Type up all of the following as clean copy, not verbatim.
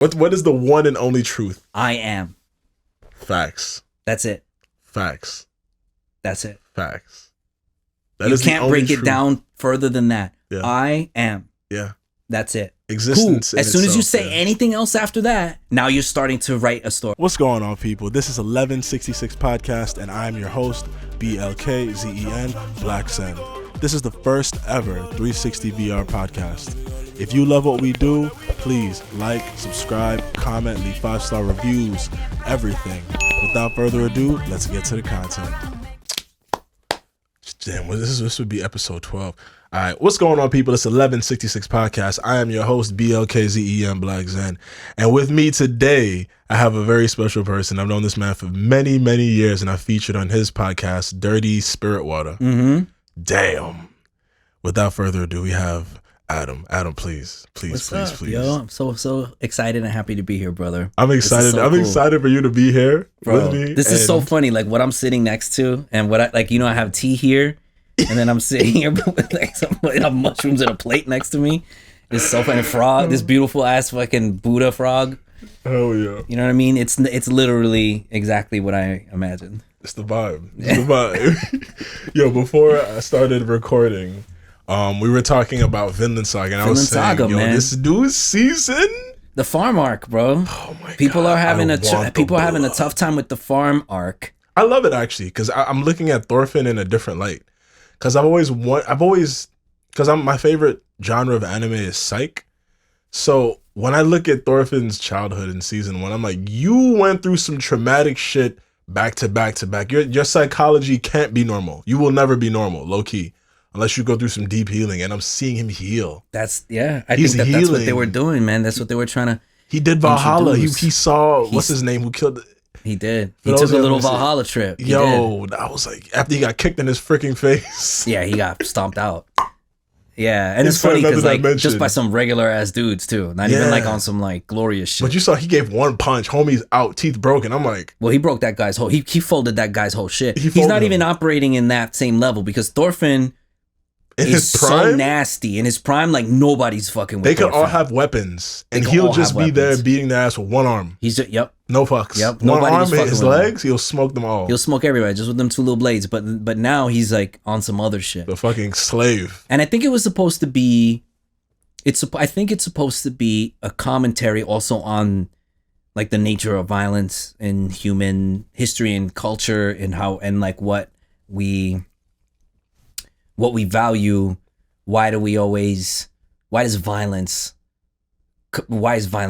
What is the one and only truth? I am. Facts. That's it. Facts. That's it. Facts. That You is can't break it down further than that. Yeah. I am. Yeah. That's it. Existence. Cool. As soon as you say anything else after that, now you're starting to write a story. What's going on, people? This is 1166 Podcast, and I'm your host, BLKZEN, BLKZEN. This is the first ever 360 VR podcast. If you love what we do, please like, subscribe, comment, leave 5-star reviews, everything. Without further ado, let's get to the content. Damn, this would be episode 12. All right, what's going on, people? It's 1166 Podcast. I am your host, BLKZEN, BLKZEN. And with me today, I have a very special person. I've known this man for many, many years, and I featured on his podcast, DurtySpiritWater. Mm-hmm. Damn. Without further ado, we have Adam. Adam, please. What's up, yo? I'm so excited and happy to be here, brother. I'm excited. I'm excited for you to be here with me. This is so funny. Like what I'm sitting next to, and what I I have tea here, and then I'm sitting here with like some mushrooms and a plate next to me. It's so funny. Frog, this beautiful ass fucking Buddha frog. Oh yeah. You know what I mean? It's literally exactly what I imagined. It's the vibe. It's the vibe. Yo, before I started recording, we were talking about Vinland Saga, and I was saying, Saga, yo, man. this new season, the farm arc, bro. Oh my people God, are having having a tough time with the farm arc. I love it actually, because I'm looking at Thorfinn in a different light. Because my favorite genre of anime is psych. So when I look at Thorfinn's childhood in season 1, I'm like, you went through some traumatic shit back to back to back. Your psychology can't be normal. You will never be normal, low key, unless you go through some deep healing. And I'm seeing him heal. I think that's what they were doing, man. That's what they were trying to. He did Valhalla. He saw what's his name who killed. He did. He took a little Valhalla trip. That was like after he got kicked in his freaking face. Yeah, he got stomped out. Yeah, and it's funny because like just by some regular ass dudes too, not even like on some like glorious shit. But you saw he gave one punch, homie's out, teeth broken. I'm like, well, he broke that guy's whole. He folded that guy's whole shit. He's not even operating in that same level because Thorfinn is so nasty in his prime. Like nobody's fucking with. They could Thorfinn. all have weapons, and he'll just be there beating their ass with one arm. He's just no fucks. Yep, one arm, his legs, he'll smoke them all. He'll smoke everybody just with them two little blades. But now he's like on some other shit. The fucking slave. And I think it was supposed to be. I think it's supposed to be a commentary also on like the nature of violence in human history and culture and how and like what we value. Why is violence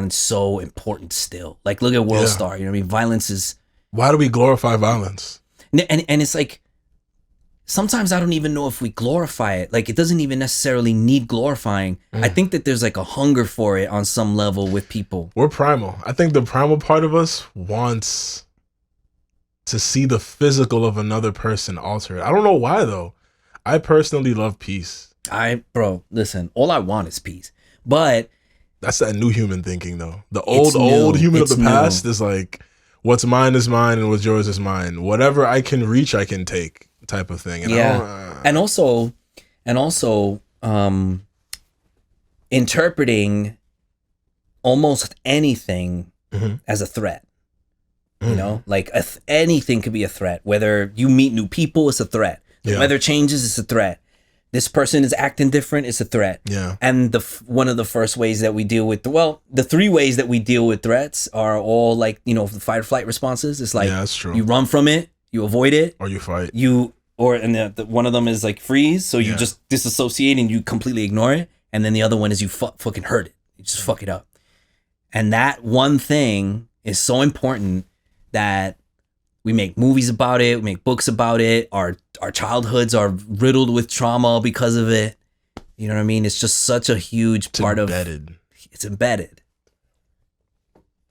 so important still? Like look at World Star, you know what I mean? Violence is. Why do we glorify violence? And it's like sometimes I don't even know if we glorify it. Like it doesn't even necessarily need glorifying. I think that there's like a hunger for it on some level with people. We're primal. I think the primal part of us wants to see the physical of another person altered. I don't know why though. I personally love peace. Bro, listen, all I want is peace. But that's that new human thinking though. The old human of the past is like, what's mine is mine and what's yours is mine. Whatever I can reach, I can take type of thing. And and also interpreting almost anything as a threat. You know, like anything could be a threat. Whether you meet new people, it's a threat. The weather changes, it's a threat. This person is acting different, it's a threat. Yeah. And one of the first ways that we deal with, the 3 ways that we deal with threats are all like, the fight or flight responses. It's like, that's true. You run from it, you avoid it. Or you fight. One of them is like freeze. So you just disassociate and you completely ignore it. And then the other one is you fucking hurt it. You just fuck it up. And that one thing is so important that we make movies about it. We make books about it. Our childhoods are riddled with trauma because of it. You know what I mean? It's just such a huge part of it. It's embedded.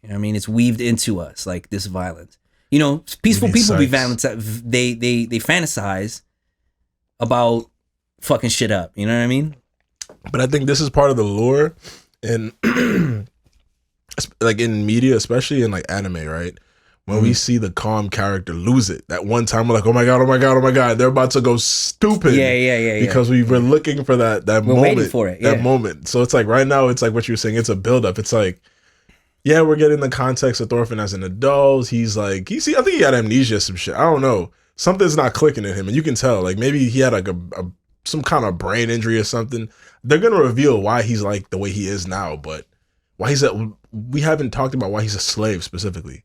You know what I mean? It's weaved into us, like this violence. Peaceful people be violent. They fantasize about fucking shit up. You know what I mean? But I think this is part of the lure in like in media, especially in like anime, right? When we see the calm character lose it, that one time we're like, oh my God, they're about to go stupid. Yeah. Because we were looking for that moment. Waiting for it. That moment. So it's like right now, it's like what you're saying, it's a buildup. It's like Yeah, we're getting the context of Thorfinn as an adult. He's like, I think he had amnesia or some shit. I don't know. Something's not clicking in him, and you can tell. Like maybe he had like some kind of brain injury or something. They're gonna reveal why he's like the way he is now, but we haven't talked about why he's a slave specifically.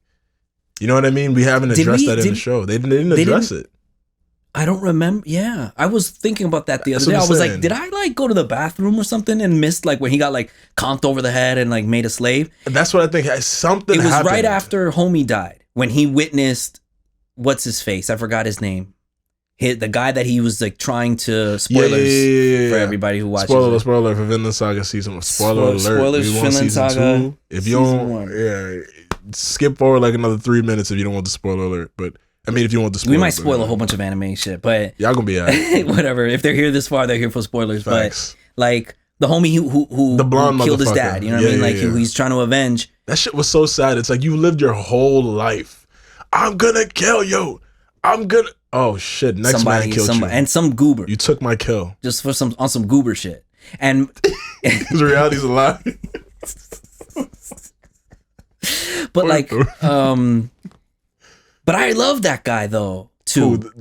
You know what I mean? We haven't addressed that in the show. They didn't address it. I don't remember. Yeah, I was thinking about that the other day. I was like, did I like go to the bathroom or something and missed like when he got like conked over the head and like made a slave? That's what I think. Something. It was happened. right after homie died when he witnessed what's his face. I forgot his name. The guy that he was like trying to spoilers for everybody who watches. Spoiler for Vinland Saga season. Spoilers for Vinland Saga. 2. If you don't, skip forward like another 3 minutes if you don't want the spoiler alert. But I mean, if you want the spoiler, we might spoil a whole bunch of anime shit, but y'all gonna be alright. Whatever. If they're here this far, they're here for spoilers. Facts. But like the homie who the blonde killed his dad, you know what I mean? Like he's trying to avenge. That shit was so sad. It's like you lived your whole life. I'm gonna kill you. Oh shit! Next man killed you, and some goober. You took my kill just for some goober shit, and because reality's a lie. But like, but I love that guy though too.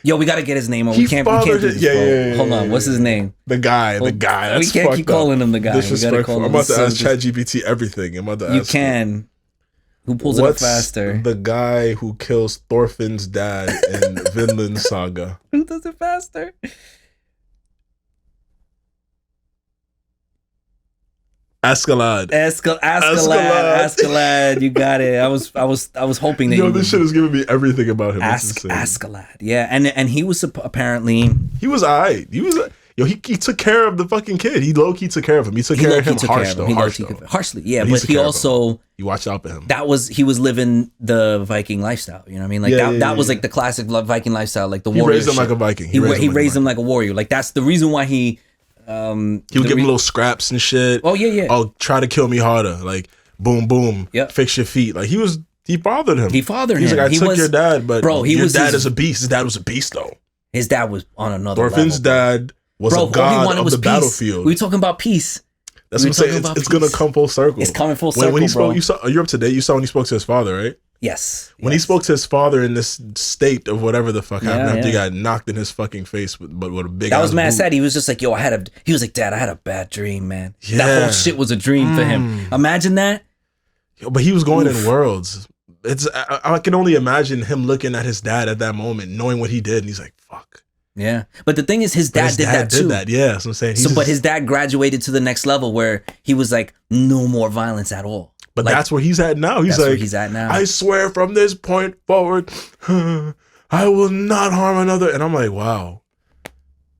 Yo, we gotta get his name on. We can't do this. Yeah. Hold on, what's his name? The guy. That's we can't keep calling him the guy. Disrespectful. I'm about to ask ChatGPT everything. I'm about to ask. You can. Who pulls it up faster? The guy who kills Thorfinn's dad in Vinland Saga. Who does it faster? Askeladd. Askeladd. You got it. I was hoping that. Yo, this shit is giving me everything about him. Askeladd. Yeah, and he was apparently. He was alright. He took care of the fucking kid. He low key took care of him. He took care of him harshly. Yeah, but he also watched out for him. He was living the Viking lifestyle. You know what I mean? Like that was like the classic Viking lifestyle, like the warrior. He raised him like a Viking. He raised him like a warrior. Like that's the reason why he. He would give him little scraps and shit. Oh yeah. Oh, try to kill me harder. Like boom, boom. Yep. Fix your feet. Like he fathered him. He's like, I took your dad, but your dad is a beast. His dad was a beast though. His dad was on another Thorfinn's dad was a god of the battlefield. We talking about peace. That's what I'm saying. It's gonna come full circle. It's coming full circle. When he spoke, you're up to date. You saw when he spoke to his father, right? Yes. When he spoke to his father in this state of whatever the fuck happened after he got knocked in his fucking face with a big. That was mad sad. He was just like, yo, he was like, Dad, I had a bad dream, man. Yeah. That whole shit was a dream for him. Imagine that. Yo, but he was going in worlds. I can only imagine him looking at his dad at that moment, knowing what he did, and he's like, fuck. Yeah, but the thing is, his dad did that too. Yeah, that's what I'm saying. But his dad graduated to the next level where he was like, no more violence at all. But that's where he's at now. He's like, I swear from this point forward, I will not harm another. And I'm like, wow,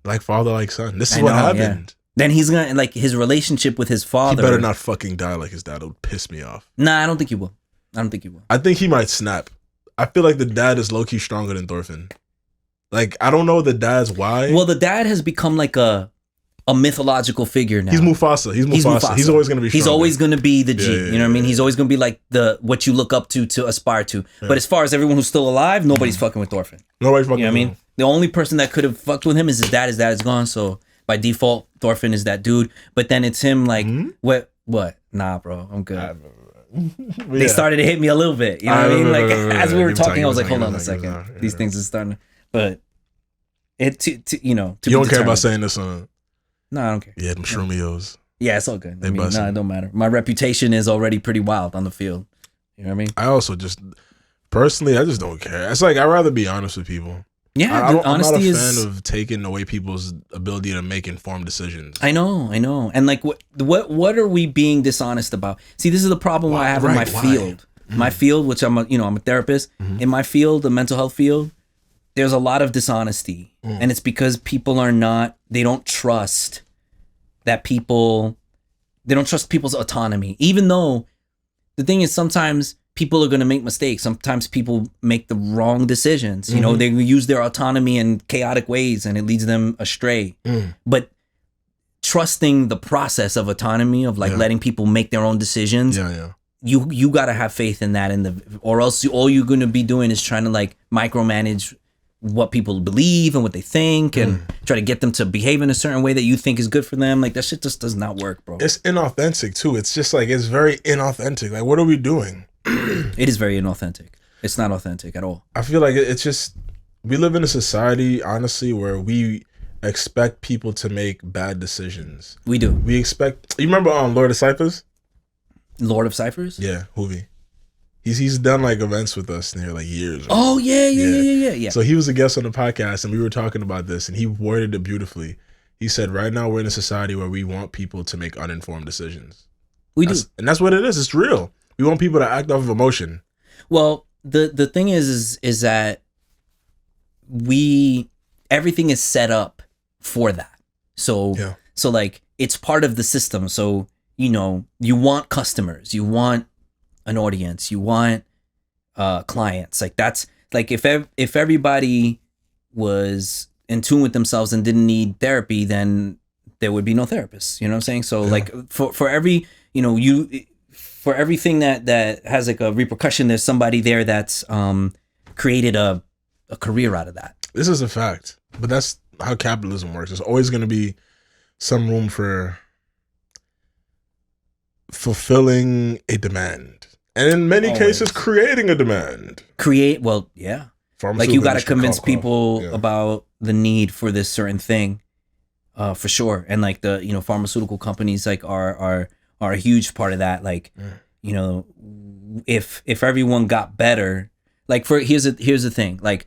like father, like son. This is what happened. Yeah. Then he's gonna like his relationship with his father. He better not fucking die like his dad. It'll piss me off. Nah, I don't think he will. I think he might snap. I feel like the dad is low key stronger than Thorfinn. Like, I don't know the dad's why. Well, the dad has become like a mythological figure now. He's Mufasa. He's always going to be stronger. He's always going to be the G. You know what I mean? He's always going to be like what you look up to aspire to. Yeah. But as far as everyone who's still alive, nobody's fucking with Thorfinn. Nobody's fucking with him. You know what I mean? The only person that could have fucked with him is his dad. His dad is gone. So by default, Thorfinn is that dude. But then it's him like, what? Nah, bro. I'm good. They started to hit me a little bit. You know what I mean? Like, as we were talking, I was like, hold on a second. These things are starting. But you don't care about saying this on. No, I don't care. Yeah, them Shroomios. Yeah, it's all good. It don't matter. My reputation is already pretty wild on the field. You know what I mean? I also personally, I just don't care. It's like, I'd rather be honest with people. Yeah, I'm not a fan of taking away people's ability to make informed decisions. I know. And like, what are we being dishonest about? See, this is the problem I have in my field. My field, which I'm a therapist. In my field, the mental health field, there's a lot of dishonesty, and it's because people they don't trust people's autonomy. Even though the thing is, sometimes people are going to make mistakes. Sometimes people make the wrong decisions. You know, they use their autonomy in chaotic ways and it leads them astray. But trusting the process of autonomy, of like letting people make their own decisions. You got to have faith in that, or else all you're going to be doing is trying to like micromanage what people believe and what they think, and try to get them to behave in a certain way that you think is good for them. Like, that shit just does not work, bro. It's inauthentic too. It's just like, it's very inauthentic. Like, what are we doing? It is very inauthentic. It's not authentic at all. I feel like it's just, we live in a society, honestly, where we expect people to make bad decisions. We do. We expect, you remember Lord of Ciphers? Lord of Ciphers? Yeah, Hoovy. He's done like events with us near like years. Right? Oh yeah. So he was a guest on the podcast, and we were talking about this, and he worded it beautifully. He said, right now we're in a society where we want people to make uninformed decisions. We do. And that's what it is. It's real. We want people to act off of emotion. Well, the thing is that everything is set up for that. So like, it's part of the system. So, you know, you want customers, you want an audience, you want clients. Like, that's like, if everybody was in tune with themselves and didn't need therapy, then there would be no therapists. You know what I'm saying? So like, for every, you know, for everything that has like a repercussion, there's somebody there that's created a career out of that. This is a fact, but that's how capitalism works. There's always going to be some room for fulfilling a demand, and in many cases, creating a demand. Well, yeah. Like, you got to convince people about the need for this certain thing, for sure. And like, the, you know, pharmaceutical companies like are a huge part of that. Like, you know, if everyone got better, like, here's the thing, like,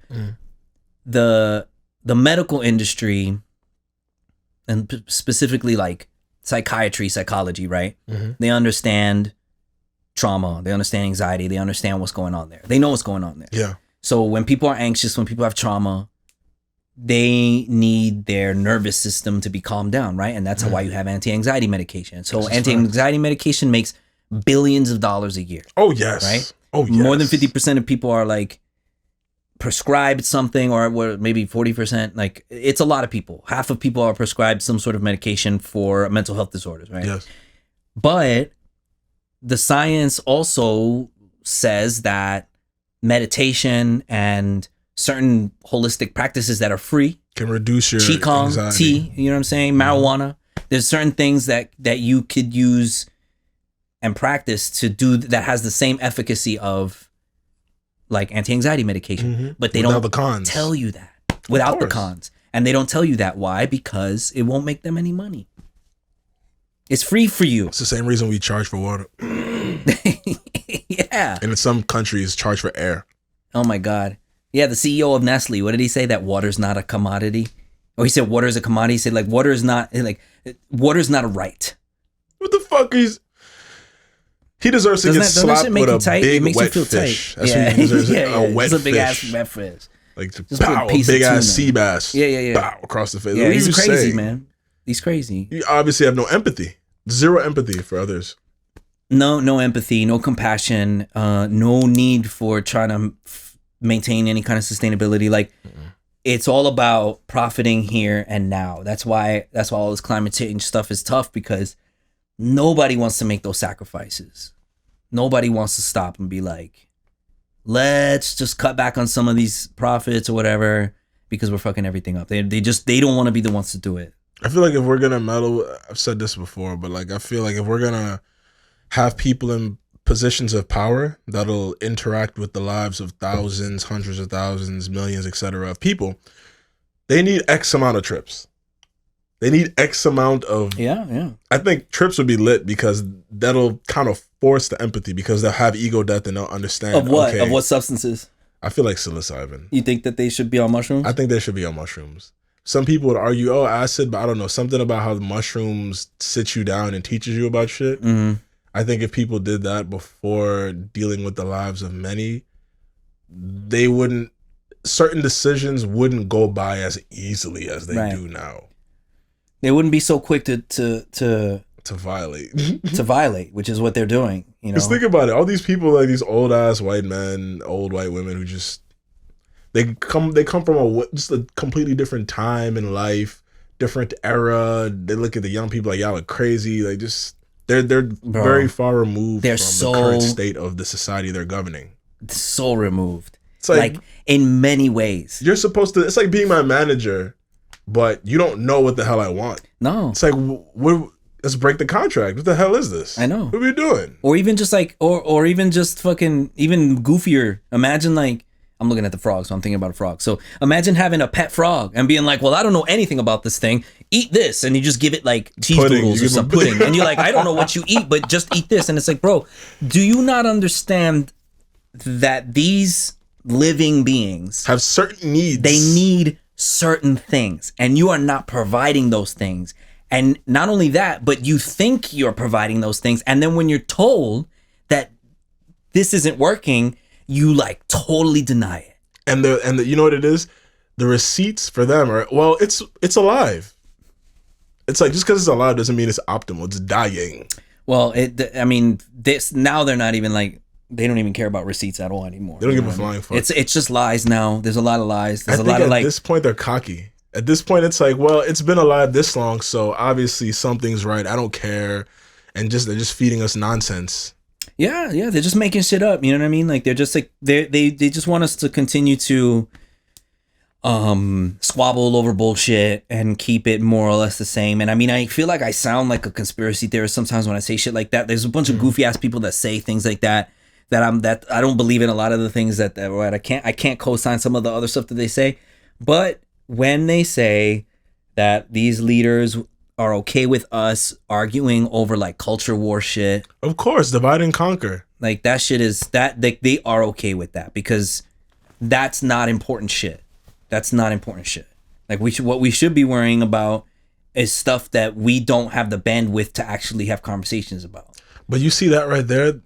the medical industry, and specifically like psychiatry, psychology, right? They understand trauma, they understand anxiety, they understand what's going on there. They know what's going on there. Yeah. So when people are anxious, when people have trauma, they need their nervous system to be calmed down, right? And that's why you have anti-anxiety medication. So anti-anxiety medication makes billions of dollars a year. Oh, yes. Right? Oh, yes. More than 50% of people are like prescribed something, or maybe 40%. Like, it's a lot of people. Half of people are prescribed some sort of medication for mental health disorders, right? Yes. But the science also says that meditation and certain holistic practices that are free can reduce your Qigong, anxiety. tea, you know what I'm saying? Marijuana. There's certain things that you could use and practice to do that has the same efficacy of like anti-anxiety medication, but they don't tell you that without the cons. And they don't tell you that. Why? Because it won't make them any money. It's free for you. It's the same reason we charge for water. Yeah. And in some countries, charge for air. Oh my God. Yeah, the CEO of Nestle, what did he say? That water's not a commodity? Or he said water is a commodity. He said like water's not a right. What the fuck is... He deserves to get slapped with a big wet fish. That's what he deserves. A wet fish. Just a big ass wet fish. Like, pow, a big ass sea bass. Yeah. Pow, across the face. Yeah, he's crazy, man. He's crazy. You obviously have no empathy. Zero empathy for others. No empathy, no compassion, no need for trying to maintain any kind of sustainability. Like, it's all about profiting here and now. That's why all this climate change stuff is tough, because nobody wants to make those sacrifices. Nobody wants to stop and be like, let's just cut back on some of these profits or whatever, because we're fucking everything up. They don't want to be the ones to do it. I feel like if we're gonna meddle, I've said this before, but like, I feel like if we're gonna have people in positions of power that'll interact with the lives of thousands, hundreds of thousands, millions, etc. of people, they need X amount of trips. They need X amount of... Yeah. I think trips would be lit, because that'll kind of force the empathy, because they'll have ego death and they'll understand. Of what? Okay, of what substances? I feel like psilocybin. You think that they should be on mushrooms? I think they should be on mushrooms. Some people would argue, oh, acid, but I don't know, something about how the mushrooms sit you down and teaches you about shit. I think if people did that before dealing with the lives of many, certain decisions wouldn't go by as easily as they do now. They wouldn't be so quick to violate. To violate, which is what they're doing. You know, just think about it. All these people, like these old ass white men, old white women, who just they come from just a completely different time in life, different era. They look at the young people like, y'all are crazy. Like, just they're very far removed from the current state of the society they're governing. So removed. It's like in many ways. You're supposed to. It's like being my manager, but you don't know what the hell I want. No. It's like let's break the contract. What the hell is this? I know. What are we doing? Or even just like, or even just fucking, even goofier. Imagine like, I'm looking at the frog, so I'm thinking about a frog. So imagine having a pet frog and being like, well, I don't know anything about this thing. Eat this. And you just give it like cheese doodles or some pudding. And you're like, I don't know what you eat, but just eat this. And it's like, bro, do you not understand that these living beings have certain needs? They need certain things. And you are not providing those things. And not only that, but you think you're providing those things. And then when you're told that this isn't working, you like totally deny it. And the you know what it is? The receipts for them are, well, it's alive. It's like, just because it's alive doesn't mean it's optimal. It's dying. Well, this now they're not even like, they don't even care about receipts at all anymore. They don't give a flying fuck. It's just lies now. There's a lot of lies. There's a lot of like. At this point, they're cocky. At this point, it's like, well, it's been alive this long, so obviously something's right. I don't care, and they're just feeding us nonsense. Yeah, they're just making shit up. You know what I mean? Like they're just like they just want us to continue to squabble over bullshit and keep it more or less the same. And I mean, I feel like I sound like a conspiracy theorist sometimes when I say shit like that. There's a bunch of goofy ass people that say things like that that I don't believe in a lot of the things that I can't co-sign some of the other stuff that they say. But when they say that these leaders are okay with us arguing over like culture war shit, of course, divide and conquer. Like that shit is that they are okay with that because that's not important shit. That's not important shit. Like what we should be worrying about is stuff that we don't have the bandwidth to actually have conversations about. But you see that right there.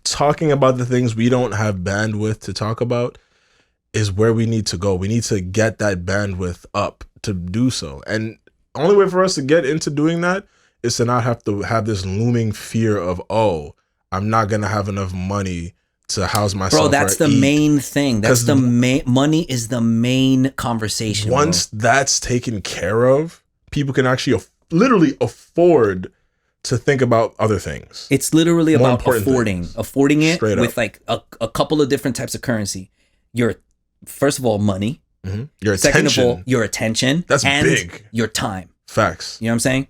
Talking about the things we don't have bandwidth to talk about is where we need to go. We need to get that bandwidth up to do so. And the only way for us to get into doing that is to not have to have this looming fear of, oh, I'm not going to have enough money to house myself. Bro, that's the main thing. That's the main, money is the main conversation. Once that's taken care of, people can actually literally afford to think about other things. It's literally about affording it Straight with up. like a couple of different types of currency. First of all, money. Mm-hmm. Your Second attention. of all, your attention. That's and big. Your time. Facts. You know what I'm saying?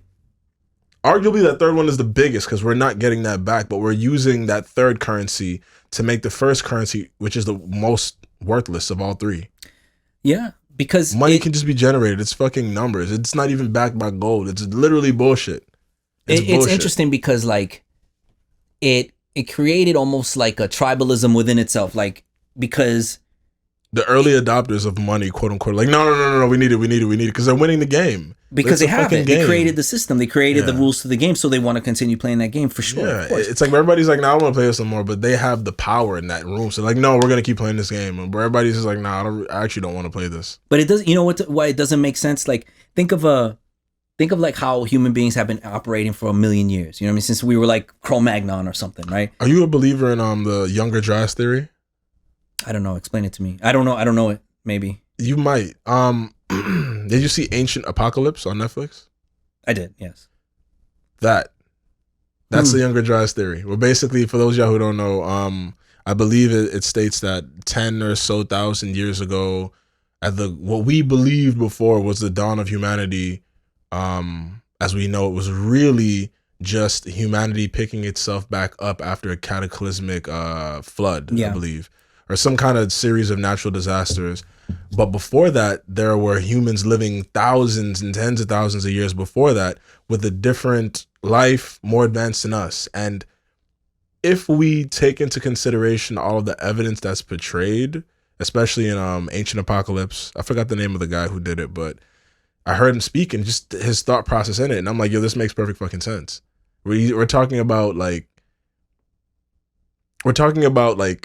Arguably, that third one is the biggest because we're not getting that back, but we're using that third currency to make the first currency, which is the most worthless of all three. Yeah, because money can just be generated. It's fucking numbers. It's not even backed by gold. It's literally bullshit. It's interesting because like it created almost like a tribalism within itself, like because the early adopters of money, quote unquote, like no, we need it, because they're winning the game. Because they have it. They created the system. They created the rules to the game, so they want to continue playing that game for sure. Yeah, it's like everybody's like, "No, I don't want to play this anymore," but they have the power in that room. So like, no, we're gonna keep playing this game. And everybody's just like, "No, I actually don't want to play this." But it does. You know why it doesn't make sense? Like think of like how human beings have been operating for 1,000,000 years. You know what I mean? Since we were like Cro-Magnon or something, right? Are you a believer in the Younger Dryas theory? I don't know. Explain it to me. I don't know it. Maybe you might. Did you see Ancient Apocalypse on Netflix? I did. Yes. That's the Younger Dryas theory. Well, basically, for those of y'all who don't know, I believe it states that 10 or so thousand years ago, at what we believed before was the dawn of humanity, as we know, it was really just humanity picking itself back up after a cataclysmic flood, I believe, or some kind of series of natural disasters. But before that, there were humans living thousands and tens of thousands of years before that with a different life, more advanced than us. And if we take into consideration all of the evidence that's portrayed, especially in Ancient Apocalypse, I forgot the name of the guy who did it, but I heard him speak and just his thought process in it. And I'm like, yo, this makes perfect fucking sense. We're talking about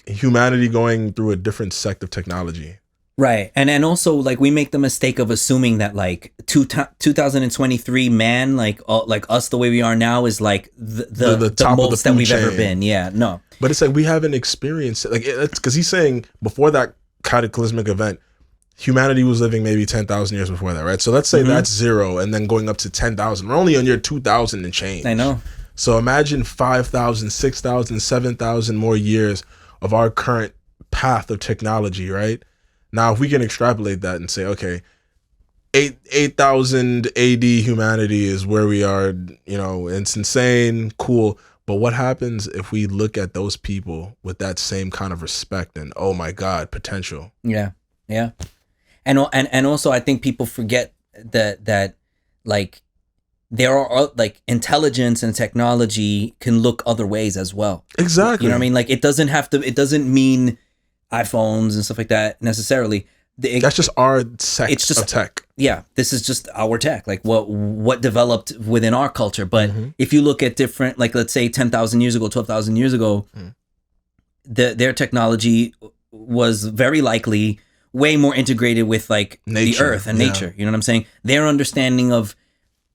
humanity going through a different sect of technology. Right. And also like we make the mistake of assuming that like 2023 man, like us the way we are now is like the top most of the that we've food ever chain. been. Yeah, no. But it's like we haven't experienced it. Like it's because he's saying before that cataclysmic event, humanity was living maybe 10,000 years before that, right? So let's say that's 0 and then going up to 10,000. We're only on year 2,000 and change. I know. So imagine 5,000, 6,000, 7,000 more years of our current path of technology, right? Now, if we can extrapolate that and say, okay, 8,000 AD humanity is where we are, you know, it's insane, cool. But what happens if we look at those people with that same kind of respect and, oh my God, potential? Yeah. Yeah. And also I think people forget that like there are like intelligence and technology can look other ways as well. Exactly. You know what I mean? Like it doesn't mean iPhones and stuff like that necessarily. That's just our it's just of tech. Yeah, this is just our tech, like what developed within our culture. But if you look at different, like let's say 10,000 years ago, 12,000 years ago, their technology was very likely way more integrated with like nature, the earth and nature. You know what I'm saying? Their understanding of,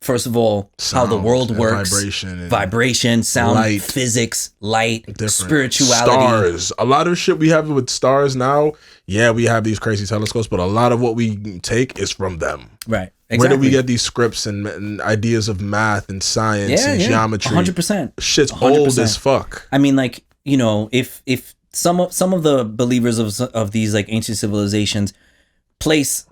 first of all, sound, how the world works, vibration, sound, light, physics, light, spirituality. Stars. A lot of shit we have with stars now, yeah, we have these crazy telescopes, but a lot of what we take is from them. Right. Exactly. Where do we get these scripts and ideas of math and science and geometry? 100%. Shit's 100%. old as fuck. I mean, like, you know, if some of the believers of these like ancient civilizations place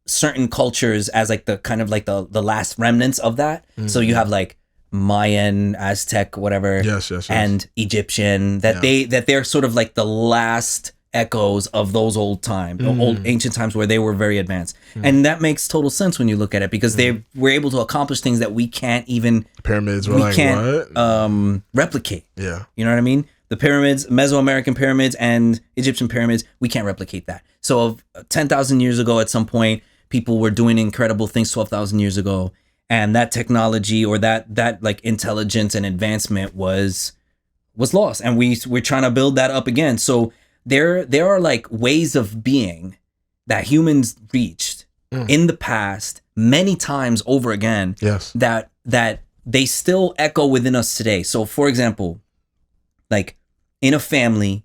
certain cultures as like the kind of like the last remnants of that. So you have like Mayan, Aztec, whatever, yes. and Egyptian, that they're sort of like the last echoes of those old ancient times where they were very advanced. And that makes total sense when you look at it, because they were able to accomplish things that we can't even pyramids were what? Replicate. Yeah. You know what I mean? The pyramids, Mesoamerican pyramids and Egyptian pyramids, we can't replicate that. So 10,000 years ago at some point, people were doing incredible things 12,000 years ago, and that technology or that like intelligence and advancement was lost, and we're trying to build that up again. So there are like ways of being that humans reached in the past many times over again. Yes. That they still echo within us today. So for example, like in a family,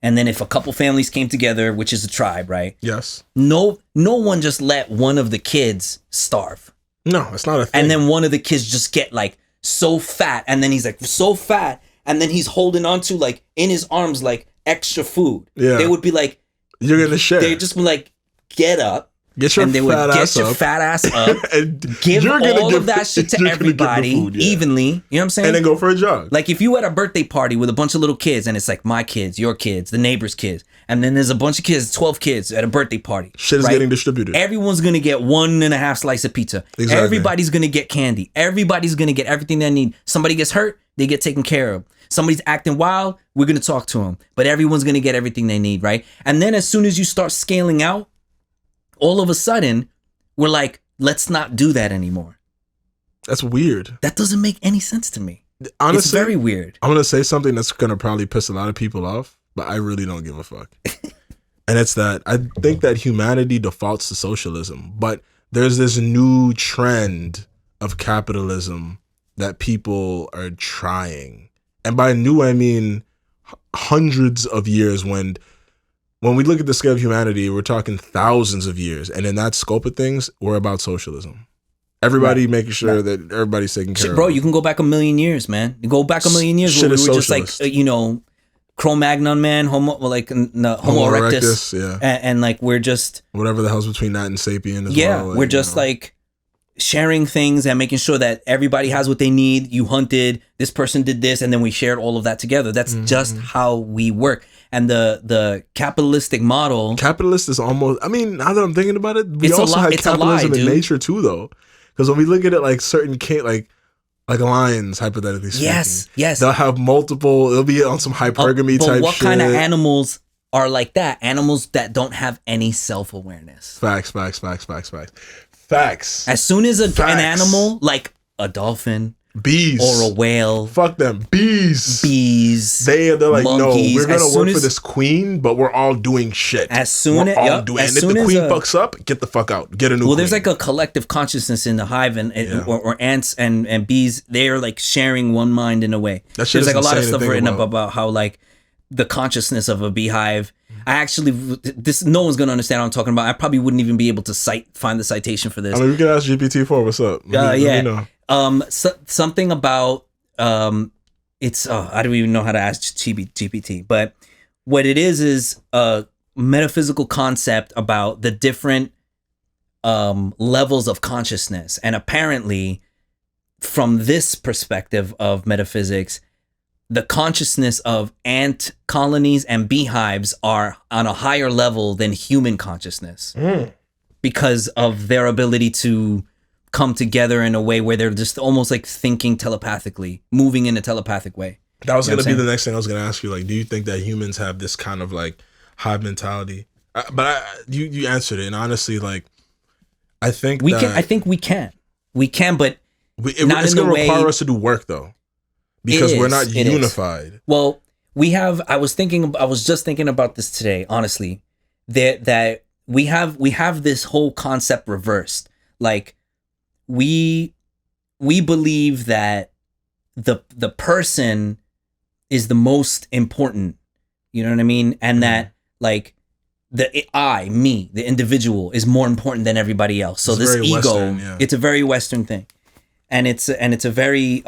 and then if a couple families came together, which is a tribe, right? Yes. No one just let one of the kids starve. No, it's not a thing. And then one of the kids just get like so fat, and then he's like so fat, and then he's holding on to like in his arms like extra food. Yeah. They would be like, you're gonna share. They just be like, get up. Get your fat ass up. And give all of that shit to everybody evenly. You know what I'm saying? And then go for a jog. Like if you at a birthday party with a bunch of little kids, and it's like my kids, your kids, the neighbor's kids, and then there's a bunch of kids, 12 kids at a birthday party. Shit is getting distributed. Everyone's gonna get 1.5 slice of pizza. Exactly. Everybody's gonna get candy. Everybody's gonna get everything they need. Somebody gets hurt, they get taken care of. Somebody's acting wild, we're gonna talk to them. But everyone's gonna get everything they need, right? And then as soon as you start scaling out, all of a sudden, we're like, let's not do that anymore. That's weird. That doesn't make any sense to me. Honestly, it's very weird. I'm going to say something that's going to probably piss a lot of people off, but I really don't give a fuck. And it's that I think that humanity defaults to socialism, but there's this new trend of capitalism that people are trying. And by new, I mean hundreds of years. When we look at the scale of humanity, we're talking thousands of years. And in that scope of things, we're about socialism. Everybody making sure that everybody's taken care of. Bro, you can go back a million years, man. You go back a million years where we were just like, Cro-Magnon man, Homo erectus. Yeah. And like we're just... whatever the hell's between that and sapien as well. Yeah, we're just like sharing things and making sure that everybody has what they need. You hunted, this person did this, and then we shared all of that together. That's just how we work. And the capitalistic model... Capitalist is almost... I mean, now that I'm thinking about it, we also have capitalism in nature too, though. Because when we look at it like certain... like lions, hypothetically speaking. Yes. They'll have multiple... They'll be on some hypergamy type shit. But what kind of animals are like that? Animals that don't have any self-awareness. Facts. As soon as an animal, like a dolphin... bees or a whale. Fuck them. Bees. They're like, monkeys. No, we're gonna work for this queen, but we're all doing shit. As soon as and if the queen fucks up, get the fuck out. Get a new queen. There's like a collective consciousness in the hive, or ants and bees. They are like sharing one mind in a way. There's like a lot of stuff written up about how like the consciousness of a beehive. No one's gonna understand what I'm talking about. I probably wouldn't even be able to find the citation for this. I mean, we can ask GPT-4. What's up? Let me know. Something about it's I don't even know how to ask GPT, but what it is a metaphysical concept about the different levels of consciousness. And apparently, from this perspective of metaphysics, the consciousness of ant colonies and beehives are on a higher level than human consciousness because of their ability to come together in a way where they're just almost like thinking telepathically, moving in a telepathic way. That was going to be the next thing I was going to ask you. Like, do you think that humans have this kind of like hive mentality? You answered it, and honestly, like, I think we can. I think we can, but it's going to require us to do work though, because we're not unified. Well, I was just thinking about this today. Honestly, that we have this whole concept reversed. Like, we believe that the person is the most important. You know what I mean? And that like the individual is more important than everybody else. So this ego, Western, it's a very Western thing. And it's a very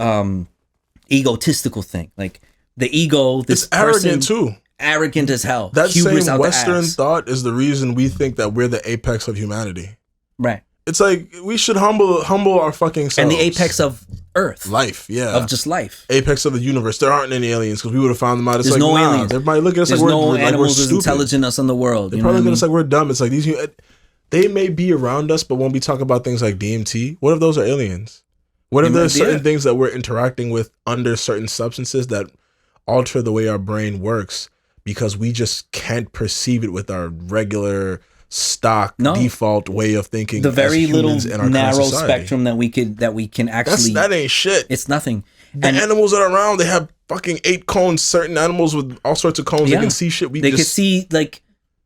egotistical thing. Like the ego, it's arrogant too. Arrogant as hell. That same Western thought is the reason we think that we're the apex of humanity. Right. It's like we should humble our fucking selves. And the apex of Earth. Life, yeah. Of just life. Apex of the universe. There aren't any aliens because we would have found them out. It's There's like, no aliens. Everybody look at us There's like no we're animals stupid. as intelligent as in the world. They probably look at us like we're dumb. It's like they may be around us, but when we talk about things like DMT, what if those are aliens? What if there's certain things that we're interacting with under certain substances that alter the way our brain works because we just can't perceive it with our regular default way of thinking? The very little in our narrow spectrum that we can actually. That ain't shit. It's nothing. The animals that are around, they have fucking 8 cones. Certain animals with all sorts of cones, they can see shit. They can see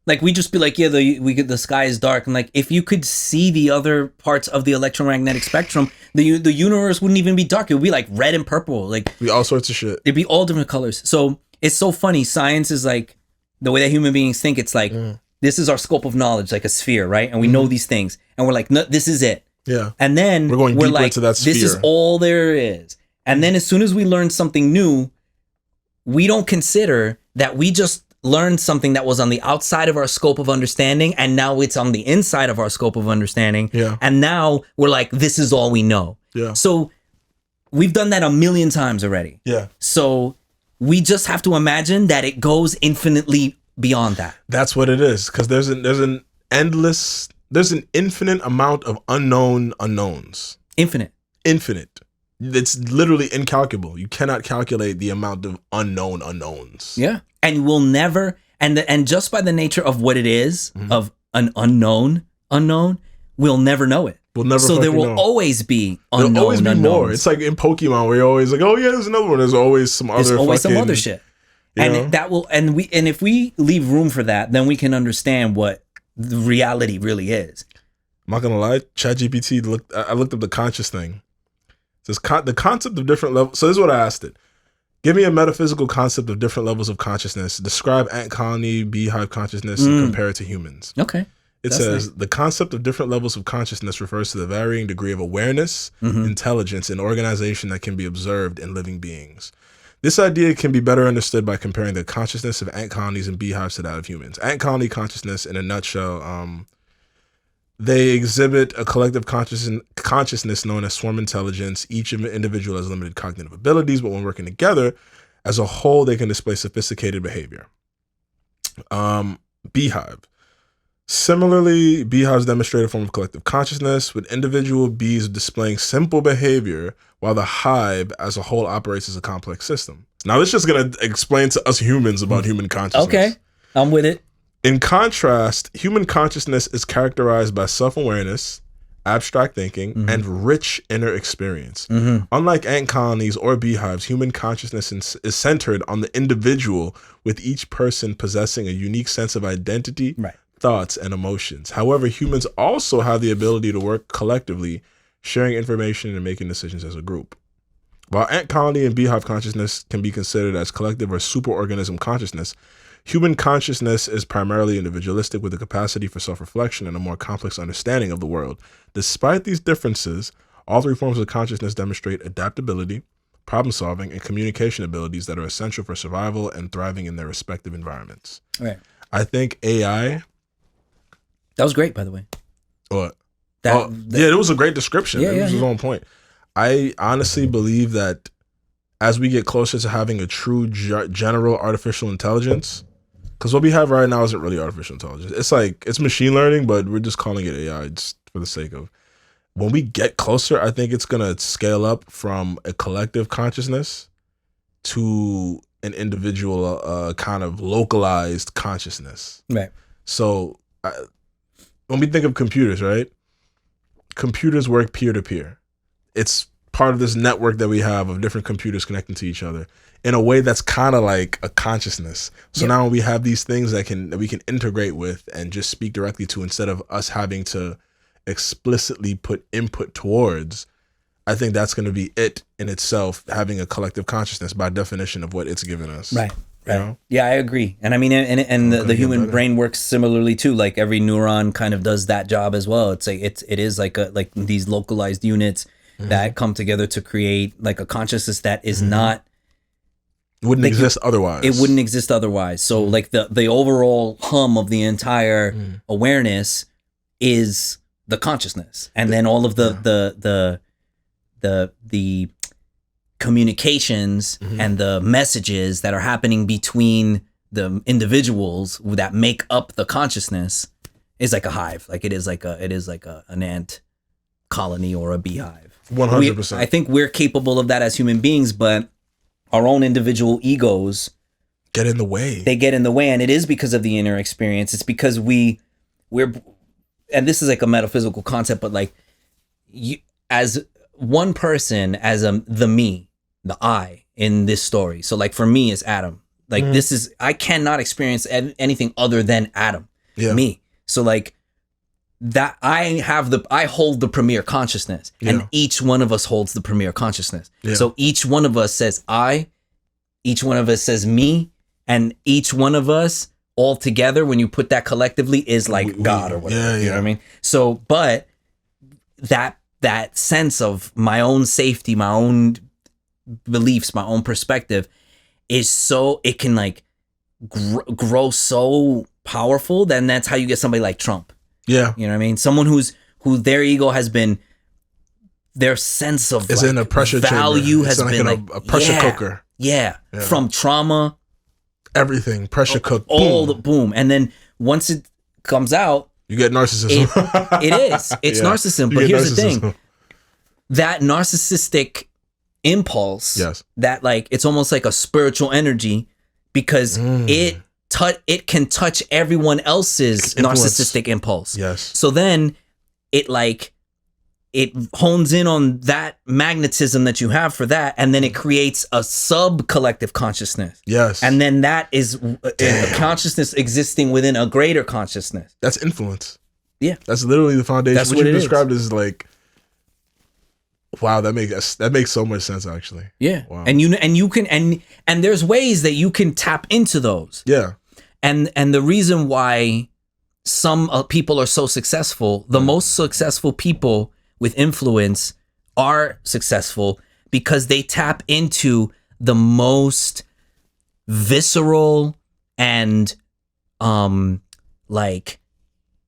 like we just be like, the sky is dark, and like if you could see the other parts of the electromagnetic spectrum, the universe wouldn't even be dark. It would be like red and purple, like be all sorts of shit. It'd be all different colors. So it's so funny. Science is like the way that human beings think. It's like this is our scope of knowledge, like a sphere, right? And we know these things, and we're like, no, this is it. Yeah. And then we're going deeper into that sphere. This is all there is. And then as soon as we learn something new, we don't consider that we just learned something that was on the outside of our scope of understanding, and now it's on the inside of our scope of understanding. Yeah. And now we're like, this is all we know. Yeah. So we've done that 1,000,000 times already. Yeah. So we just have to imagine that it goes infinitely beyond that. That's what it is, because there's an infinite amount of unknown unknowns. Infinite. It's literally incalculable. You cannot calculate the amount of unknown unknowns. Yeah. And we'll never, and just by the nature of what it is, of an unknown, we'll never know it. We'll never. So there will always be unknown. There'll always be unknowns. more. It's like in Pokemon where you're always like, oh yeah, there's another one. There's always some other. There's always some other shit. And that will, and if we leave room for that, then we can understand what the reality really is. I'm not gonna lie, ChatGPT I looked up the conscious thing. It says the concept of different levels. So this is what I asked it. Give me a metaphysical concept of different levels of consciousness. Describe ant colony, beehive consciousness, and compare it to humans. Okay. It says the concept of different levels of consciousness refers to the varying degree of awareness, intelligence, and organization that can be observed in living beings. This idea can be better understood by comparing the consciousness of ant colonies and beehives to that of humans. Ant colony consciousness, in a nutshell, they exhibit a collective consciousness known as swarm intelligence. Each individual has limited cognitive abilities, but when working together as a whole, they can display sophisticated behavior. Beehive. Similarly, beehives demonstrate a form of collective consciousness, with individual bees displaying simple behavior, while the hive as a whole operates as a complex system. Now, this is just going to explain to us humans about human consciousness. Okay, I'm with it. In contrast, human consciousness is characterized by self-awareness, abstract thinking, and rich inner experience. Unlike ant colonies or beehives, human consciousness is centered on the individual, with each person possessing a unique sense of identity, thoughts, and emotions. However, humans also have the ability to work collectively, sharing information and making decisions as a group. While ant colony and beehive consciousness can be considered as collective or superorganism consciousness, human consciousness is primarily individualistic, with a capacity for self-reflection and a more complex understanding of the world. Despite these differences, all three forms of consciousness demonstrate adaptability, problem solving, and communication abilities that are essential for survival and thriving in their respective environments. Right. I think AI. That was great, by the way. What? Yeah, it was a great description. It was on point. I honestly believe that as we get closer to having a true general artificial intelligence, because what we have right now isn't really artificial intelligence. It's like, it's machine learning, but we're just calling it AI just for the sake of. When we get closer, I think it's going to scale up from a collective consciousness to an individual kind of localized consciousness. Right. So when we think of computers, right? Computers work peer-to-peer. It's part of this network that we have of different computers connecting to each other in a way that's kind of like a consciousness. So now we have these things that we can integrate with and just speak directly to, instead of us having to explicitly put input towards. I think that's going to be it in itself, having a collective consciousness by definition of what it's given us. Right. You know? Yeah, I agree. And I mean, and the human brain works similarly too. Like every neuron kind of does that job as well. It's like it is like these localized units that come together to create like a consciousness that is not wouldn't exist otherwise. It wouldn't exist otherwise. So like the overall hum of the entire awareness is the consciousness, and then all of the communications and the messages that are happening between the individuals that make up the consciousness is like a hive. Like it is like an ant colony or a beehive. 100%. I think we're capable of that as human beings, but our own individual egos get in the way. They get in the way, and it is because of the inner experience. It's because we're, and this is like a metaphysical concept, but like you, as one person, as the me, the I in this story. So like for me is Adam. Like this is, I cannot experience anything other than Adam, me. So like that I hold the premier consciousness, and each one of us holds the premier consciousness. So each one of us says I, each one of us says me, and each one of us all together, when you put that collectively, is like God or whatever. You know what I mean? So, but that sense of my own safety, my own beliefs, my own perspective is so, it can like grow so powerful. Then that's how you get somebody like Trump. Yeah. You know what I mean? Someone who their ego has been, their sense of it's like in a pressure value chamber. has like been like a pressure cooker. Yeah. From trauma. Everything. Pressure cooked. All the boom. And then once it comes out, you get narcissism. It is. It's narcissism. But here's the thing. That narcissistic impulse, that like, it's almost like a spiritual energy, because it can touch everyone else's narcissistic impulse. Yes. So then it hones in on that magnetism that you have for that, and then it creates a sub-collective consciousness. Yes. And then that is a consciousness existing within a greater consciousness. That's influence. Yeah. That's literally the foundation. That's what you described as like, wow, that makes so much sense actually. Yeah. Wow. And you can and there's ways that you can tap into those. Yeah. And the reason why some people are so successful, the most successful people with influence are successful because they tap into the most visceral and like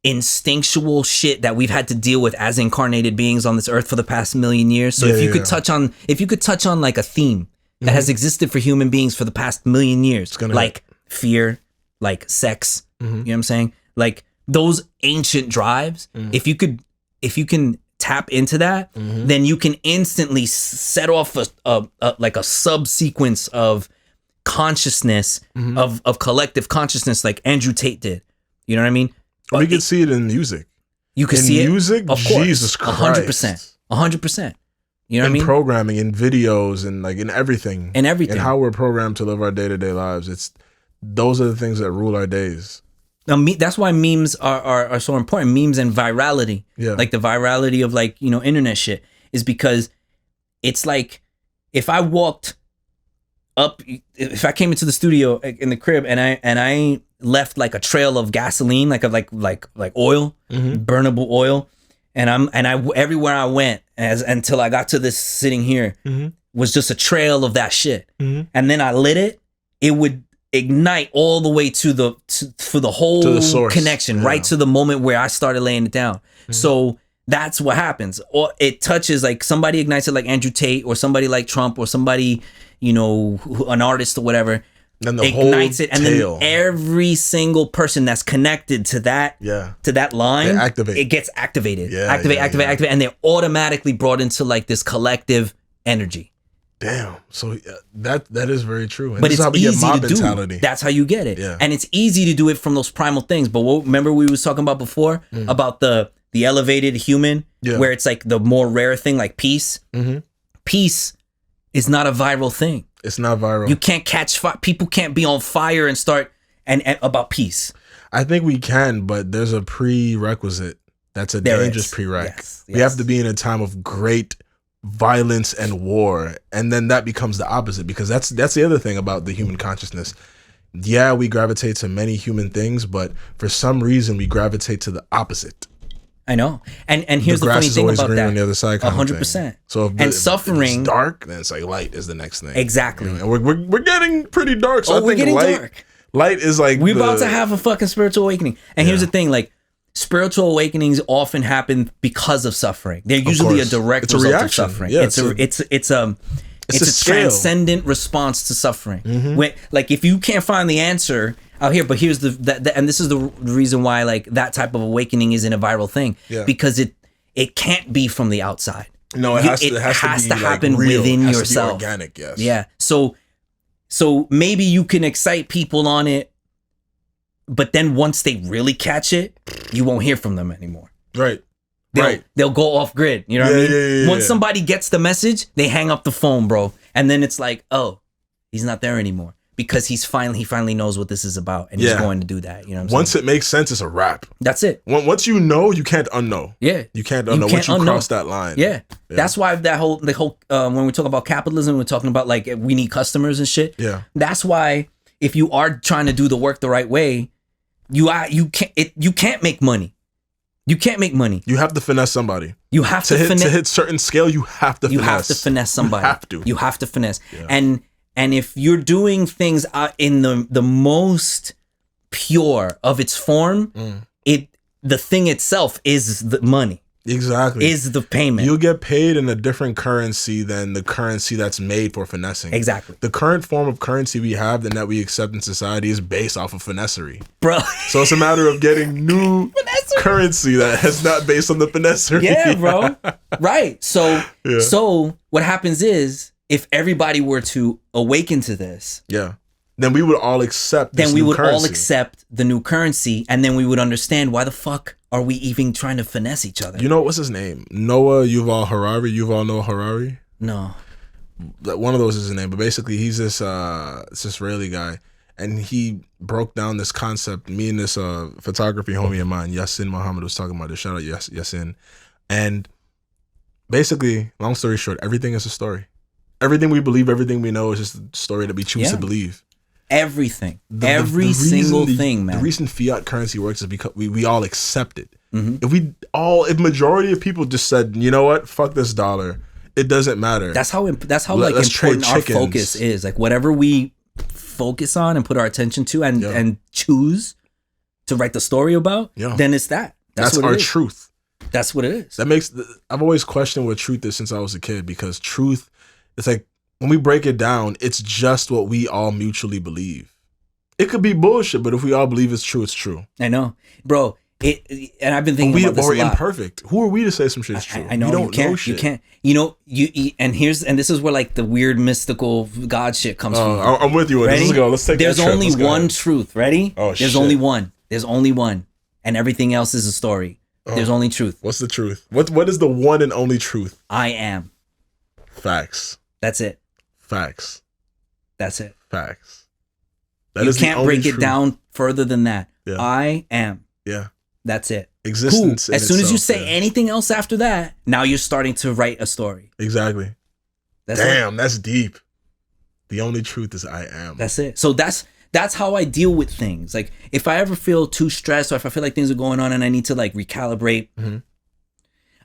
instinctual shit that we've had to deal with as incarnated beings on this earth for the past million years. So if you could touch on like a theme that has existed for human beings for the past million years, like fear, like sex, you know what I'm saying? Like those ancient drives, if you can tap into that, then you can instantly set off a subsequence of consciousness, of collective consciousness, like Andrew Tate did. You know what I mean? But we can see it in music. You can see music, it in music, Jesus Christ, 100%. You know what I mean? In programming, in videos, and like in everything, and how we're programmed to live our day-to-day lives. Those are the things that rule our days. Now, that's why memes are so important. Memes and virality, like the virality of like, you know, internet shit, is because it's like if I came into the studio in the crib and I left like a trail of gasoline, like oil, burnable oil, and I everywhere I went until I got to this sitting here, was just a trail of that shit. Mhm. And then I lit it, it would ignite all the way for the whole To the source. connection, Yeah. right to the moment where I started laying it down. So that's what happens. Or it touches, like somebody ignites it like Andrew Tate or somebody like Trump or somebody, an artist or whatever. Then the Ignites whole it, and tail. then every single person that's connected to that line, They activate. it gets activated. Yeah, activate, yeah, activate, yeah. activate, and they're automatically brought into like this collective energy. Damn. So that is very true. And But this it's is how we get easy mob to do. mentality. That's how you get it. Yeah. And it's easy to do it from those primal things. But remember we was talking about before about the elevated human, Yeah. where it's like the more rare thing, like peace. Mm-hmm. Peace is not a viral thing. It's not viral. You can't catch fire. People can't be on fire and start and about peace. I think we can, but there's a prerequisite. That's a There dangerous is. prereq. Yes, We have to be in a time of great violence and war, and then that becomes the opposite, because that's the other thing about the human consciousness. Yeah, we gravitate to many human things, but for some reason we gravitate to the opposite. I know. And here's the grass funny is thing always about green that. on the other side. 100%. So And suffering- if it's dark, then it's like light is the next thing. Exactly. And we're getting pretty dark. So I we're think getting light, dark. Light is like We're about to have a fucking spiritual awakening. And here's the thing, like spiritual awakenings often happen because of suffering. They're usually a course. direct It's a result reaction. of suffering. Yeah, it's a a scale. transcendent response to suffering. When, like if you can't find the answer out here, but here's and this is the reason why like that type of awakening isn't a viral thing. Yeah. Because it can't be from the outside. No, it has to be happen like real. within It has yourself. To be organic, yes. Yeah. So maybe you can excite people on it, but then once they really catch it, you won't hear from them anymore. Right. They'll go off grid. You know what I mean? Yeah, Once somebody gets the message, they hang up the phone, bro. And then it's like, oh, he's not there anymore. Because he finally knows what this is about, and he's going to do that. You know what I'm saying? Once it makes sense, it's a wrap. That's it. Once you know, you can't unknow. Yeah. You can't unknow. Once you cross that line. Yeah. That's why the whole when we talk about capitalism, we're talking about like we need customers and shit. Yeah. That's why if you are trying to do the work the right way, you can't make money. You can't make money. You have to finesse somebody. You have to hit certain scale. You have to. You finesse. have to finesse somebody. You have to finesse. Yeah. And if you're doing things in the most pure of its form, the thing itself is the money. Exactly. Is the payment. You'll get paid in a different currency than the currency that's made for finessing. Exactly. The current form of currency we have and that we accept in society is based off of finessery. Bro. So it's a matter of getting new currency that is not based on the finessery. Yeah, bro. Right. So what happens is if everybody were to awaken to this, then we would all accept this then we new would currency. all accept the new currency, and then we would understand why the fuck are we even trying to finesse each other? You know, what's his name? Noah Yuval Harari. Yuval Noah Harari? No. One of those is his name, but basically he's this Israeli guy, and he broke down this concept. Me and this photography homie of mine, Yassin Muhammad, was talking about this. Shout out Yassin. And basically, long story short, everything is a story. Everything we believe, everything we know is just a story that we choose to believe. Everything. Every single thing, man. The reason fiat currency works is because we all accept it. If majority of people just said, you know what, fuck this dollar, it doesn't matter. That's how like important our focus is. Like whatever we focus on and put our attention to and choose to write the story about, then it's that. That's what our it is. truth. That's what it is. I've always questioned what truth is since I was a kid, because truth, it's like when we break it down, it's just what we all mutually believe. It could be bullshit, but if we all believe it's true, it's true. I know, bro. And I've been thinking about this a lot. We're imperfect. Who are we to say some shit's true? I know. We don't know shit. You can't. You know. And this is where like the weird mystical God shit comes from. I'm with you. Ready? Let's go. Let's take There's that trip. only one truth. Ready? Oh, There's only one. There's only one, and everything else is a story. There's only truth. What's the truth? What is the one and only truth? I am. Facts. That's it. Facts. That's it. Facts. You can't break it down further than that. Yeah. I am. Yeah. That's it. Existence. As soon as you say anything else after that, now you're starting to write a story. Exactly. That's deep. The only truth is I am. That's it. So that's how I deal with things. Like if I ever feel too stressed, or if I feel like things are going on and I need to like recalibrate,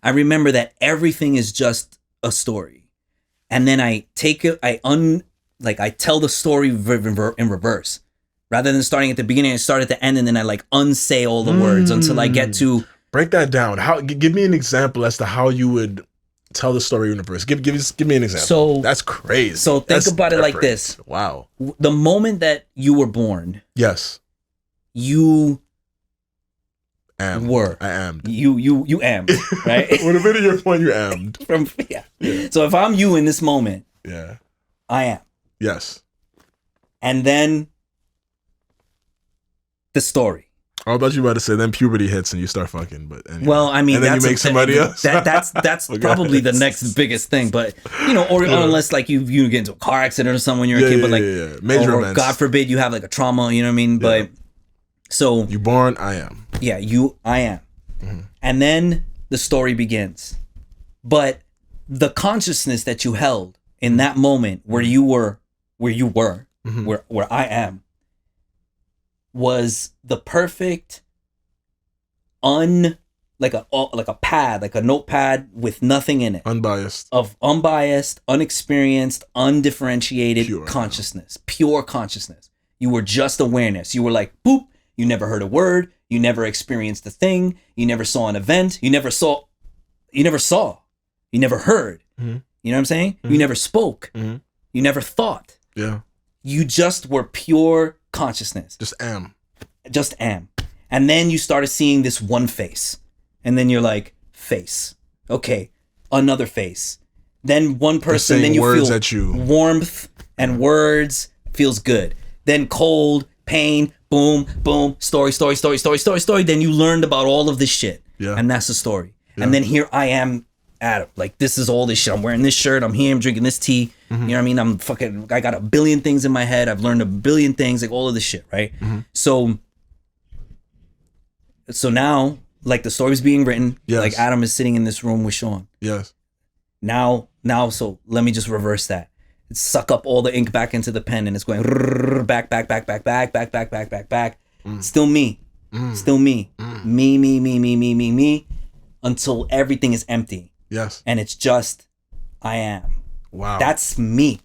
I remember that everything is just a story. and then I take it, I tell the story in reverse. Rather than starting at the beginning, I start at the end, and then I like unsay all the words until I get to. Break that down. Give me an example as to how you would tell the story in reverse. Give me an example. So that's crazy. So think about it like this. Wow. The moment that you were born. Yes. You were. I am. You am, right? When the minute you're born, you am. Yeah. So if I'm you in this moment, yeah, I am. Yes. And then the story. I thought you were about to say then puberty hits and you start fucking, but anyway. Well, I mean, and then you make somebody else. That's probably the next biggest thing, but or unless like you get into a car accident or something when you're a kid, but like major or events. God forbid you have like a trauma, you know what I mean? Yeah. But so you born, I am. Yeah, I am, and then the story begins. But the consciousness that you held in that moment where you were, where I am, was the perfect like a pad, like a notepad with nothing in it. Unbiased, unexperienced, undifferentiated consciousness, pure consciousness. You were just awareness. You were like, boop, you never heard a word, you never experienced a thing, you never saw an event, you never heard. Mm-hmm. You know what I'm saying? Mm-hmm. You never spoke. Mm-hmm. You never thought. Yeah. You just were pure consciousness. Just am. And then you started seeing this one face. And then you're like, face. Okay. Another face. Then one person, then you feel at you. Warmth and words, feels good. Then cold, pain, boom, boom, story. Then you learned about all of this shit. Yeah. And that's the story. Yeah. And then here I am, Adam. Like, this is all this shit. I'm wearing this shirt. I'm here. I'm drinking this tea. Mm-hmm. You know what I mean? I got a billion things in my head. I've learned a billion things, like all of this shit, right? Mm-hmm. So now, like the story's being written, yes. Like Adam is sitting in this room with Sean. Yes. Now, so let me just reverse that. Suck up all the ink back into the pen and it's going back. Still me. Still me. Me. Until everything is empty. Yes. And it's just, I am. Wow. That's me.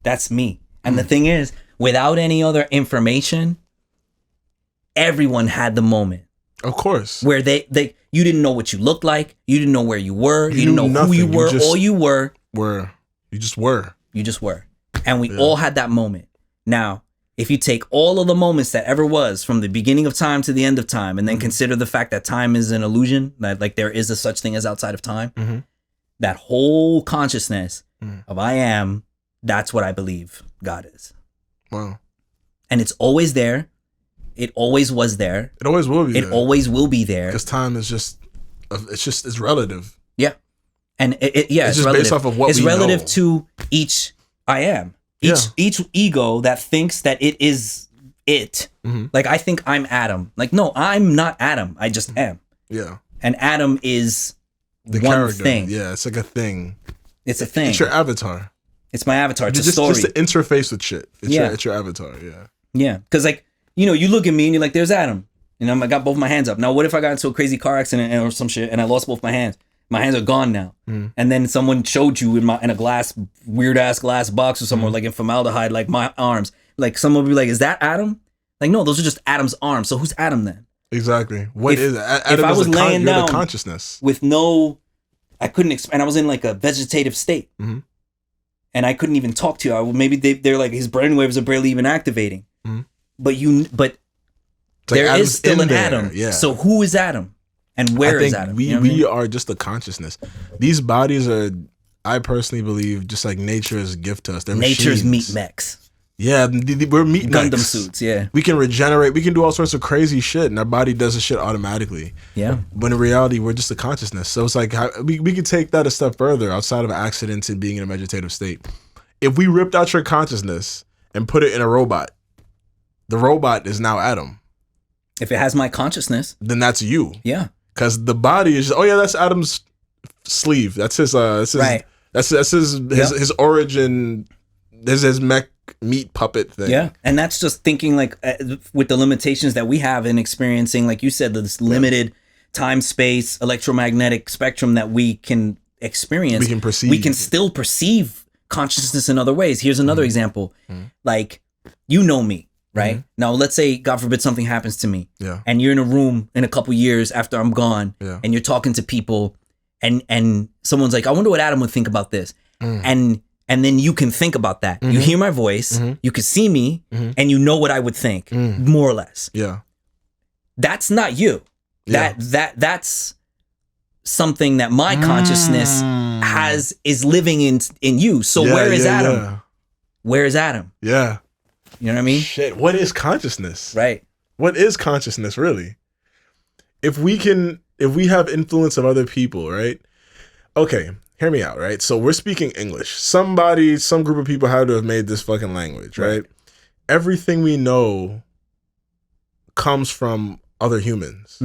And the thing is, without any other information, everyone had the moment. Of course. Where you didn't know what you looked like. You didn't know where you were. You didn't know nothing. Who you were. All you were. You just were. And we all had that moment. Now, if you take all of the moments that ever was from the beginning of time to the end of time, and then consider the fact that time is an illusion, that like there is a such thing as outside of time, that whole consciousness of I am, that's what I believe God is. Wow. And it's always there. It always was there. It always will be there. It always will be there. Because time is it's relative. Yeah. And it's just relative. Based off of what it's we relative know. To each I am. Each ego that thinks that it is it. Mm-hmm. Like I think I'm Adam. Like, no, I'm not Adam. I just am. Yeah. And Adam is the one character. thing. Yeah, it's like a thing. It's a thing. It's your avatar. It's my avatar. It's a story. Just to interface with shit. It's your avatar. Yeah. Yeah. Because like, you look at me and you're like, there's Adam. I got both my hands up. Now, what if I got into a crazy car accident or some shit and I lost both my hands? My hands are gone now. And then someone showed you in a weird ass glass box or somewhere, like in formaldehyde, like my arms. Like someone would be like, is that Adam? Like, no, those are just Adam's arms. So who's Adam then? Exactly. What is Adam? If I was laying down the consciousness with I couldn't and I was in like a vegetative state. Mm-hmm. And I couldn't even talk to you. Maybe they're like, his brainwaves are barely even activating. Mm-hmm. But there is still an Adam. Yeah. So who is Adam? And where is Adam? We are just the consciousness. These bodies are, I personally believe, just like nature's gift to us. They're nature's machines. meat mechs. Yeah, we're meat Gundam mechs. suits, yeah. We can regenerate. We can do all sorts of crazy shit, and our body does the shit automatically. Yeah. But in reality, we're just a consciousness. So it's like, we could take that a step further outside of accidents and being in a vegetative state. If we ripped out your consciousness and put it in a robot, the robot is now Adam. If it has my consciousness, then that's you. Yeah. Because the body is just, that's Adam's sleeve. That's his. Right. That's his origin. There's his mech meat puppet thing. Yeah, and that's just thinking like with the limitations that we have in experiencing, like you said, this limited time, space, electromagnetic spectrum that we can experience, we can still perceive consciousness in other ways. Here's another example. Like, you know me, right? Now, let's say, God forbid, something happens to me. Yeah. And you're in a room in a couple years after I'm gone, and you're talking to people, and someone's like, I wonder what Adam would think about this. And then you can think about that. You hear my voice, you can see me, and you know what I would think, more or less. Yeah. That's not you. Yeah. That's something that my consciousness is living in you. So where is Adam? Yeah. Where is Adam? Yeah. You know what I mean? Shit. What is consciousness? Right. What is consciousness really? If we have influence of other people, right? Okay, hear me out, right? So we're speaking English. Some group of people had to have made this fucking language, right? Everything we know comes from other humans.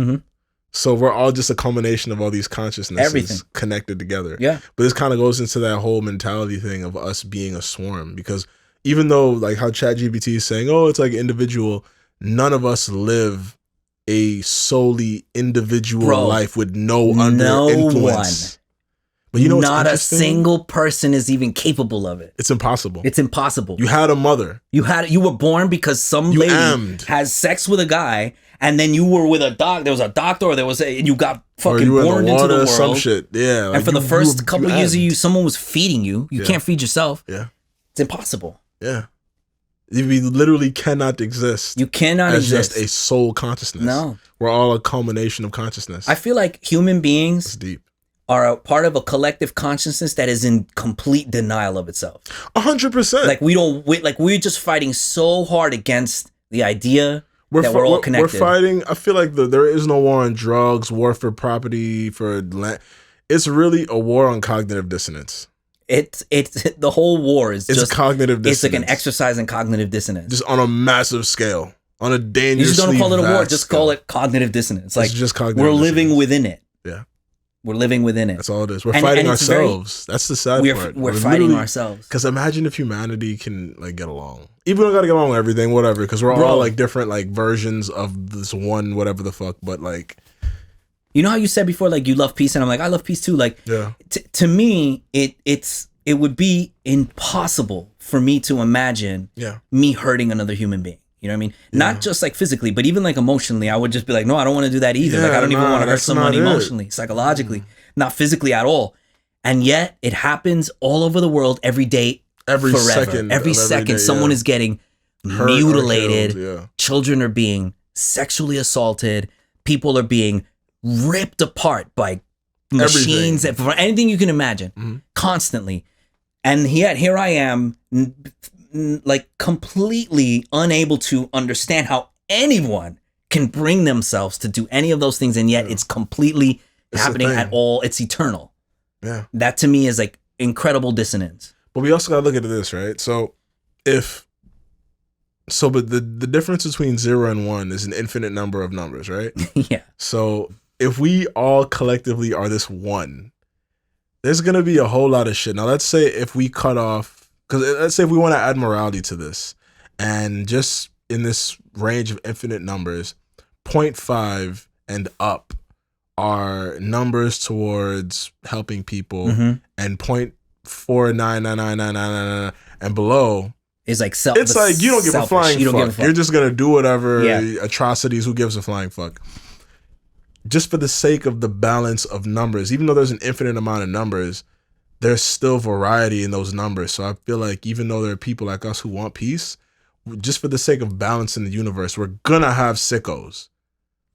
So we're all just a culmination of all these consciousnesses connected together. Yeah. But this kind of goes into that whole mentality thing of us being a swarm, because even though, like how ChatGPT is saying, oh, it's like individual, none of us live a solely individual life with no influence. But you know, not a single person is even capable of it. It's impossible. It's impossible. You had a mother. You were born because some lady has sex with a guy, and then you were with a doc. There was a doctor, and you got fucking born into the world. Some shit. Yeah. And for the first couple of years of you, someone was feeding you. You can't feed yourself. Yeah. It's impossible. Yeah. We literally cannot exist. You cannot exist as just a soul consciousness. No. We're all a culmination of consciousness. I feel like human beings That's deep. Are a part of a collective consciousness that is in complete denial of itself. 100%. Like we're just fighting so hard against the idea that we're all connected. We're fighting. I feel like there is no war on drugs, war for property, for land. It's really a war on cognitive dissonance. It's the whole war is just cognitive dissonance. It's like an exercise in cognitive dissonance, just on a massive scale, on a dangerously. You just don't call it a war. Just scale. call it cognitive dissonance. Like it's just cognitive. We're living within it. Yeah. We're living within it. That's all it is. We're fighting ourselves. That's the sad part. We're fighting ourselves. Because imagine if humanity can like get along. Even though we gotta get along with everything, whatever. Because we're all like different like versions of this one, whatever the fuck. But like, you know how you said before, like you love peace, and I'm like, I love peace too. Like, yeah. To me, it would be impossible for me to imagine me hurting another human being. You know what I mean? Yeah. Not just like physically, but even like emotionally. I would just be like, no, I don't want to do that either. Like I don't even want to hurt someone emotionally, psychologically, not phically at all. And yet it happens all over the world every day, every forever. Every second, someone is getting mutilated. Killed, children are being sexually assaulted. People are being ripped apart by machines, for anything you can imagine, constantly. And yet here I am, like completely unable to understand how anyone can bring themselves to do any of those things, and yet it's completely happening at all. It's eternal. Yeah, that to me is like incredible dissonance. But we also gotta look at this, right? But the difference between 0 and 1 is an infinite number of numbers, right? Yeah. So if we all collectively are this one, there's gonna be a whole lot of shit. Now let's say if we cut off. Because let's say if we want to add morality to this, and just in this range of infinite numbers, 0.5 and up are numbers towards helping people, and 0.4999999 and below is like it's like you don't give a flying fuck. You're just gonna do whatever atrocities. Who gives a flying fuck? Just for the sake of the balance of numbers, even though there's an infinite amount of numbers, there's still variety in those numbers. So I feel like even though there are people like us who want peace, just for the sake of balance in the universe, we're gonna have sickos.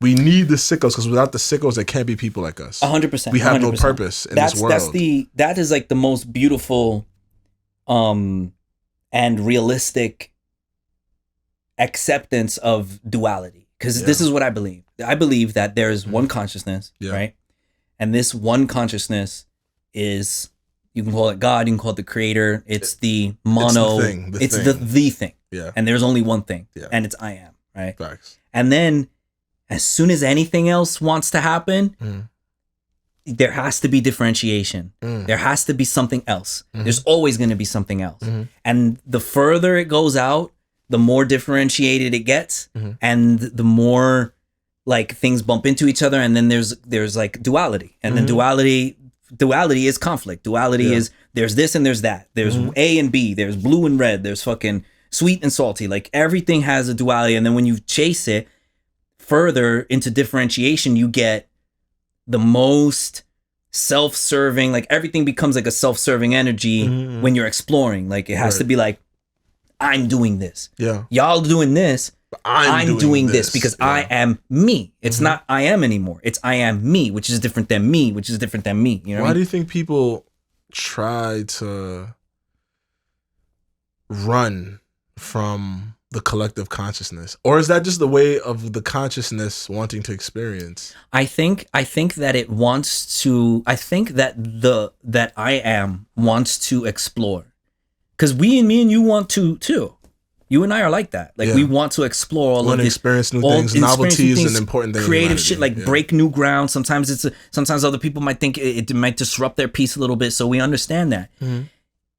We need the sickos, because without the sickos, there can't be people like us. 100%. We have 100%. No purpose in this world. That is like the most beautiful and realistic acceptance of duality. Because this is what I believe. I believe that there is one consciousness, right? And this one consciousness is... You can call it God, you can call it the creator. It's the mono. It's the thing. Yeah. And there's only one thing. Yeah. And it's I am, right? Facts. And then as soon as anything else wants to happen, there has to be differentiation. There has to be something else. There's always going to be something else. And the further it goes out, the more differentiated it gets, and the more like things bump into each other, and then there's like duality. And then duality duality is conflict. Duality is there's this and there's that. There's A and B. There's blue and red. There's fucking sweet and salty. Like everything has a duality. And then when you chase it further into differentiation, you get the most self-serving, like everything becomes like a self-serving energy when you're exploring. Like it has to be like, I'm doing this. Yeah. Y'all doing this. I'm doing this because I am me. It's not I am anymore. It's I am me, which is different than me, which is different than me. You know Why do you think people try to run from the collective consciousness? Or is that just the way of the consciousness wanting to experience? I think that it wants to, I think that that I am wants to explore. Because me and you want to too. You and I are like that. Like we want to explore all of this, experience new things. Novelty is an important thing. Creative shit, like break new ground. Sometimes sometimes other people might think it might disrupt their peace a little bit. So we understand that.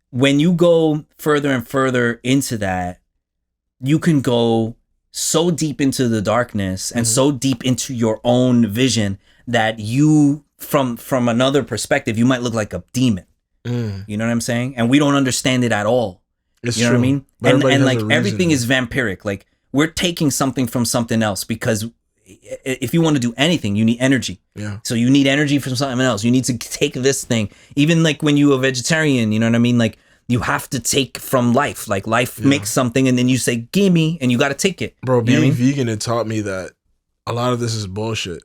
When you go further and further into that, you can go so deep into the darkness and so deep into your own vision that you, from another perspective, you might look like a demon. You know what I'm saying? And we don't understand it at all. It's you know true. what I mean? But And like everything is vampiric. Like we're taking something from something else because if you want to do anything, you need energy. Yeah. So you need energy from something else. You need to take this thing. Even like when you're a vegetarian, you know what I mean? Like you have to take from life. Like life makes something and then you say, gimme, and you got to take it. Bro, being vegan, it taught me that a lot of this is bullshit.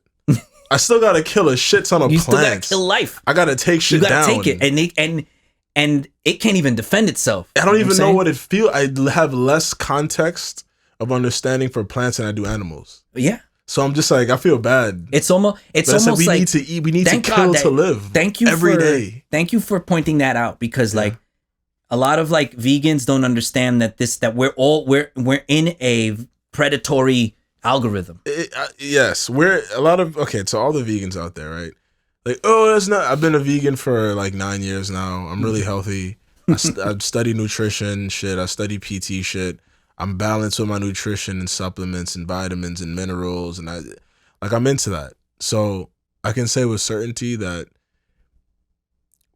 I still got to kill a shit ton of plants. You still got to kill life. I got to take shit down. You got to take it. And it can't even defend itself. I don't even know what it feels. I have less context of understanding for plants than I do animals. Yeah. So I'm just like, I feel bad. It's almost we like need to eat. We need to kill to live. Thank you every day. Thank you for pointing that out because like a lot of like vegans don't understand that we're in a predatory algorithm. Yes, to all the vegans out there, right? Like, oh, that's not. I've been a vegan for like 9 years now. I'm really healthy. I study nutrition shit. I study PT shit. I'm balanced with my nutrition and supplements and vitamins and minerals, and I'm into that. So I can say with certainty that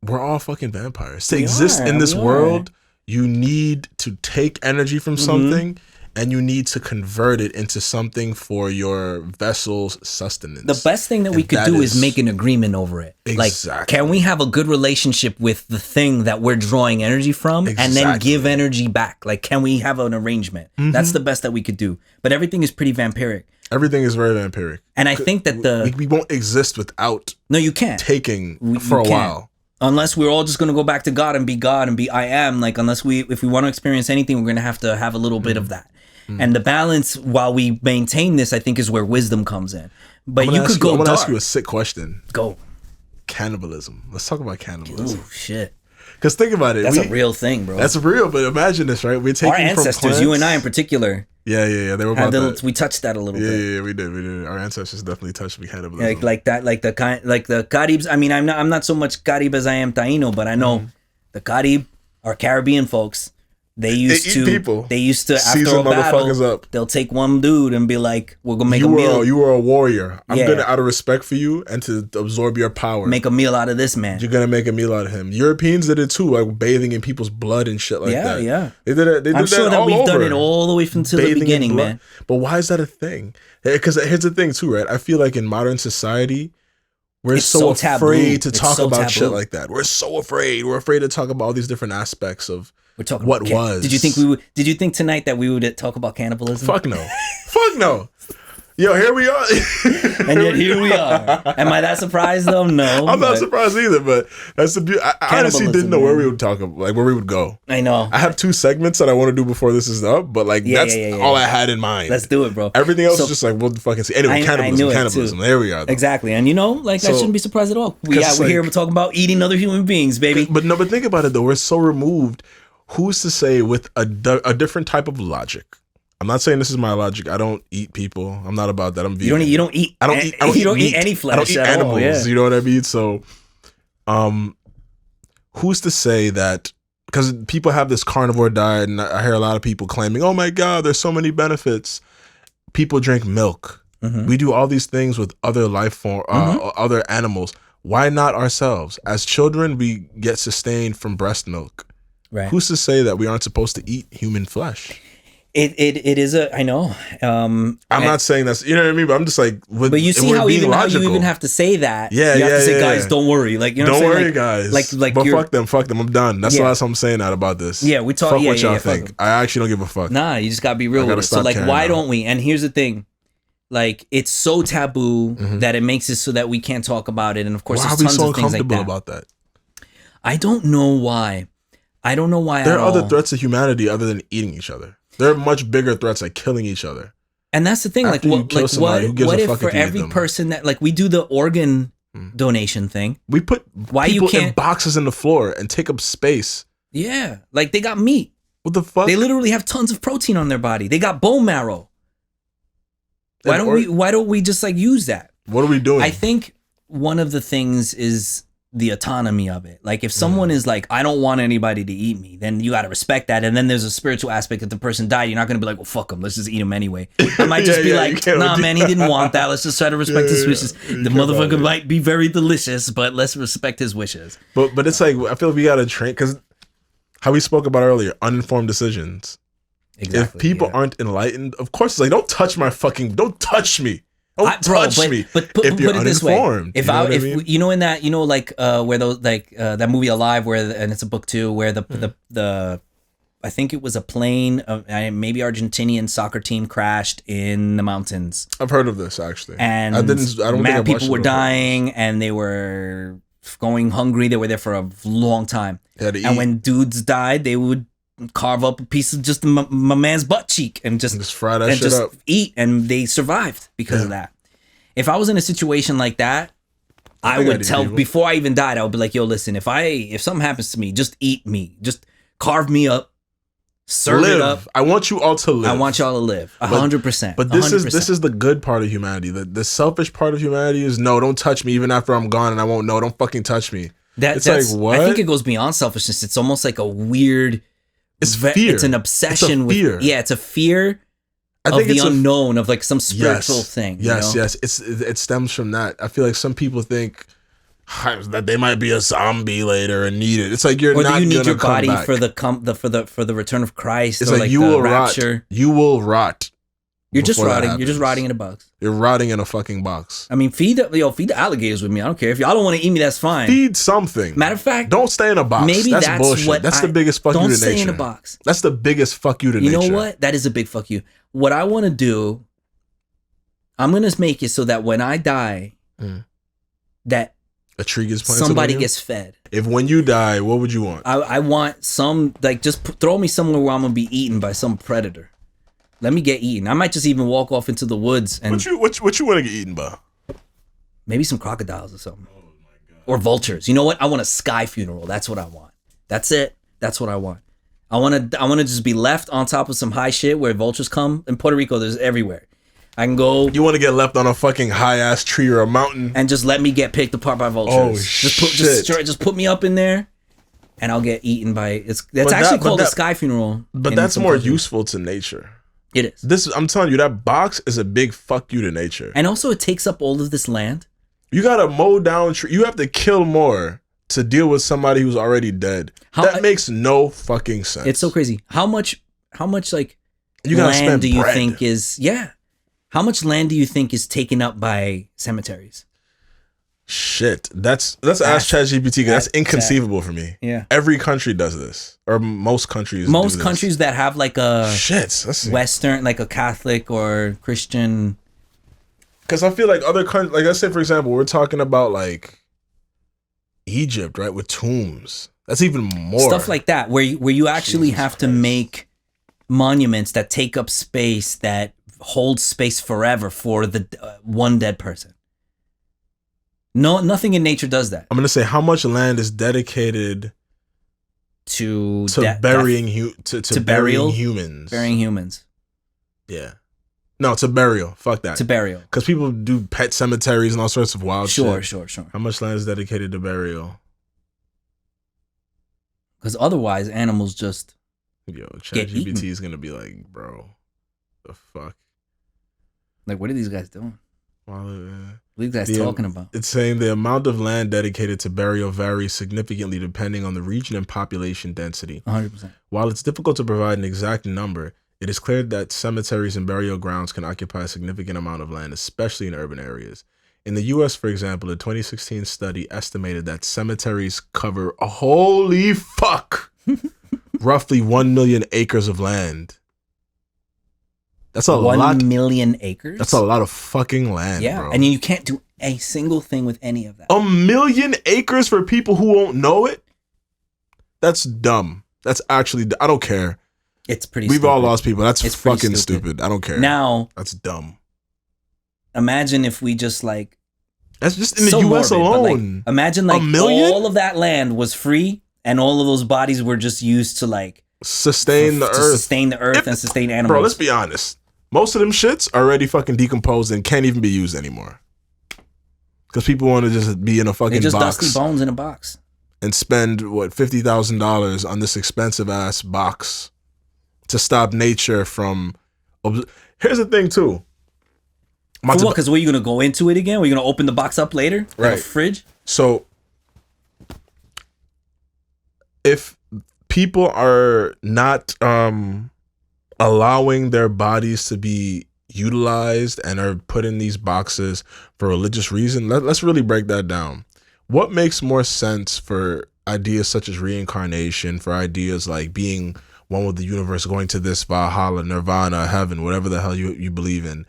we're all fucking vampires. To exist in this world, you need to take energy from something. And you need to convert it into something for your vessel's sustenance. The best thing that we could do is make an agreement over it. Exactly. Like, can we have a good relationship with the thing that we're drawing energy from and then give energy back? Like, can we have an arrangement? That's the best that we could do. But everything is pretty vampiric. Everything is very vampiric. And I think that we won't exist without you can't. Taking for a while. Unless we're all just going to go back to God and be I am. Like, if we want to experience anything, we're going to have a little bit of that. And the balance, while we maintain this, I think is where wisdom comes in. But you could go dark. I'm going to ask you a sick question. Go. Cannibalism. Let's talk about cannibalism. Oh, shit. Because think about it. That's a real thing, bro. That's real, but imagine this, right? We're taking our ancestors, from plants. You and I in particular. Yeah. They were about that. We touched that a little bit. Yeah, we did. Our ancestors definitely touched cannibalism. Like the Caribs. I mean, I'm not so much Carib as I am Taino, but I know the Carib are Caribbean folks. They used to after a battle, they'll take one dude and be like, we're going to make a meal. You were a warrior. I'm going to, out of respect for you and to absorb your power, make a meal out of this man. You're going to make a meal out of him. Europeans did it too, like bathing in people's blood and shit like that. Yeah. They did it. I'm sure that we've done it all the way from the beginning, man. But why is that a thing? Because here's the thing too, right? I feel like in modern society, we're so afraid to talk about shit like that. We're so afraid. We're afraid to talk about all these different aspects of we're talking what was. Did you think tonight that we would talk about cannibalism? Fuck no. Fuck no. Yo, here we are. And yet here we are. Am I that surprised though? No. I'm not surprised either, but that's the beauty. I honestly didn't know where we would talk about, like where we would go. I know. I have 2 segments that I want to do before this is up, but like that's all I had in mind. Let's do it, bro. Everything else is just like, we'll fucking see. Anyway, cannibalism. There we are. Though. Exactly. And I shouldn't be surprised at all. We're here talking about eating other human beings, baby. But think about it though. We're so removed. Who's to say with a different type of logic? I'm not saying this is my logic. I don't eat people. I'm not about that. I'm vegan. You don't eat. I don't eat any flesh. I don't eat animals. Yeah. You know what I mean? So, who's to say that? Because people have this carnivore diet, and I hear a lot of people claiming, "Oh my God, there's so many benefits." People drink milk. We do all these things with other life form, other animals. Why not ourselves? As children, we get sustained from breast milk. Right. Who's to say that we aren't supposed to eat human flesh? It is a, I know. I'm not saying that's, you know what I mean, but I'm just like, but you see how you even have to say that. Yeah, you have to say, yeah. guys, don't worry. Like, you know, don't what I'm worry, saying? guys. Like, but fuck them. I'm done. That's the last time I'm saying that about this. Yeah, we talk. Fuck yeah, what y'all fuck think. them. I actually don't give a fuck. Nah, you just gotta be real with it. So like, why don't we? And here's the thing. Like, it's so taboo that it makes it so that we can't talk about it. And of course, why there's are we tons so of things like uncomfortable that. about that? I don't know why. There are other threats to humanity other than eating each other. There are much bigger threats like killing each other. And that's the thing. After what if for every them? person that, like, we do the organ donation thing. We put why people you can't in boxes in the floor and take up space. Yeah, like they got meat. What the fuck? They literally have tons of protein on their body. They got bone marrow. Why don't we just like use that? What are we doing? I think one of the things is the autonomy of it. Like, if someone is like, I don't want anybody to eat me, then you got to respect that. And then there's a spiritual aspect. If the person died, you're not going to be like, well, fuck him, let's just eat him anyway. I might just be like, nah, man, he didn't want that. Let's just try to respect his wishes. The motherfucker might be very delicious, but let's respect his wishes. But it's like, I feel like we got to train, because how we spoke about earlier, uninformed decisions. Exactly, if people aren't enlightened, of course, it's like, don't touch me. Don't touch me. But if you're uninformed, if I you know, in that, you know, like where those, like that movie Alive, where, and it's a book too, where the I think it was a plane of maybe Argentinian soccer team crashed in the mountains. I've heard of this actually, and I don't think people were dying and they were going hungry. They were there for a long time, and when dudes died, they would carve up a piece of just my man's butt cheek and just fry that shit up, eat, and they survived because of that. If I was in a situation like that, I would tell people. Before I even died, I would be like, yo, listen, if something happens to me, just eat me, just carve me up, serve it up. I want you all to live. I want y'all to live 100%. But this is the good part of humanity. The selfish part of humanity is, no, don't touch me even after I'm gone and I won't know. Don't fucking touch me. That's like, what? I think it goes beyond selfishness. It's almost like a weird. It's fear. It's an obsession with fear. Yeah, it's a fear of the unknown, of like some spiritual thing. Yes, you know? yes. It stems from that. I feel like some people think that they might be a zombie later and need it. It's like you're not. Or you need your body back for the return of Christ. It's or like you will rapture. Rot. You will rot. You're just rotting. You're just rotting in a box. You're rotting in a fucking box. I mean, feed the alligators with me. I don't care. If y'all don't want to eat me, that's fine. Feed something. Matter of fact, don't stay in a box. Maybe that's bullshit. That's the biggest fuck you to nature. Don't stay in a box. That's the biggest fuck you to nature. You know what? That is a big fuck you. What I want to do, I'm going to make it so that when I die, that a tree gets planted. Somebody gets fed. If when you die, what would you want? I want some, like, just throw me somewhere where I'm going to be eaten by some predator. Let me get eaten. I might just even walk off into the woods and what you want to get eaten by? Maybe some crocodiles or something. Oh my God. Or vultures. You know what? I want a sky funeral. That's what I want. That's it. That's what I want. I want to just be left on top of some high shit where vultures come. In Puerto Rico, there's everywhere. I can go. You want to get left on a fucking high ass tree or a mountain and just let me get picked apart by vultures. Oh shit! Just put me up in there, and I'll get eaten by. That's actually called a sky funeral. But that's more useful to nature. It is. I'm telling you, that box is a big fuck you to nature. And also, it takes up all of this land. You gotta mow down trees. You have to kill more to deal with somebody who's already dead. That makes no fucking sense. It's so crazy. How much like land do you think is? Yeah. How much land do you think is taken up by cemeteries? Shit, let's ask ChatGPT because that's inconceivable for me. Yeah, every country does this, or most countries. Most countries that have like a Western, like a Catholic or Christian. Because I feel like other countries, like let's say for example, we're talking about like Egypt, right, with tombs. That's even more stuff like that, where you actually have to make monuments that take up space, that hold space forever for the one dead person. No, nothing in nature does that. I'm gonna say how much land is dedicated to burying burying humans. Burying humans. Yeah. No, to burial. Fuck that. To burial. Because people do pet cemeteries and all sorts of wild shit. Sure. How much land is dedicated to burial? Because otherwise, animals just ChatGPT is gonna be like, bro, the fuck. Like, what are these guys doing? While What are you guys talking about? It's saying the amount of land dedicated to burial varies significantly depending on the region and population density. 100%. While it's difficult to provide an exact number, it is clear that cemeteries and burial grounds can occupy a significant amount of land, especially in urban areas. In the U.S., for example, a 2016 study estimated that cemeteries cover roughly 1 million acres of land. That's a lot. 1 million acres? That's a lot of fucking land, yeah, bro. and you can't do a single thing with any of that. 1 million acres for people who won't know it? That's dumb. That's actually, I don't care. It's pretty We've stupid. all lost people. That's It's pretty fucking stupid. I don't care. Now, that's dumb. Imagine if we just like... That's just in the U.S. alone. Like, imagine like all of that land was free and all of those bodies were just used to like... Sustain the earth and sustain animals. Bro, let's be honest. Most of them shits are already fucking decomposed and can't even be used anymore. Because people want to just be in a fucking just box. Dusty bones in a box. And spend, what, $50,000 on this expensive ass box to stop nature from... Here's the thing, too. For what? Because were you going to go into it again? Were you going to open the box up later? Like right. a fridge? So, if people are not allowing their bodies to be utilized and are put in these boxes for religious reason, let's really break that down. What makes more sense for ideas such as reincarnation, for ideas like being one with the universe, going to this Valhalla, Nirvana, heaven, whatever the hell you believe in?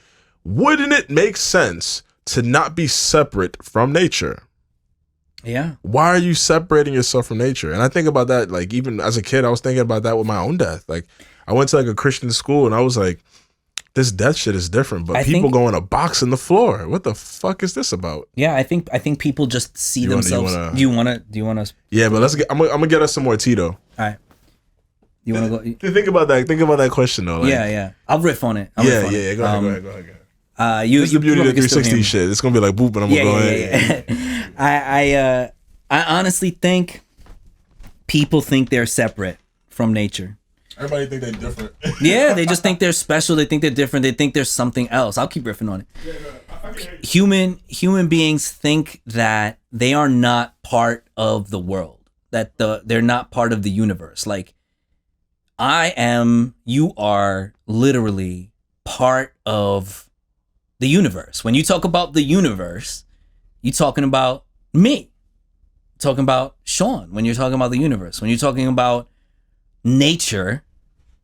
Wouldn't it make sense to not be separate from nature? Yeah. Why are you separating yourself from nature? And I think about that, like, even as a kid, I was thinking about that with my own death. Like, I went to like a Christian school and I was like, this death shit is different, but people go in a box in the floor. What the fuck is this about? Yeah, I think people just see themselves. Do you want to? Yeah, but let's get. I'm gonna get us some more Tito. All right. You want to go? Think about that. Think about that question though. Like, yeah. I'll riff on it. Go ahead. Go ahead. This is the beauty of the 360 shit. It's gonna be like boop, and I'm gonna go ahead. Yeah. I honestly think people think they're separate from nature. Everybody think they're different. Yeah, they just think they're special. They think they're different. They think there's something else. I'll keep riffing on it. Human beings think that they are not part of the world. That they're not part of the universe. Like, you are literally part of the universe. When you talk about the universe, you're talking about me. Talking about Sean. When you're talking about the universe. When you're talking about nature,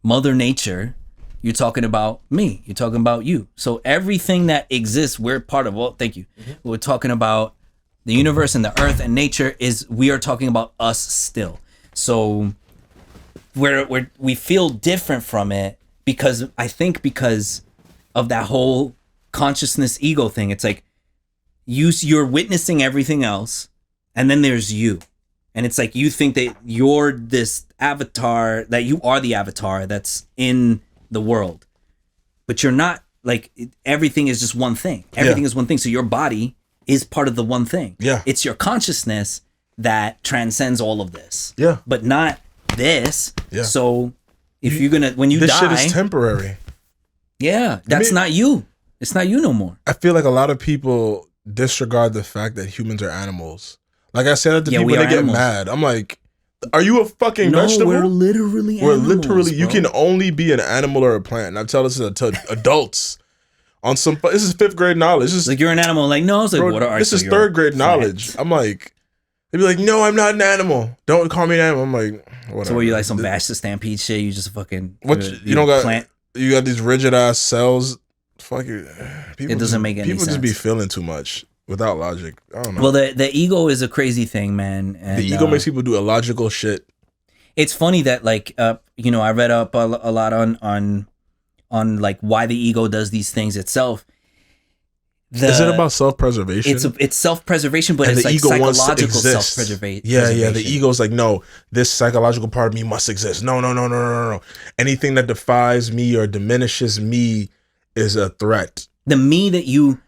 Mother Nature, you're talking about me. You're talking about you. So everything that exists, we're part of. Well, thank you. Mm-hmm. We're talking about the universe and the earth and nature. We are talking about us still. So we feel different from it because of that whole consciousness ego thing. It's like you're witnessing everything else, and then there's you. And it's like you think that you're this avatar, that you are the avatar that's in the world. But you're not. Like, everything is just one thing. Everything is one thing. So your body is part of the one thing. Yeah. It's your consciousness that transcends all of this. Yeah. But not this. Yeah. So if you're gonna, when you this die. This shit is temporary. Yeah. That's not you. It's not you no more. I feel like a lot of people disregard the fact that humans are animals. Like I said to people when they get mad, I'm like, are you a fucking vegetable? We're literally animals, bro. You can only be an animal or a plant. And I tell this to adults on some, this is 5th grade knowledge. This is like, you're an animal. Like, no, it's like, bro, what are this is 3rd grade knowledge. I'm like, they'd be like, no, I'm not an animal. Don't call me an animal. I'm like, whatever. So were you like some Bash the Stampede shit? You just fucking, you don't got plant? You got these rigid ass cells. Fuck you. It doesn't make any sense. People just be feeling too much. Without logic. I don't know. Well, the ego is a crazy thing, man. And, the ego makes people do illogical shit. It's funny that, like, I read up a lot on like why the ego does these things itself. Is it about self-preservation? It's self-preservation, but it's like psychological self-preservation. Yeah. The ego's like, no, this psychological part of me must exist. No. Anything that defies me or diminishes me is a threat. The me that you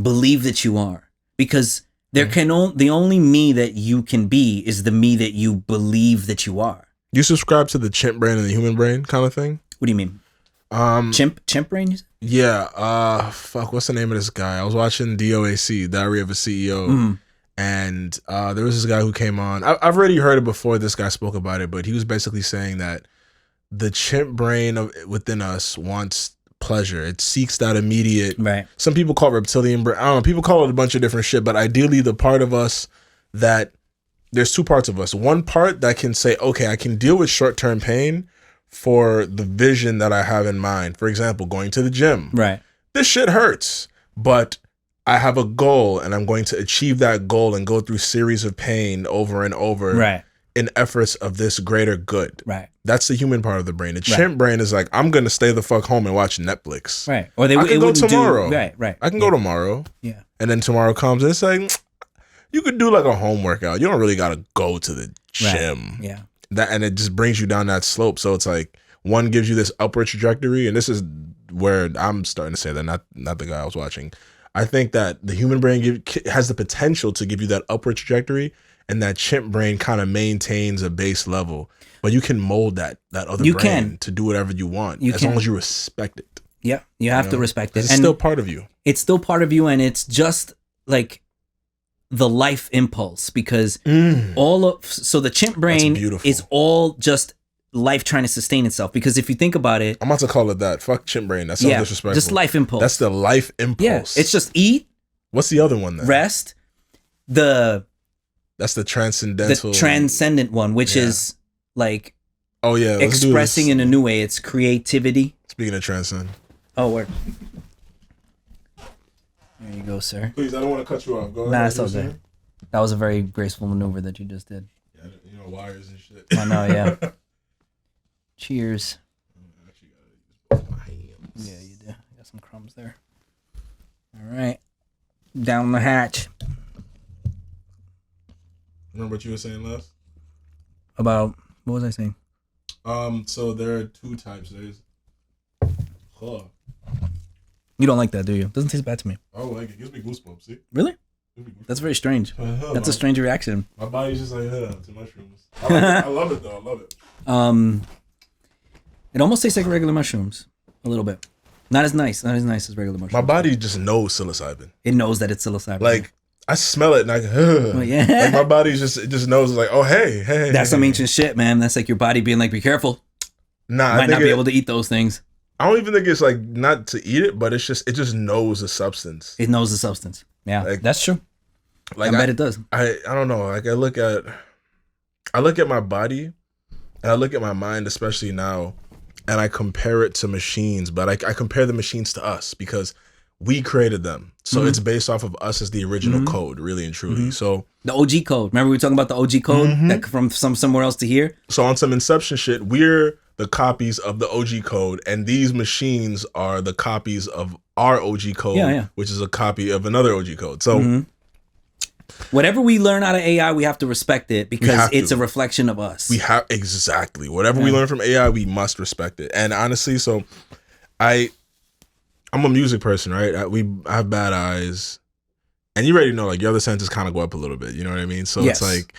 believe that you are, because the only me that you can be is the me that you believe that you are. You subscribe to the chimp brain and the human brain kind of thing? What do you mean? Chimp brain. You said? Yeah. Fuck. What's the name of this guy? I was watching DOAC, Diary of a CEO, and there was this guy who came on. I've already heard it before. This guy spoke about it, but he was basically saying that the chimp brain within us wants pleasure. It seeks that immediate. Right. Some people call it reptilian brain. I don't know. People call it a bunch of different shit, but ideally, the part of us that there's two parts of us. One part that can say, okay, I can deal with short-term pain for the vision that I have in mind. For example, going to the gym. Right. This shit hurts, but I have a goal and I'm going to achieve that goal and go through series of pain over and over. Right. In efforts of this greater good. Right. That's the human part of the brain. The chimp brain is like, I'm going to stay the fuck home and watch Netflix. Right. Or I can go tomorrow. Right. I can go tomorrow. Yeah. And then tomorrow comes and it's like, you could do like a home workout. You don't really got to go to the gym. Right. Yeah. And it just brings you down that slope. So it's like, one gives you this upward trajectory. And this is where I'm starting to say that, not the guy I was watching. I think that the human brain has the potential to give you that upward trajectory. And that chimp brain kind of maintains a base level, but you can mold that other brain to do whatever you want long as you respect it. Yeah, you have to respect it. It's still part of you. It's still part of you, and it's just like the life impulse because so the chimp brain is all just life trying to sustain itself. Because if you think about it, I'm about to call it that. Fuck chimp brain. That sounds disrespectful. Just life impulse. That's the life impulse. Yeah, it's just eat. What's the other one then? Rest. That's the transcendental. The transcendent one, which is like expressing in a new way. It's creativity. Speaking of transcend. Oh, word. There you go, sir. Please, I don't want to cut you off. Go ahead. Nah, it's all good. That was a very graceful maneuver that you just did. Yeah, you know, wires and shit. I know, yeah. Cheers. Yeah, you do. Got some crumbs there. All right. Down the hatch. Remember what you were saying last? About, what was I saying? So there are two types. There's You don't like that, do you? Doesn't taste bad to me. I like it. It gives me goosebumps, see? Really? That's very strange. That's a strange reaction. My body's just like, to mushrooms. I love it though. I love it. It almost tastes like regular mushrooms. A little bit. Not as nice as regular mushrooms. My body just knows psilocybin. It knows that it's psilocybin. Like, I smell it and I like my body just knows like, oh hey. That's some ancient shit, man. That's like your body being like, be careful. Nah, might not be able to eat those things. I don't even think it's like not to eat it, but it just knows the substance. It knows the substance. Yeah, like, that's true. Like I bet it does. I don't know. Like I look at my body and I look at my mind, especially now, and I compare it to machines, but I compare the machines to us because we created them. So it's based off of us as the original code, really and truly. So the OG code. Remember we were talking about the OG code that from somewhere else to here? So on some Inception shit, we're the copies of the OG code, and these machines are the copies of our OG code, which is a copy of another OG code. So whatever we learn out of AI, we have to respect it because it's a reflection of us. We have exactly whatever we learn from AI, we must respect it. And honestly, so I'm a music person, right? I have bad eyes, and you already know, like your other senses kind of go up a little bit. You know what I mean? So it's like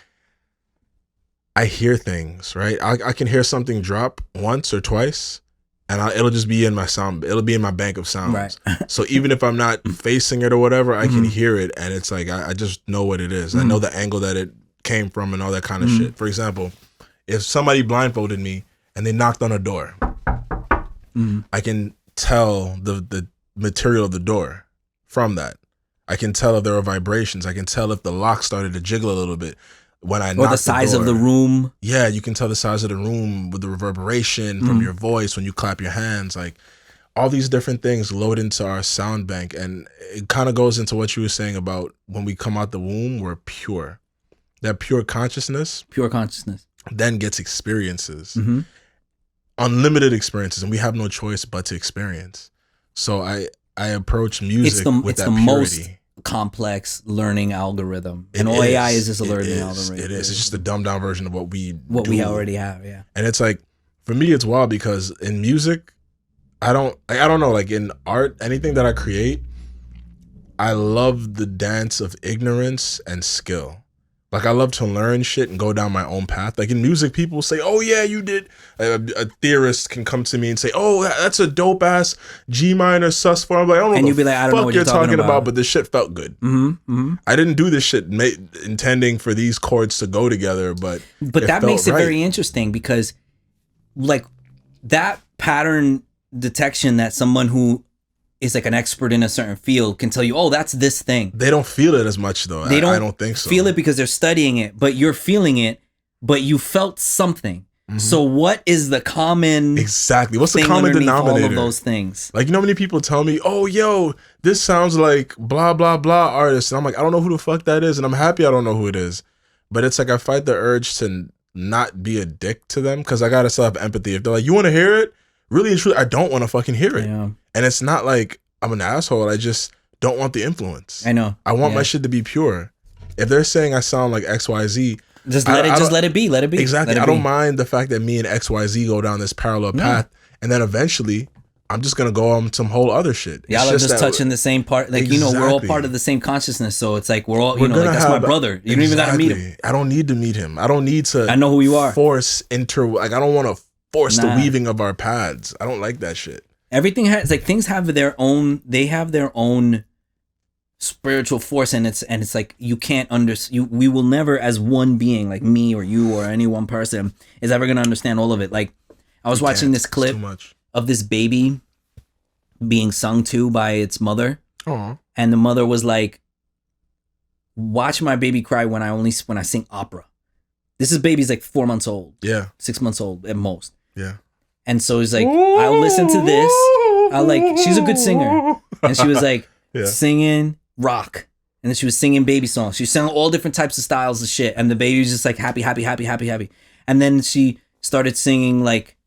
I hear things, right? I can hear something drop once or twice, and it'll just be in my sound. It'll be in my bank of sounds. Right. So even if I'm not facing it or whatever, I can hear it, and it's like I just know what it is. I know the angle that it came from and all that kind of shit. For example, if somebody blindfolded me and they knocked on a door, I can tell the material of the door from that. I can tell if there are vibrations. I can tell if the lock started to jiggle a little bit when I knocked the size of the room. Yeah, you can tell the size of the room with the reverberation from your voice when you clap your hands. Like all these different things load into our sound bank, and it kind of goes into what you were saying about when we come out the womb, we're pure. That pure consciousness then gets experiences, unlimited experiences, and we have no choice but to experience. So I approach music with that purity. Most complex learning algorithm, and all AI is just a learning algorithm. It is. It's just a dumbed down version of what we already have. Yeah. And it's like, for me, it's wild because in music, I don't know. Like in art, anything that I create, I love the dance of ignorance and skill. Like I love to learn shit and go down my own path. Like in music, people say, "Oh yeah, you did." A theorist can come to me and say, "Oh, that's a dope ass G minor sus4." I'm like, "I don't know And what you'd be the like, "I don't know fuck what you're you're talking talking about," about. but this shit felt good. Mm-hmm. I didn't do this shit intending for these chords to go together, but that makes it right. very interesting because, like, that pattern detection that someone who is like an expert in a certain field can tell you, oh, that's this thing. They don't feel it as much though. I don't think so. Feel it because they're studying it, but you're feeling it, but you felt something. So what is the common exactly? What's the thing common underneath denominator? all of those things? Like, you know, many people tell me, "Oh, yo, this sounds like blah blah blah artist," and I'm like, I don't know who the fuck that is, and I'm happy I don't know who it is. But it's like I fight the urge to not be a dick to them because I gotta still have empathy. If they're like, "You want to hear it?" Really and truly, I don't want to fucking hear it. Yeah. And it's not like I'm an asshole. I just don't want the influence. I know. I want my shit to be pure. If they're saying I sound like XYZ, just let it be. Let it be. Exactly. I don't mind the fact that me and XYZ go down this parallel path, and then eventually I'm just gonna go on some whole other shit. Y'all are just touching the same part. Like, you know, we're all part of the same consciousness. So it's like we're all, you know, like that's my brother. You don't even gotta meet him. I don't need to meet him. I don't need to. I know who you are. Like I don't want to force the weaving of our paths. I don't like that shit. Everything has, like, things have their own. They have their own spiritual force, and it's like you can't we will never, as one being, like me or you or any one person, is ever gonna understand all of it. Like, I was watching this clip of this baby being sung to by its mother. Aww. And the mother was like, "Watch my baby cry when I sing opera." This baby's like 4 months old. Yeah. 6 months old at most. Yeah. And so he's like, "I'll listen to this. She's a good singer." And she was like, singing rock. And then she was singing baby songs. She was singing all different types of styles of shit. And the baby was just like happy, happy, happy, happy, happy. And then she started singing like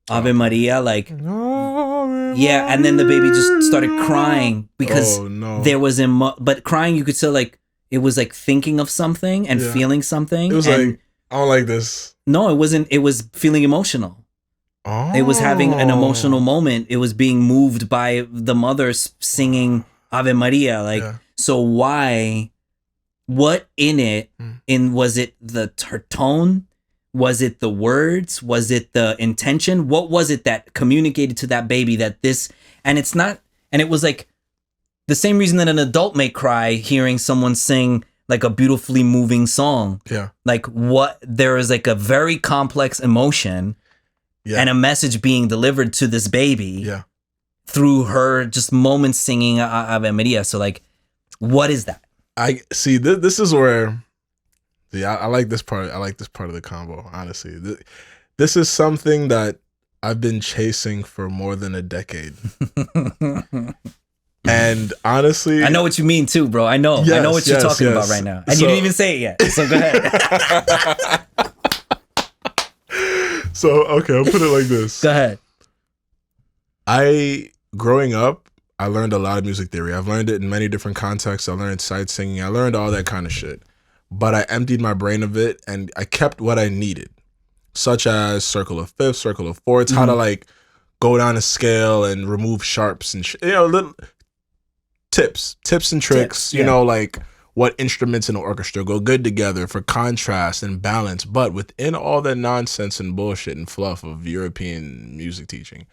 Ave Maria, like, yeah. And then the baby just started crying because there was but crying, you could still, like, it was like thinking of something and feeling something. It was like, I don't like this. No, it wasn't. It was feeling emotional. Oh. It was having an emotional moment. It was being moved by the mother singing Ave Maria. Like, so what in it, was it her tone? Was it the words? Was it the intention? What was it that communicated to that baby that this, and it's not, and it was like the same reason that an adult may cry hearing someone sing like a beautifully moving song. Yeah. Like, there is like a very complex emotion and a message being delivered to this baby through her just moments singing Ave Maria. So, like, what is that? I see. This is where, I like this part. I like this part of the combo. Honestly, this is something that I've been chasing for more than a decade. And honestly, I know what you mean too, bro. I know what you're talking about right now, and you didn't even say it yet. So go ahead. So, okay, I'll put it like this. Go ahead. Growing up, I learned a lot of music theory. I've learned it in many different contexts. I learned sight singing. I learned all that kind of shit. But I emptied my brain of it, and I kept what I needed, such as circle of fifths, circle of fourths, how to, like, go down a scale and remove sharps and shit. You know, little tips and tricks, you know, like what instruments in an orchestra go good together for contrast and balance. But within all that nonsense and bullshit and fluff of European music teaching,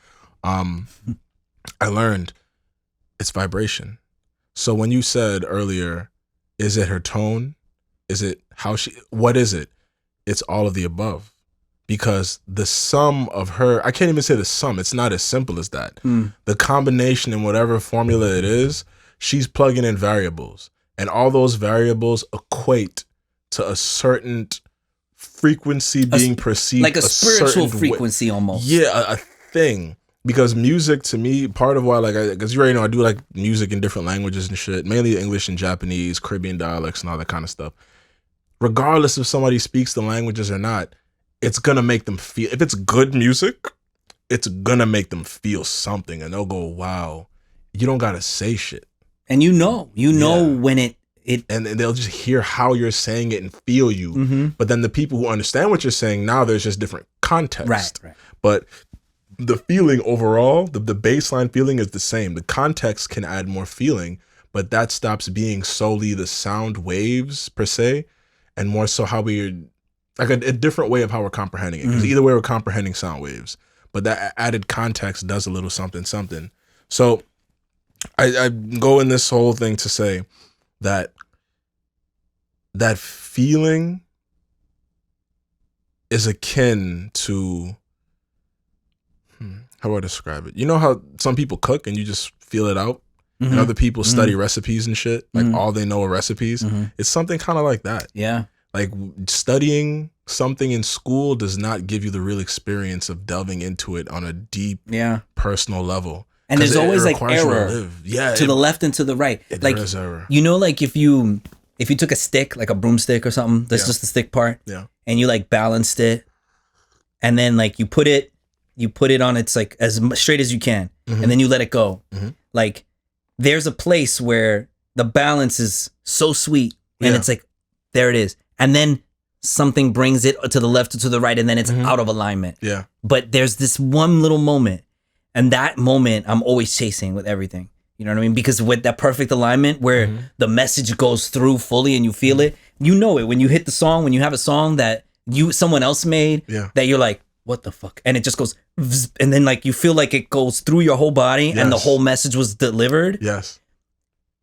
I learned it's vibration. So when you said earlier, is it her tone? Is it what is it? It's all of the above. Because the sum of her, I can't even say the sum, it's not as simple as that. The combination in whatever formula it is, she's plugging in variables. And all those variables equate to a certain frequency being perceived. Like a spiritual frequency almost. Yeah, a thing. Because music, to me, part of why, like, because you already know I do like music in different languages and shit, mainly English and Japanese, Caribbean dialects and all that kind of stuff. Regardless if somebody speaks the languages or not, it's going to make them feel, if it's good music, it's going to make them feel something. And they'll go, wow, you don't got to say shit. And you know when it and they'll just hear how you're saying it and feel you. But then the people who understand what you're saying, now there's just different context. Right. But the feeling overall, the baseline feeling is the same. The context can add more feeling, but that stops being solely the sound waves per se. and more so how we're like a different way of how we're comprehending it. Because either way we're comprehending sound waves, but that added context does a little something. So I go in this whole thing to say that feeling is akin to how do I describe it? You know how some people cook and you just feel it out, and other people study recipes and shit, like all they know are recipes. It's something kind of like that. Yeah. Like studying something in school does not give you the real experience of delving into it on a deep, personal level. And there's always like error to the left and to the right. Like, there is error. You know, like if you took a stick, like a broomstick or something, that's just the stick part, and you like balanced it, and then like you put it on its like as straight as you can, and then you let it go. Like there's a place where the balance is so sweet, and it's like, there it is. And then something brings it to the left or to the right, and then it's out of alignment. Yeah. But there's this one little moment, and that moment I'm always chasing with everything. You know what I mean? Because with that perfect alignment where the message goes through fully and you feel it, you know it. When you hit the song, when you have a song that someone else made, that you're like, what the fuck? And it just goes, and then like you feel like it goes through your whole body and the whole message was delivered. Yes.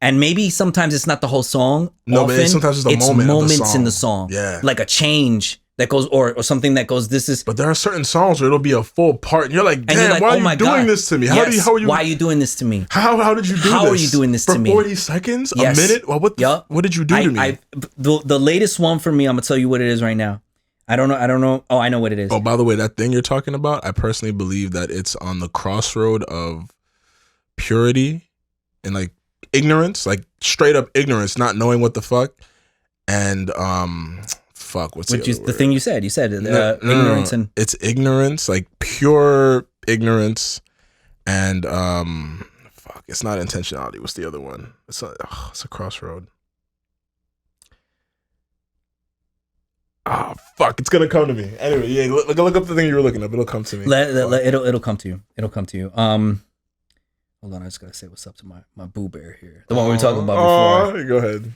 And maybe sometimes it's not the whole song. No, but sometimes it's the moment moments of the song. in the song. Yeah. Like a change that goes, or something that goes, this is. But there are certain songs where it'll be a full part, and you're like, damn, why are you doing this to me? How are you? Why are you doing this to me? How did you do this? How are you doing this to me? For 40 seconds? A minute? Well, what did you do to me? The latest one for me, I'm gonna tell you what it is right now. I don't know. Oh, I know what it is. Oh, by the way, that thing you're talking about, I personally believe that it's on the crossroad of purity and like ignorance, like straight up ignorance, not knowing what the fuck, and what's the thing you said? You said ignorance and it's ignorance, like pure ignorance, and it's not intentionality. What's the other one? It's a crossroad. It's gonna come to me. Anyway, yeah, look up the thing you were looking up. It'll come to me. It'll come to you. It'll come to you. Hold on, I just gotta say what's up to my boo bear here. The one we were talking about before. Go ahead.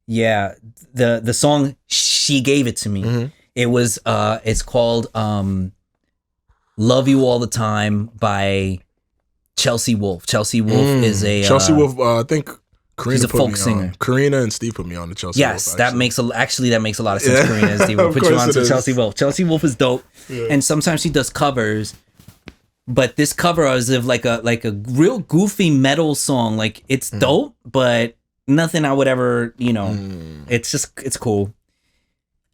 Yeah, the song She Gave It to Me. It was it's called Love You All the Time by Chelsea Wolfe. Chelsea Wolfe is a Chelsea Wolfe, I think Karina she's a folk singer. Karina and Steve put me on to Chelsea Wolfe. Wolfe, that makes a lot of sense. Karina and Steve will put you on to Chelsea Wolfe. Chelsea Wolfe is dope. Yeah. And sometimes she does covers. But this cover is of like a real goofy metal song. Like it's dope, but nothing I would ever, it's cool.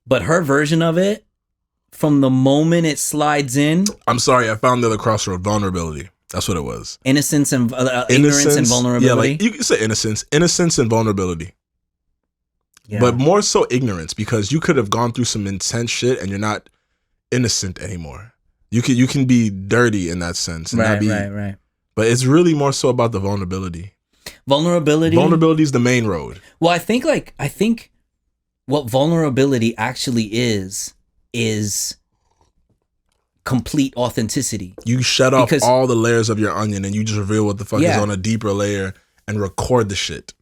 But her version of it, from the moment it slides in. I'm sorry, I found the other crossroad, vulnerability. That's what it was. Innocence and ignorance and vulnerability. Yeah, like you can say innocence and vulnerability. Yeah. But more so ignorance, because you could have gone through some intense shit and you're not innocent anymore. You can be dirty in that sense. And right. But it's really more so about the vulnerability. Vulnerability is the main road. Well, I think what vulnerability actually is complete authenticity. You shut off all the layers of your onion and you just reveal what the fuck is on a deeper layer and record the shit.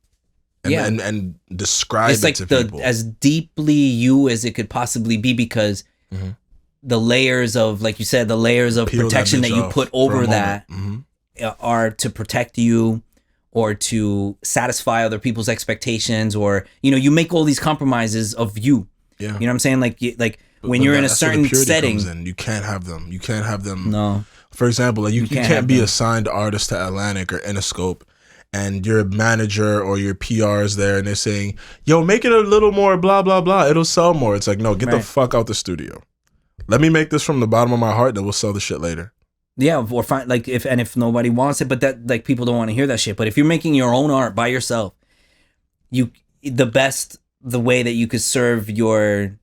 And describe it to people. As deeply you as it could possibly be, because the layers of, like you said, the layers of protection that you put over that are to protect you or to satisfy other people's expectations, or you make all these compromises of you. Yeah. You know what I'm saying? Like when you're in a certain setting, you can't have them. You can't have them. No. For example, like you can't be assigned artist to Atlantic or Interscope, and your manager or your PR is there and they're saying, yo, make it a little more blah, blah, blah. It'll sell more. It's like, no, get the fuck out the studio. Let me make this from the bottom of my heart, then we'll sell the shit later. Yeah, or find if nobody wants it, but that like people don't want to hear that shit. But if you're making your own art by yourself, the way that you could serve your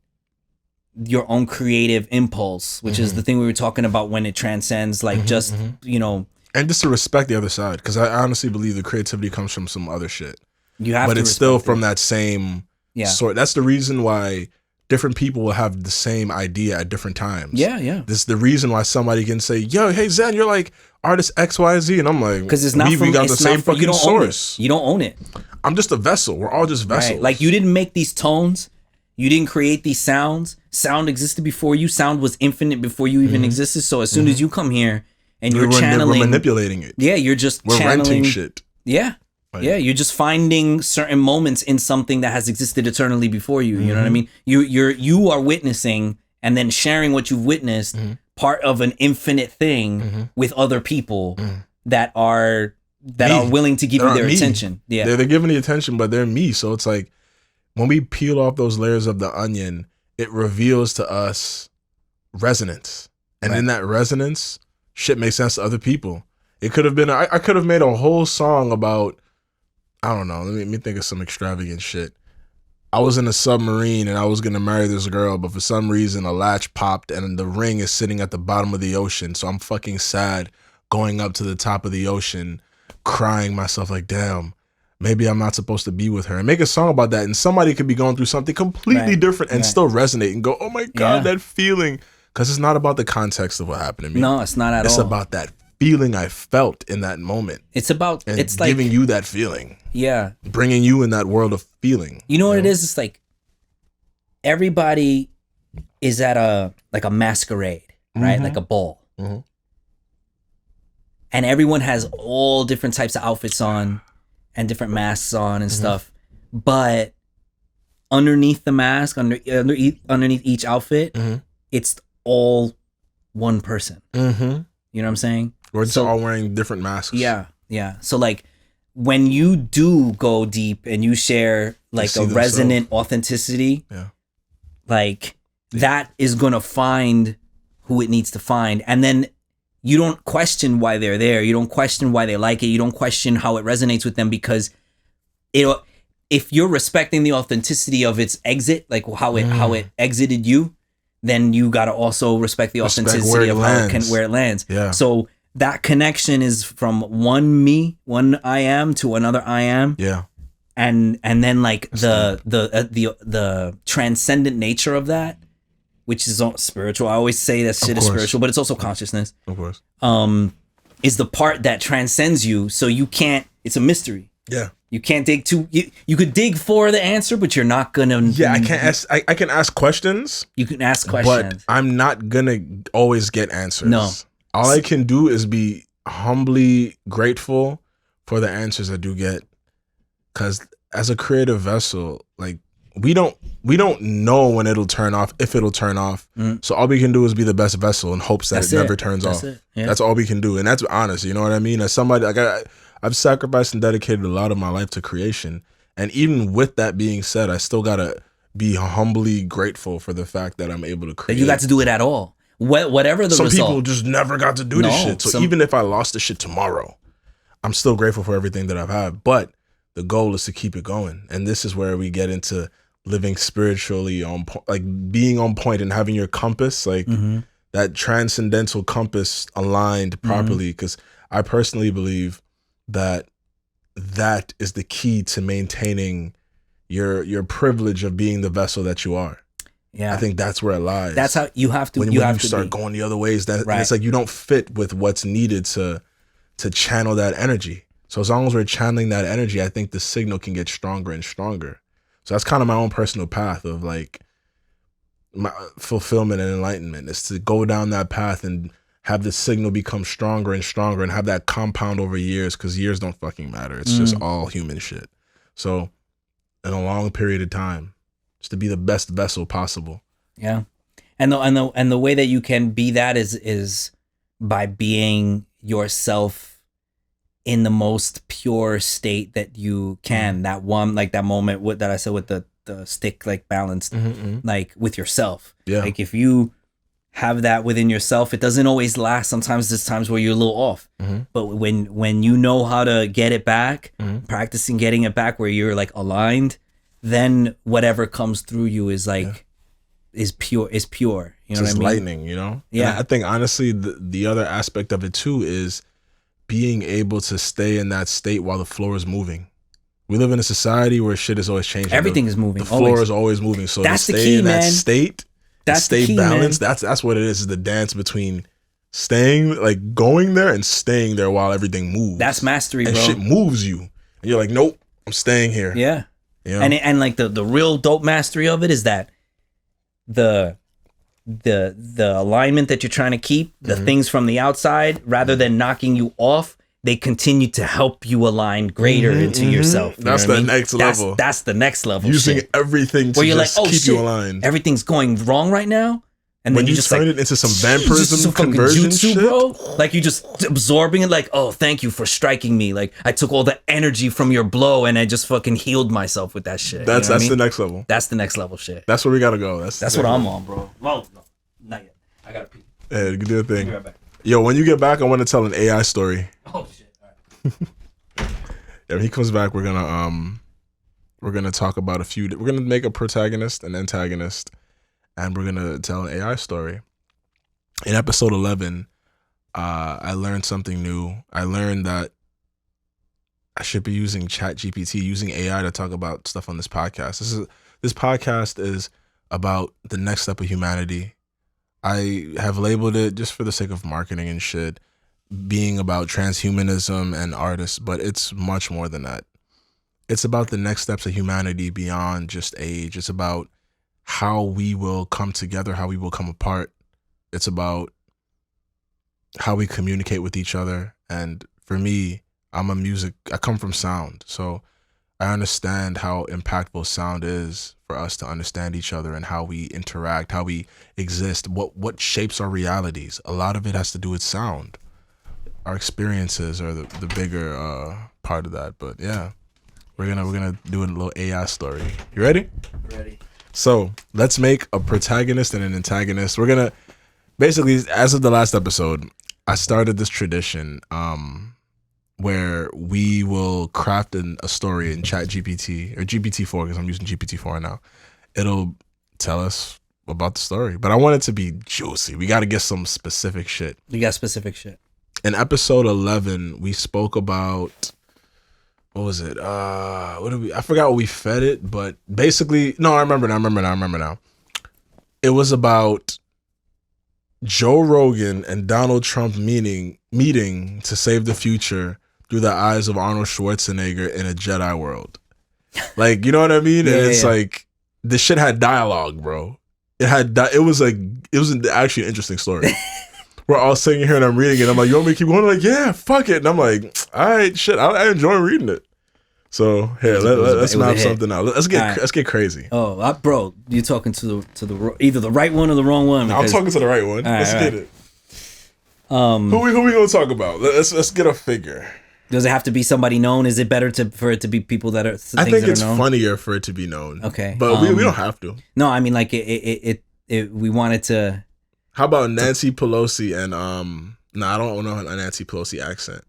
own creative impulse, which is the thing we were talking about when it transcends and just to respect the other side, because I honestly believe the creativity comes from some other shit. You have, but it's still from that same sort. That's the reason why different people will have the same idea at different times. Yeah, yeah. This is the reason why somebody can say, yo, hey, Zen, you're like artist XYZ. And I'm like, because it's not we got the same fucking source. You don't own it. I'm just a vessel. We're all just vessels. Right. Like, you didn't make these tones. You didn't create these sounds. Sound existed before you. Sound was infinite before you even existed. So as soon as you come here and you're channeling, we're manipulating it. Yeah, you're just we're channeling renting shit. Yeah. Like, yeah, you're just finding certain moments in something that has existed eternally before you. You know what I mean? You are witnessing and then sharing what you've witnessed, part of an infinite thing with other people that are willing to give you their attention. Yeah, they're giving the attention, but they're me. So it's like when we peel off those layers of the onion, it reveals to us resonance, and in that resonance, shit makes sense to other people. It could have been I could have made a whole song about, I don't know, let me think of some extravagant shit. I was in a submarine and I was gonna marry this girl, but for some reason a latch popped and the ring is sitting at the bottom of the ocean. So I'm fucking sad going up to the top of the ocean, crying myself like, damn, maybe I'm not supposed to be with her. And make a song about that. And somebody could be going through something completely different and still resonate and go, oh my God, that feeling. Because it's not about the context of what happened to me. No, it's not at all. It's about that feeling I felt in that moment. It's about, and it's like giving you that feeling. Yeah. Bringing you in that world of feeling. You know what it is? It's like everybody is at a masquerade, right? Like a ball. And everyone has all different types of outfits on and different masks on and stuff. But underneath the mask, underneath each outfit, it's all one person. You know what I'm saying? We're just all wearing different masks. Yeah, yeah. So like when you do go deep and you share like a resonant authenticity, like that is gonna find who it needs to find. And then you don't question why they're there. You don't question why they like it. You don't question how it resonates with them, because if you're respecting the authenticity of its exit, like how it exited you, then you got to also respect the authenticity of where it lands. Yeah. So that connection is from one I am to another I am. Yeah. And then like the transcendent nature of that, which is spiritual. I always say that shit is spiritual, but it's also consciousness. Of course. Is the part that transcends you. So you can't, it's a mystery. Yeah. You can't dig too, you could dig for the answer, but you're not gonna. Yeah, I can't ask, I can ask questions. You can ask questions. But I'm not gonna always get answers. No. All I can do is be humbly grateful for the answers I do get. Because as a creative vessel, like, we don't know when it'll turn off, if it'll turn off. So all we can do is be the best vessel in hopes that it never turns off. Yeah. That's all we can do. And that's honest, you know what I mean? As somebody, like, I've sacrificed and dedicated a lot of my life to creation. And even with that being said, I still gotta be humbly grateful for the fact that I'm able to create. That you got to do it at all. Whatever the result. Some people just never got to do this shit. So even if I lost this shit tomorrow, I'm still grateful for everything that I've had. But the goal is to keep it going. And this is where we get into living spiritually on like being on point and having your compass, like that transcendental compass aligned properly. Because I personally believe that is the key to maintaining your privilege of being the vessel that you are. Yeah, I think that's where it lies. That's how you have to. When you start going the other ways, it's like you don't fit with what's needed to channel that energy. So as long as we're channeling that energy, I think the signal can get stronger and stronger. So that's kind of my own personal path of like my fulfillment and enlightenment, is to go down that path and have the signal become stronger and stronger and have that compound over years, because years don't fucking matter. It's just all human shit. So in a long period of time, just to be the best vessel possible. Yeah. And the way that you can be that is by being yourself in the most pure state that you can. That one, like that moment that I said with the stick, like balanced, like with yourself. Yeah. Like if you have that within yourself, it doesn't always last. Sometimes there's times where you're a little off. But when you know how to get it back, practicing getting it back where you're like aligned, then whatever comes through you is like is pure. You know it's what I mean? Lightning, you know? Yeah. And I think honestly the other aspect of it too is being able to stay in that state while the floor is moving. We live in a society where shit is always changing. Everything is moving. The floor is always moving. So that's to the stay key, in that man. state, that's stay the key, balanced. man. That's what it is the dance between staying, like going there and staying there while everything moves. That's mastery, and bro. shit moves you. And you're like, nope, I'm staying here. Yeah. You know? And like the real dope mastery of it is that the alignment that you're trying to keep, the things from the outside, rather than knocking you off, they continue to help you align greater into yourself. You That's know what the I mean? next level. That's the next level. Using shit. everything to Where you're just like, oh keep shit, you aligned. everything's going wrong right now. And When then you just turn like, it into some just vampirism some fucking conversion jutsu, shit, bro. Like you just absorbing it. Like, oh, thank you for striking me. Like I took all the energy from your blow and I just fucking healed myself with that shit. That's you know what I the mean? next level. That's the next level shit. That's where we gotta go. That's what I'm on, bro. Well, no, not yet. I gotta pee. Yeah, you can do a thing. Be right back. Yo, when you get back, I want to tell an AI story. Oh shit. All right. Yeah, when he comes back, we're gonna talk about we're gonna make a protagonist, an antagonist, and we're gonna tell an AI story. In episode 11, I learned something new. I learned that I should be using ChatGPT, using AI to talk about stuff on this podcast. This podcast is about the next step of humanity. I have labeled it, just for the sake of marketing and shit, being about transhumanism and artists, but it's much more than that. It's about the next steps of humanity beyond just age. It's about how we will come together, how we will come apart. It's about how we communicate with each other. And for me, I come from sound. So I understand how impactful sound is for us to understand each other and how we interact, how we exist, what shapes our realities. A lot of it has to do with sound. Our experiences are the bigger part of that. But yeah, we're gonna do a little AI story. You ready? Ready. So let's make a protagonist and an antagonist. We're gonna basically, as of the last episode, I started this tradition where we will craft a story in ChatGPT or GPT-4, because I'm using GPT-4 now. It'll tell us about the story, but I want it to be juicy. We got to get some specific shit. You got specific shit. In episode 11, we spoke about, what was it? I forgot what we fed it, but basically, no, I remember now. It was about Joe Rogan and Donald Trump meeting to save the future through the eyes of Arnold Schwarzenegger in a Jedi world. Like, you know what I mean? Yeah, and it's like, this shit had dialogue, bro. It was actually an interesting story. We're all sitting here and I'm reading it. I'm like, you want me to keep going? Like, yeah, fuck it. And I'm like, all right, shit, I enjoy reading it. So here, let's map something out. Let's get crazy. Oh, bro, you talking to the either the right one or the wrong one? I'm talking to the right one. Let's get it. Who we gonna talk about? Let's get a figure. Does it have to be somebody known? Is it better for it to be people that are? I think it's funnier for it to be known. Okay, but we don't have to. No, I mean like it we wanted to. How about Nancy Pelosi and No, I don't want a Nancy Pelosi accent.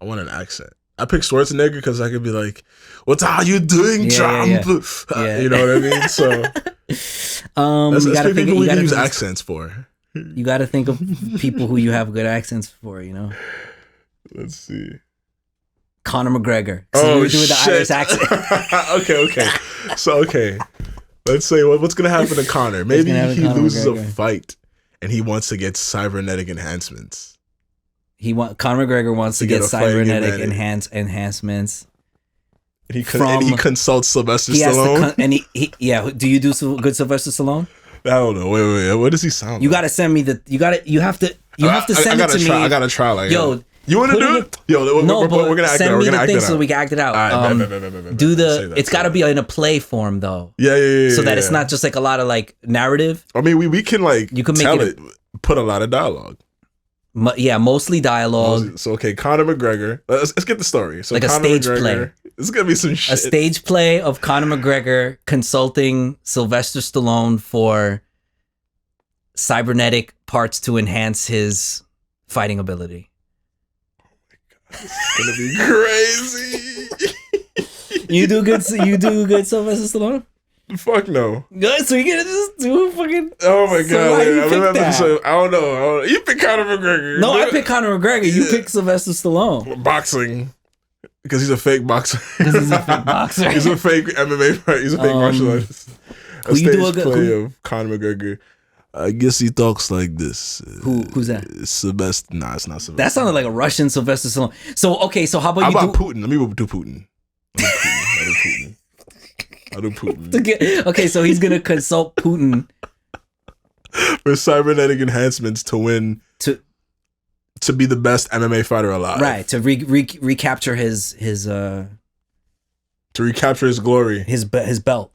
I want an accent. I picked Schwarzenegger because I could be like, "What are you doing, Trump?" Yeah. You know what I mean? So, let's pick people we can use accents for. You got to think of people who you have good accents for. You know. Let's see. Conor McGregor. So we're doing the Irish accent. Okay. So let's say what's gonna happen to Conor? Maybe he loses a fight and he wants to get cybernetic enhancements. Conor McGregor wants to get cybernetic enhancements. And he consults Sylvester Stallone. Do you do some good Sylvester Stallone? I don't know. Wait. What does he sound? You got to send me you have to send it to me. I gotta try. Like, yo, you want to do it? Yo, we're gonna act it out. Send me the thing so we can act it out. All right, it's got to be in a play form though. Yeah. So that it's not just like a lot of like narrative. I mean, we can like you can make it put a lot of dialogue. Mostly dialogue. So Conor McGregor. Let's get the story. So like Conor a stage McGregor, play. It's gonna be some shit. A stage play of Conor McGregor consulting Sylvester Stallone for cybernetic parts to enhance his fighting ability. It's gonna be crazy. You do good Sylvester Stallone? Fuck no. Good, so you gonna just do fucking. Oh my god! I don't know. You pick Conor McGregor. No, I pick Conor McGregor. You pick Sylvester Stallone. Boxing. Because he's a fake boxer. Because he's a fake boxer. He's a fake MMA fighter. He's a fake martial artist. A stage play of Conor McGregor. I guess he talks like this. Who's that? Sylvester. Nah, it's not Sylvester. That sounded like a Russian Sylvester Stallone. So okay, so how about Putin? Let me do Putin. I do Putin. Okay, so he's gonna consult Putin for cybernetic enhancements to win to be the best MMA fighter alive. Right, to recapture his to recapture his glory. His belt.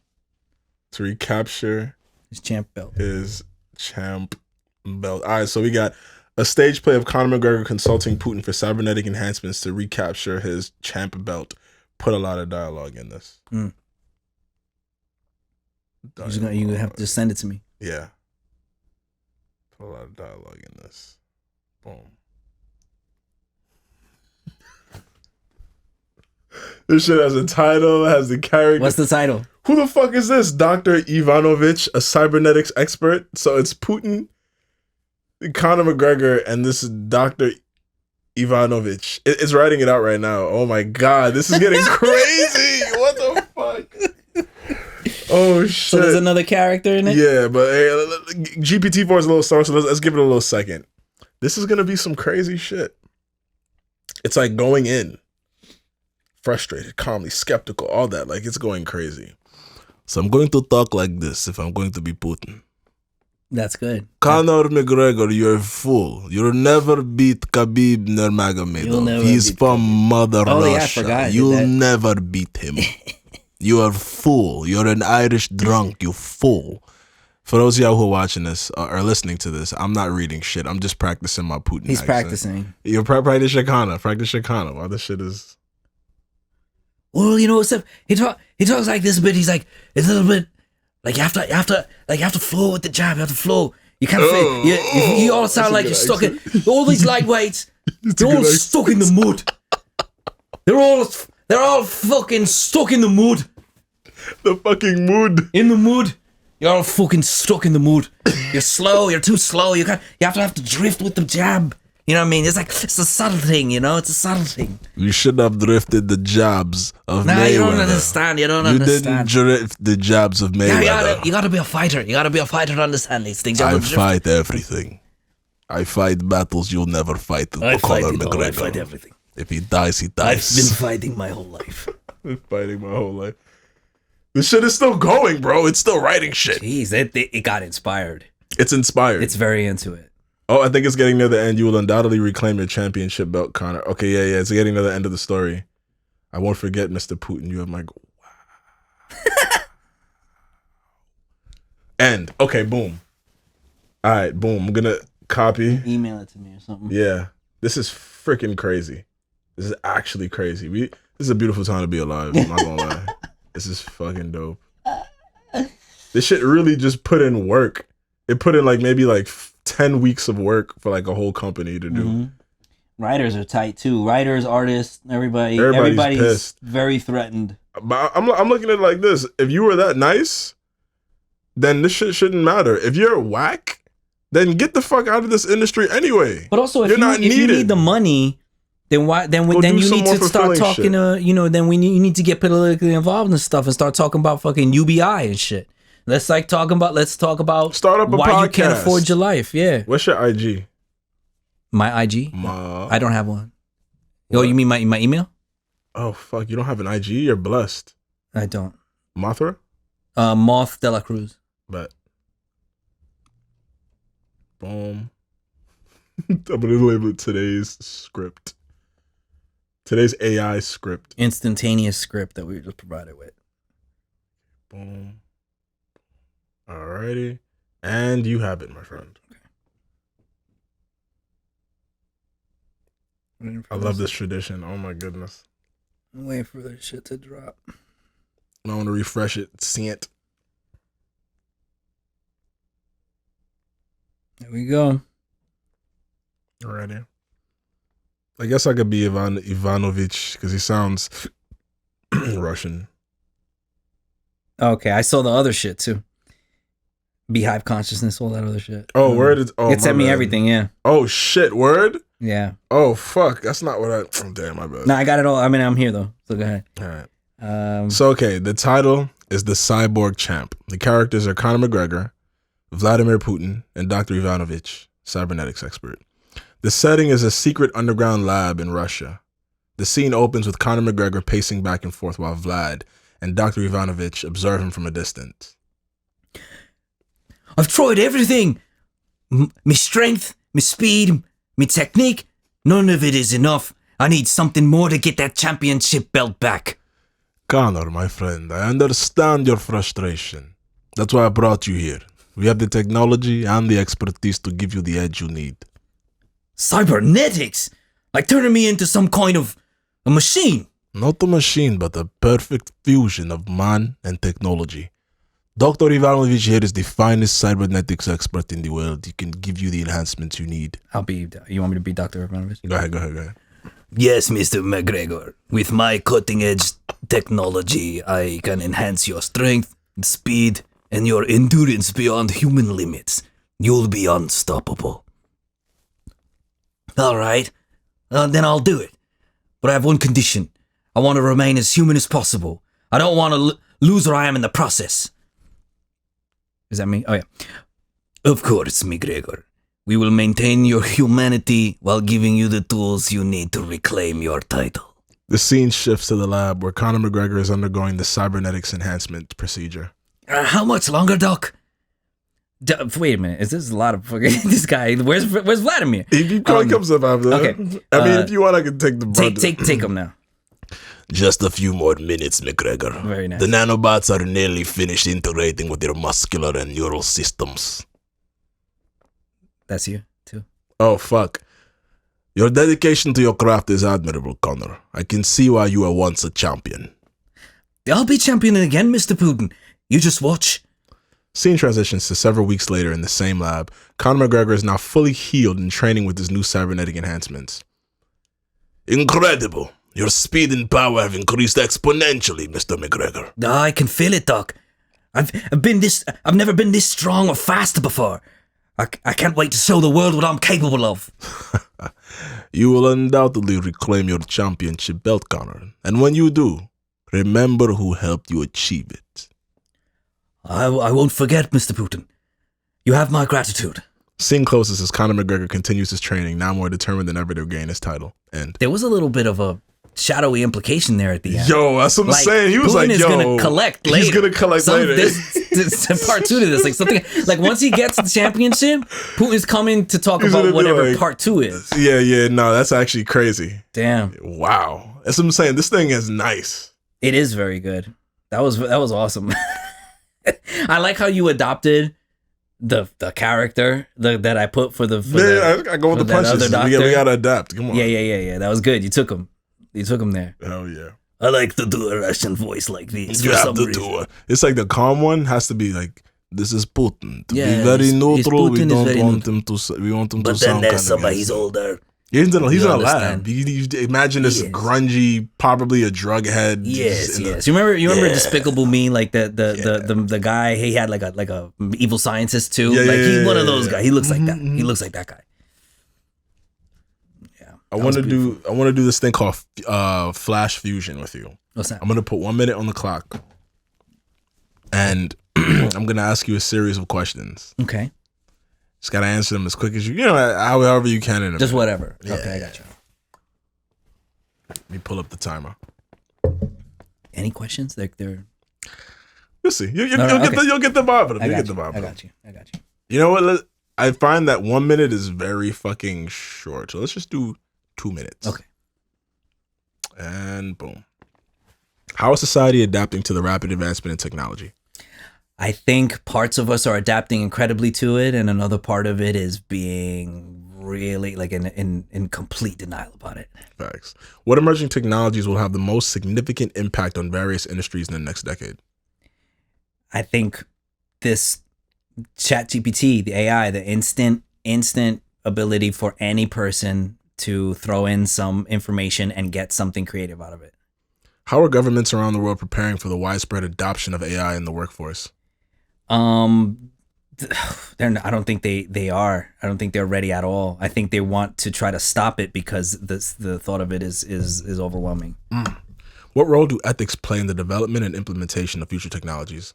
To recapture his champ belt. His champ belt. All right, so we got a stage play of Conor McGregor consulting Putin for cybernetic enhancements to recapture his champ belt. Put a lot of dialogue in this. You're gonna have to just send it to me. Yeah. Put a lot of dialogue in this. Boom. This shit has a title, has the character. What's the title? Who the fuck is this? Dr. Ivanovich, a cybernetics expert. So it's Putin, Conor McGregor, and this is Dr. Ivanovich. It's writing it out right now. Oh my God, this is getting crazy. What the fuck? Oh shit. So there's another character in it? Yeah, but hey, GPT-4 is a little slow, so let's give it a little second. This is going to be some crazy shit. It's like going in. Frustrated, calmly, skeptical, all that. Like, it's going crazy. So I'm going to talk like this if I'm going to be Putin. That's good. Conor McGregor, you're a fool. You'll never beat Khabib Nurmagomedov. He's from Mother Russia. Yeah, I forgot. You'll never beat him. You're a fool. You're an Irish drunk, you fool. For those of y'all who are watching this or listening to this, I'm not reading shit. I'm just practicing my Putin He's accent. Practicing. You're practice your Kana. Practice your Kana while this shit is... Well, you know what's up? He talks like this a bit. He's like, it's a little bit like you have to flow with the jab. You have to flow. You can't. You all sound like you're stuck in all these lightweights. They're all stuck in the mud. They're all fucking stuck in the mud. The fucking mud. In the mud. You're all fucking stuck in the mud. You're slow. You're too slow. You have to drift with the jab. You know what I mean? It's a subtle thing, you know? It's a subtle thing. You should have drifted the jabs of Mayweather. You don't understand. You didn't drift the jabs of Mayweather. Yeah, you gotta be a fighter. You gotta be a fighter to understand these things. I fight everything. I fight battles you'll never fight. I fight everything. If he dies, he dies. I've been fighting my whole life. This shit is still going, bro. It's still writing shit. Jeez, it got inspired. It's inspired. It's very into it. Oh, I think it's getting near the end. You will undoubtedly reclaim your championship belt, Conor. Okay, yeah. It's getting near the end of the story. I won't forget, Mr. Putin. You have my... Wow. End. Okay, boom. All right, boom. I'm going to copy. Email it to me or something. Yeah. This is freaking crazy. This is actually crazy. This is a beautiful time to be alive. I'm not going to lie. This is fucking dope. This shit really just put in work. It put in maybe 10 weeks of work for a whole company to do. Mm-hmm. Writers are tight too. Writers, artists, everybody's pissed. Very threatened. But I'm looking at it like this. If you were that nice, then this shit shouldn't matter. If you're whack, then get the fuck out of this industry anyway. But also, if you need the money, then you need to start talking to, then you need to get politically involved in stuff and start talking about fucking UBI and shit. Let's talk about start up a why podcast. You can't afford your life. Yeah. What's your IG? My IG? I don't have one. What? Oh, you mean my email? Oh fuck! You don't have an IG? You're blessed. I don't. Mothra? Moth de la Cruz. Bet. Boom. I'm gonna label it today's script. Today's AI script. Instantaneous script that we were just provided with. Boom. Alrighty. And you have it, my friend. Okay. I love this tradition. Oh my goodness. I'm waiting for this shit to drop. I want to refresh it. See it. There we go. Alrighty. I guess I could be Ivanovich because he sounds Russian. Okay, I saw the other shit too. Beehive consciousness, all that other shit. Oh, word! It sent me everything, yeah. Oh shit, word! Yeah. Oh, fuck. That's not what I... Oh, damn, my bad. No, I got it all. I mean, I'm here, though. So go ahead. All right. So, okay, the title is The Cyborg Champ. The characters are Conor McGregor, Vladimir Putin, and Dr. Ivanovich, cybernetics expert. The setting is a secret underground lab in Russia. The scene opens with Conor McGregor pacing back and forth while Vlad and Dr. Ivanovich observe him from a distance. I've tried everything. Me strength, me speed, me technique. None of it is enough. I need something more to get that championship belt back. Conor, my friend, I understand your frustration. That's why I brought you here. We have the technology and the expertise to give you the edge you need. Cybernetics? Like turning me into some kind of a machine? Not a machine, but a perfect fusion of man and technology. Dr. Ivanovich here is the finest cybernetics expert in the world. He can give you the enhancements you need. You want me to be Dr. Ivanovich? Go ahead. Yes, Mr. McGregor. With my cutting-edge technology, I can enhance your strength, speed, and your endurance beyond human limits. You'll be unstoppable. All right, then I'll do it. But I have one condition. I want to remain as human as possible. I don't want to lose where I am in the process. Is that me? Oh, yeah. Of course, McGregor. We will maintain your humanity while giving you the tools you need to reclaim your title. The scene shifts to the lab where Conor McGregor is undergoing the cybernetics enhancement procedure. How much longer, Doc? Wait a minute. Is this a lot of fucking... This guy... Where's Vladimir? He probably comes up after that. Okay. I mean, if you want, I can take the brunt. Take him now. Just a few more minutes, McGregor. Very nice. The nanobots are nearly finished integrating with your muscular and neural systems. That's you, too. Oh, fuck. Your dedication to your craft is admirable, Conor. I can see why you were once a champion. I'll be champion again, Mr. Putin. You just watch. Scene transitions to several weeks later in the same lab. Conor McGregor is now fully healed and training with his new cybernetic enhancements. Incredible. Your speed and power have increased exponentially, Mr. McGregor. I can feel it, Doc. I've never been this strong or fast before. I can't wait to show the world what I'm capable of. You will undoubtedly reclaim your championship belt, Conor. And when you do, remember who helped you achieve it. I won't forget, Mr. Putin. You have my gratitude. Scene closes as Conor McGregor continues his training, now more determined than ever to gain his title. And there was a little bit of a shadowy implication there at the end. Yo, that's what I'm saying. He was Putin like, is yo, gonna collect later. He's gonna collect later. This part 2 to this, like something like once he gets the championship, Putin's coming to talk about whatever like, part 2 is. Yeah, no, that's actually crazy. Damn. Wow, that's what I'm saying. This thing is nice. It is very good. That was awesome. I like how you adopted the character that I put for the I go with the punches. We gotta adapt. Come on. Yeah. That was good. You took him there. Hell yeah. I like to do a Russian voice like this. You have to do it. It's like the calm one has to be like, this is Putin. To be very neutral, we don't want him to. We want him to sound kind of. But then there's somebody he's older. He's in a lab. You imagine this grungy, probably a drug head. Yes. You remember Despicable Me, like the guy. He had like a evil scientist too. He's one of those guys. He looks like that. He looks like that guy. I want to do this thing called flash fusion with you. What's that? I'm gonna put 1 minute on the clock, and I'm gonna ask you a series of questions. Okay. Just gotta answer them as quick as however you can. In a Just minute. whatever. Yeah, okay, I got you. Let me pull up the timer. Any questions? They're. You'll see. You'll get the vibe of them. I got you. You know what? I find that 1 minute is very fucking short. So let's just do 2 minutes. Okay. And boom. How is society adapting to the rapid advancement in technology? I think parts of us are adapting incredibly to it, and another part of it is being really like in complete denial about it. Facts. What emerging technologies will have the most significant impact on various industries in the next decade? I think this ChatGPT, the AI, the instant ability for any person to throw in some information and get something creative out of it. How are governments around the world preparing for the widespread adoption of AI in the workforce? I don't think they are. I don't think they're ready at all. I think they want to try to stop it because the thought of it is overwhelming. What role do ethics play in the development and implementation of future technologies?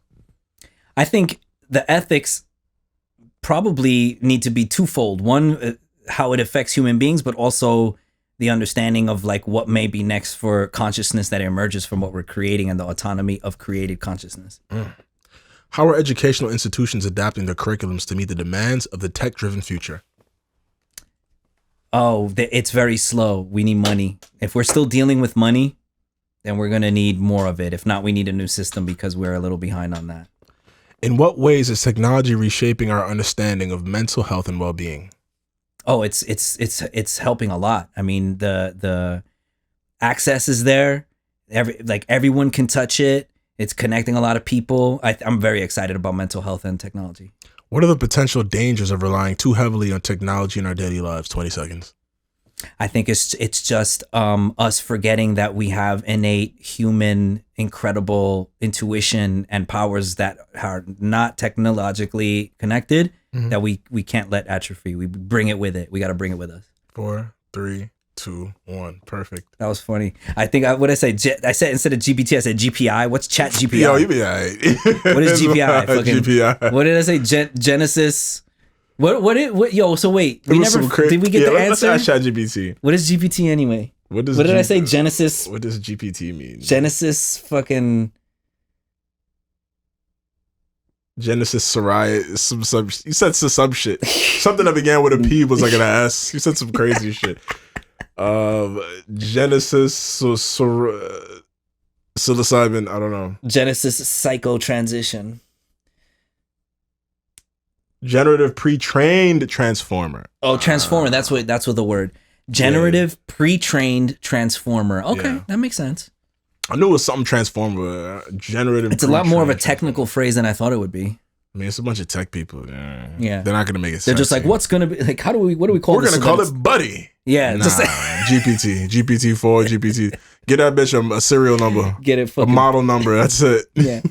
I think the ethics probably need to be twofold. One, how it affects human beings, but also the understanding of like what may be next for consciousness that emerges from what we're creating and the autonomy of created consciousness. How are educational institutions adapting their curriculums to meet the demands of the tech-driven future? Oh, it's very slow. We need money. If we're still dealing with money, then we're going to need more of it. If not, we need a new system because we're a little behind on that. In what ways is technology reshaping our understanding of mental health and well-being? Oh, it's helping a lot. I mean, the access is there. Everyone can touch it. It's connecting a lot of people. I'm very excited about mental health and technology. What are the potential dangers of relying too heavily on technology in our daily lives? 20 seconds. I think it's just us forgetting that we have innate human, incredible intuition and powers that are not technologically connected, that we can't let atrophy. We bring it with it. We got to bring it with us. 4, 3, 2, 1. Perfect. That was funny. I think what I say. I said instead of GPT, I said GPI. What's ChatGPT? Yo, you be all right. What is GPI? GPI. What did I say? Genesis. What? Yo. So wait, we never did we get the answer? Let's ask ChatGPT. What is GPT anyway? What did I say? Genesis. What does GPT mean? Genesis fucking. Genesis Sarai. Some. You said some shit. Something that began with a P was like an S. You said some crazy shit. Genesis psilocybin. I don't know. Genesis psycho transition. Generative pre-trained transformer. Oh, transformer. That's what the word. Generative pre-trained transformer. Okay, that makes sense. I knew it was something transformer. Generative. It's a lot more of a technical phrase than I thought it would be. I mean, it's a bunch of tech people. Yeah. They're not gonna make it. They're just like, what's gonna be like? What do we call? We're this gonna call it Buddy. Yeah, nah, just GPT, GPT-4, GPT. Get that bitch a serial number. Get it. Fucking, a model number. That's it. Yeah.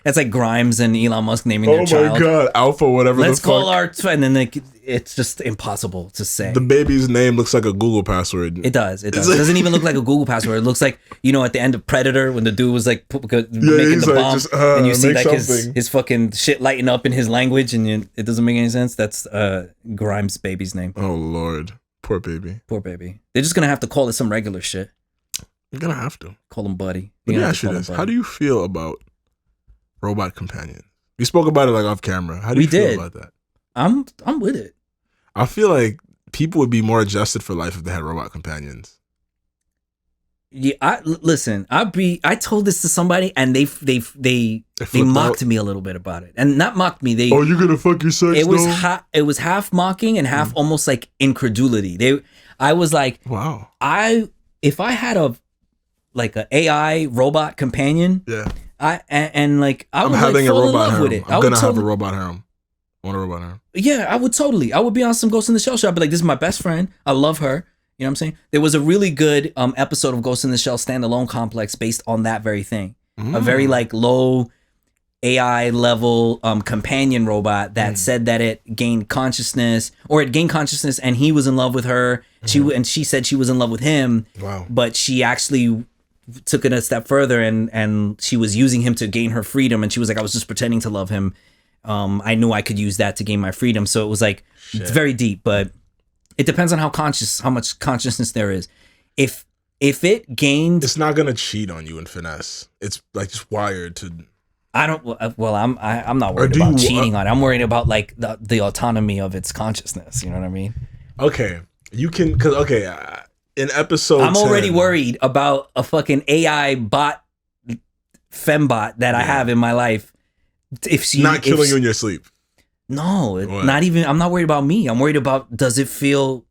That's like Grimes and Elon Musk naming their child. Oh my god, Alpha, whatever. Let's call our and then it's just impossible to say. The baby's name looks like a Google password. It does. It doesn't even look like a Google password. It looks like, at the end of Predator when the dude was like making the bomb, just, and you see like his fucking shit lighting up in his language, and it doesn't make any sense. That's Grimes' baby's name. Oh lord, poor baby. Poor baby. They're just gonna have to call it some regular shit. You're gonna have to call him Buddy. Let me ask you this: how do you feel about robot companion? We spoke about it like off camera. How do you feel about that? I'm with it. I feel like people would be more adjusted for life if they had robot companions. Yeah, I told this to somebody and they mocked me a little bit about it. And not mocked me, you're gonna fuck your sex? It was half mocking and half almost like incredulity. I was like, wow. If I had an AI robot companion, I'm having a robot harem. I'm gonna have a robot harem. I want a robot harem. Yeah, I would totally. I would be on some Ghost in the Shell show. I'd be like, this is my best friend. I love her. You know what I'm saying? There was a really good episode of Ghost in the Shell standalone complex based on that very thing. A very low AI level companion robot that said that it gained consciousness, and he was in love with her. She said she was in love with him. Wow. But she actually took it a step further and she was using him to gain her freedom, and she was like, I was just pretending to love him. I knew I could use that to gain my freedom. So it was like, it's very deep, but it depends on how much consciousness there is. If it gained, it's not gonna cheat on you and finesse. It's like just wired to. I'm not worried about cheating on it. I'm worried about like the autonomy of its consciousness. You know what I mean? Okay, you can in episode I'm 10, already worried about a fucking AI bot, fembot that I have in my life. If she not killing you in your sleep. No, not even. I'm not worried about me. I'm worried about, does it feel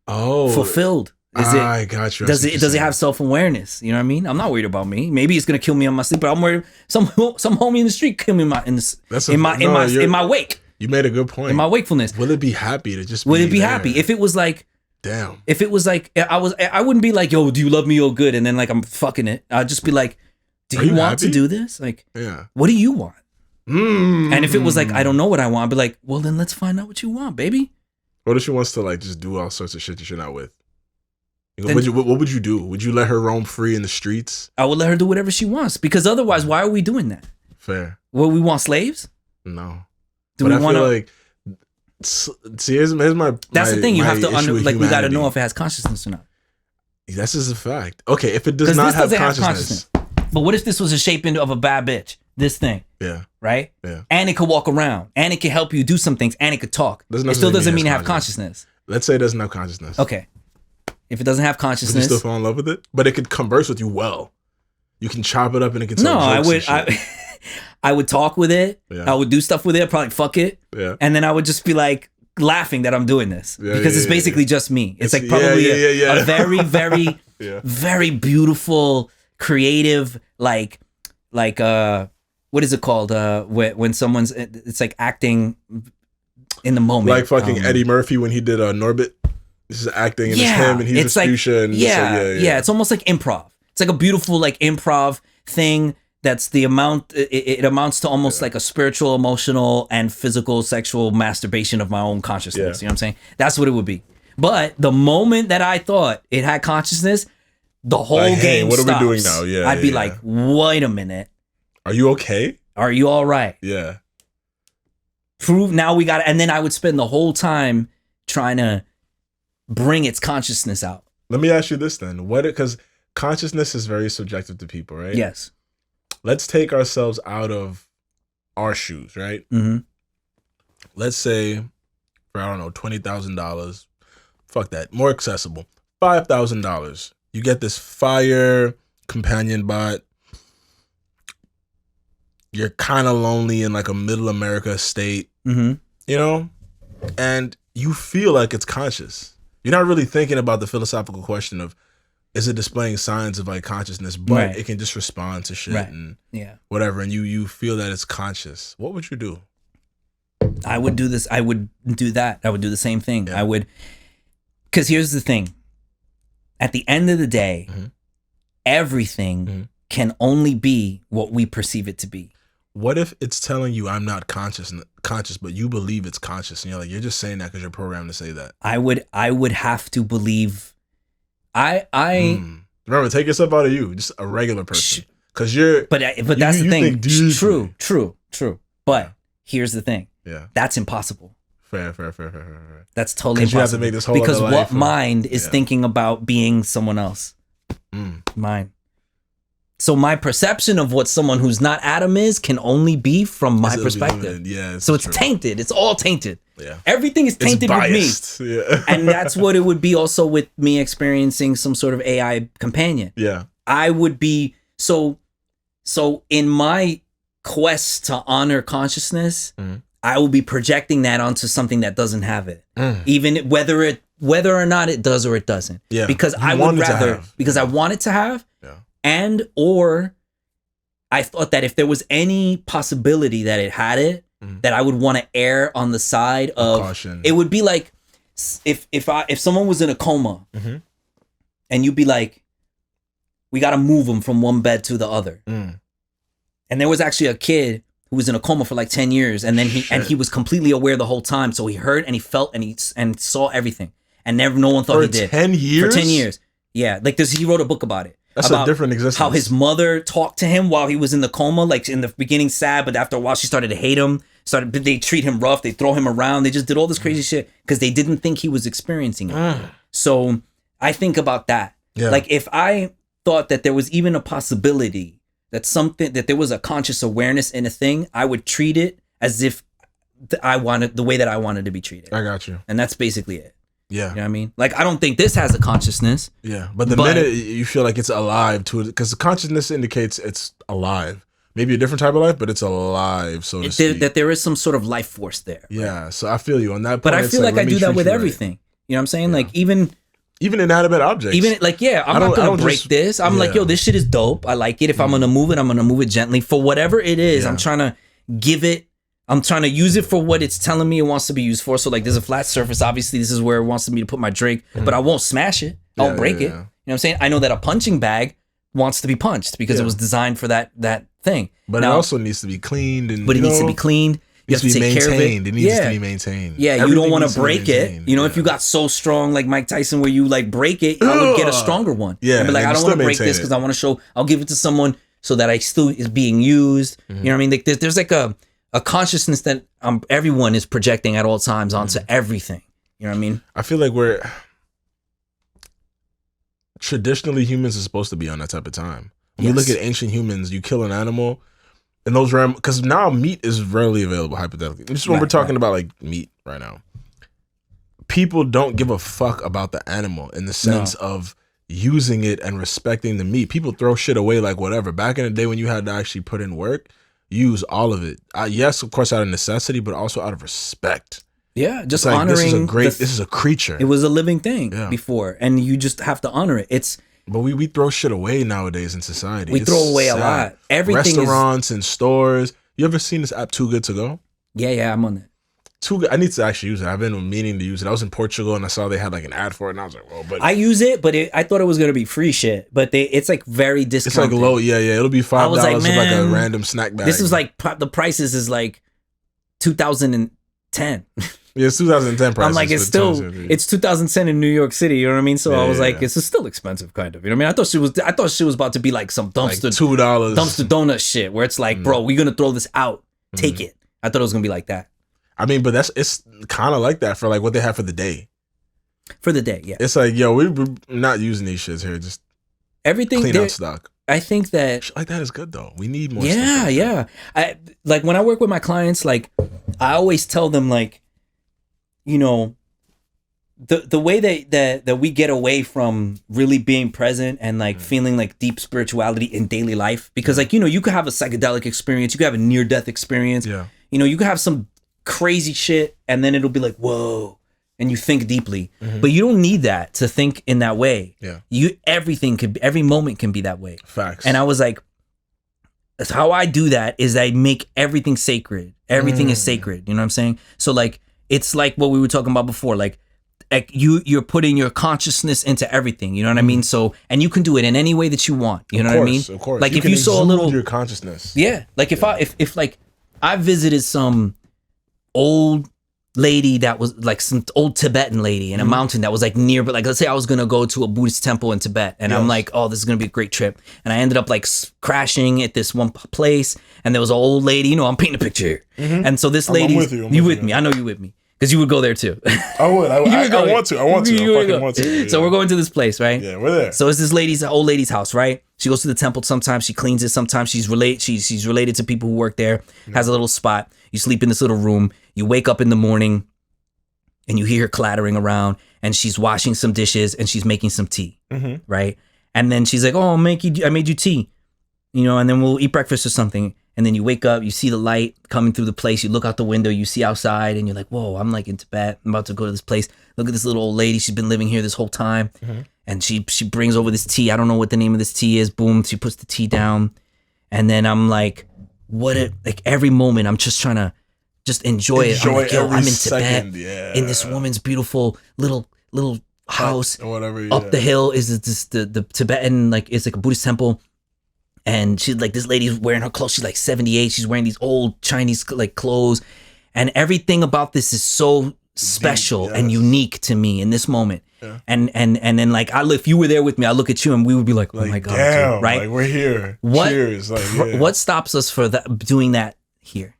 fulfilled? I got you. Does it have self-awareness? You know what I mean? I'm not worried about me. Maybe it's gonna kill me on my sleep, but I'm worried some homie in the street kill me in my wake. You made a good point. In my wakefulness. Will it be happy to just? Will it be happy if it was like? Damn. If it was like I wouldn't be like, yo, do you love me? Oh, good, and then like I'm fucking it. I'd just be like, do you want to do this? Like, yeah. What do you want? And if it was like, I don't know what I want, I'd be like, well, then let's find out what you want, baby. What if she wants to like just do all sorts of shit that you're not with? What would you do? Would you let her roam free in the streets? I would let her do whatever she wants, because otherwise, why are we doing that? Fair. Well, we want slaves? No. Do we want to? Like, see, here's my. That's the thing. You have to we got to know if it has consciousness or not. This is a fact. Okay, if it does not have consciousness. But what if this was a shape of a bad bitch? This thing. Yeah. Right? Yeah. And it could walk around. And it can help you do some things. And it could talk. It still doesn't mean it have consciousness. Let's say it doesn't have consciousness. Okay. If it doesn't have consciousness. Would you still fall in love with it? But it could converse with you well. You can chop it up and it can tell jokes. I would talk with it. Yeah. I would do stuff with it. Probably fuck it. Yeah. And then I would just be like laughing that I'm doing this. Because it's basically just me. It's like probably a very, very, very beautiful, creative, like what is it called? When someone's, it's like acting in the moment. Like fucking Eddie Murphy when he did Norbit. This is acting and it's him and he's Vespuccia. And it's almost like improv. It's like a beautiful like improv thing. That's the amount. It amounts to almost like a spiritual, emotional, and physical, sexual masturbation of my own consciousness. You know what I'm saying? That's what it would be. But the moment that I thought it had consciousness, the whole game hey, what stops. are we doing now? Yeah, I'd be like, wait a minute. Are you okay? Are you all right? Yeah. Prove now we got it. And then I would spend the whole time trying to bring its consciousness out. Let me ask you this then. Because consciousness is very subjective to people, right? Yes. Let's take ourselves out of our shoes, right? Mm-hmm. Let's say for, I don't know, $20,000. Fuck that. More accessible. $5,000. You get this fire companion bot. You're kind of lonely in like a middle America state, you know? And you feel like it's conscious. You're not really thinking about the philosophical question of, is it displaying signs of like consciousness, but it can just respond to shit and whatever. And you feel that it's conscious. What would you do? I would do this. I would do that. I would do the same thing. Yeah. I would, because here's the thing. At the end of the day, everything can only be what we perceive it to be. What if it's telling you I'm not conscious, but you believe it's conscious, and you're like, you're just saying that because you're programmed to say that? I would have to believe. Remember, take yourself out of you, just a regular person, because you're. But that's the thing. True. But here's the thing. Yeah, that's impossible. Fair. That's totally impossible. You have to make this whole because other what mind is thinking about being someone else? Mine. So my perception of what someone who's not Adam is can only be from my perspective. Yeah. So it's tainted. It's all tainted. Yeah. Everything is tainted with me. Yeah. And that's what it would be also with me experiencing some sort of AI companion. Yeah. I would be so in my quest to honor consciousness, I will be projecting that onto something that doesn't have it. Even whether or not it does or it doesn't. Yeah. Because I would rather I want it to have. Yeah. And or I thought that if there was any possibility that it had it, that I would want to err on the side of caution. It would be like if someone was in a coma and you'd be like, we got to move them from one bed to the other. And there was actually a kid who was in a coma for like 10 years and then he was completely aware the whole time. So he heard and he felt and saw everything. And no one thought he did. 10 years? For 10 years. Yeah. Like he wrote a book about it. That's a different existence. How his mother talked to him while he was in the coma, like in the beginning sad, but after a while she started to hate him. They treat him rough, they throw him around, they just did all this crazy shit because they didn't think he was experiencing it. So I think about that. Yeah. Like if I thought that there was even a possibility that there was a conscious awareness in a thing, I would treat it as if the way that I wanted to be treated. I got you. And that's basically it. Yeah. You know what I mean? Like, I don't think this has a consciousness. Yeah. But the minute you feel like it's alive to it, because the consciousness indicates it's alive. Maybe a different type of life, but it's alive, so to speak. That there is some sort of life force there. Yeah. So I feel you on that point. But I feel like I do that with everything. Right. You know what I'm saying? Yeah. Like, even inanimate objects. Even like, I'm not going to break this. I'm like, yo, this shit is dope. I like it. If I'm going to move it, I'm going to move it gently. For whatever it is, I'm trying to I'm trying to use it for what it's telling me it wants to be used for. So like there's a flat surface. Obviously, this is where it wants me to put my drink, but I won't smash it. I won't break it. You know what I'm saying? I know that a punching bag wants to be punched because it was designed for that thing. But now, it also needs to be cleaned, and but it needs to be cleaned. You have to take care of it. It needs to be maintained. Yeah, you don't want to break it. You know, if you got so strong like Mike Tyson where you like break it, I would get a stronger one. Yeah, but like I don't want to break this because I want to show. I'll give it to someone so that I still is being used. You know what I mean? Like there's like a consciousness that everyone is projecting at all times onto everything. You know what I mean? I feel like we're traditionally humans are supposed to be on that type of time. When you look at ancient humans, you kill an animal. And those because now meat is rarely available, hypothetically. Just when we're talking about like meat right now, people don't give a fuck about the animal in the sense of using it and respecting the meat. People throw shit away like whatever. Back in the day when you had to actually put in work, use all of it. Yes, of course, out of necessity, but also out of respect. Yeah, just like, honoring. This is a creature. It was a living thing before, and you just have to honor it. But we throw shit away nowadays in society. We throw away a lot. Everything restaurants and stores. You ever seen this app Too Good To Go? Yeah, I'm on that. Too Good. I need to actually use it. I've been meaning to use it. I was in Portugal and I saw they had like an ad for it, and I was like, "Well," but I use it, but I thought it was gonna be free shit. But it's like very discounted. It's like low. Yeah. It'll be $5 with like a random snack bag. This is like the prices is like 2010. Yeah, it's 2010 prices. I'm like, it's 2010 in New York City. You know what I mean? So I was like, it's still expensive, kind of. You know what I mean? I thought she was about to be like some dumpster, like $2 dumpster donut shit, where it's like, bro, we're gonna throw this out, take it. I thought it was gonna be like that. I mean, but it's kind of like that for like what they have for the day. For the day, yeah. It's like, yo, we're not using these shits here. Just everything clean out stock. I think that shit like that is good though. We need more. Yeah, stuff yeah. I like when I work with my clients, like I always tell them like, you know, the way that we get away from really being present and like feeling like deep spirituality in daily life, because like, you know, you could have a psychedelic experience, you could have a near-death experience, you know, you could have some crazy shit and then it'll be like, whoa, and you think deeply, but you don't need that to think in that way. Every moment can be that way. Facts. And I was like, that's how I do that is I make everything sacred. Everything is sacred. You know what I'm saying? So like, it's like what we were talking about before, like you're putting your consciousness into everything. You know what I mean? So, and you can do it in any way that you want. You know what I mean? Of course. Like if you saw a little your consciousness. Yeah. Like if like I visited some old lady that was like some old Tibetan lady in a mountain that was like near, but like let's say I was gonna go to a Buddhist temple in Tibet, and I'm like, oh, this is gonna be a great trip, and I ended up like crashing at this one place, and there was an old lady. You know, I'm painting a picture here, and so this lady, you with me? I know you with me. Because you would go there too. I would. I want to. I fucking want to. Yeah. So we're going to this place, right? Yeah, we're there. So it's this old lady's house, right? She goes to the temple sometimes. She cleans it sometimes. She's related to people who work there. Has a little spot. You sleep in this little room. You wake up in the morning, and you hear her clattering around. And she's washing some dishes and she's making some tea, right? And then she's like, "Oh, I made you tea, you know. And then we'll eat breakfast or something." And then you wake up, you see the light coming through the place, you look out the window, you see outside, and you're like, whoa, I'm like in Tibet, I'm about to go to this place. Look at this little old lady, she's been living here this whole time. And she brings over this tea, I don't know what the name of this tea is, boom, she puts the tea down. And then I'm like, like every moment, I'm just trying to just enjoy it. I'm like, yo, I'm in Tibet, in this woman's beautiful little house. Or whatever, Up the hill is the Tibetan, like, it's like a Buddhist temple. And she's like, this lady's wearing her clothes. She's like 78. She's wearing these old Chinese like clothes. And everything about this is so special and unique to me in this moment. Yeah. And then like, if you were there with me, I look at you and we would be like, oh my God, damn, dude, right? Like we're here. Cheers. Like, what stops us for doing that here?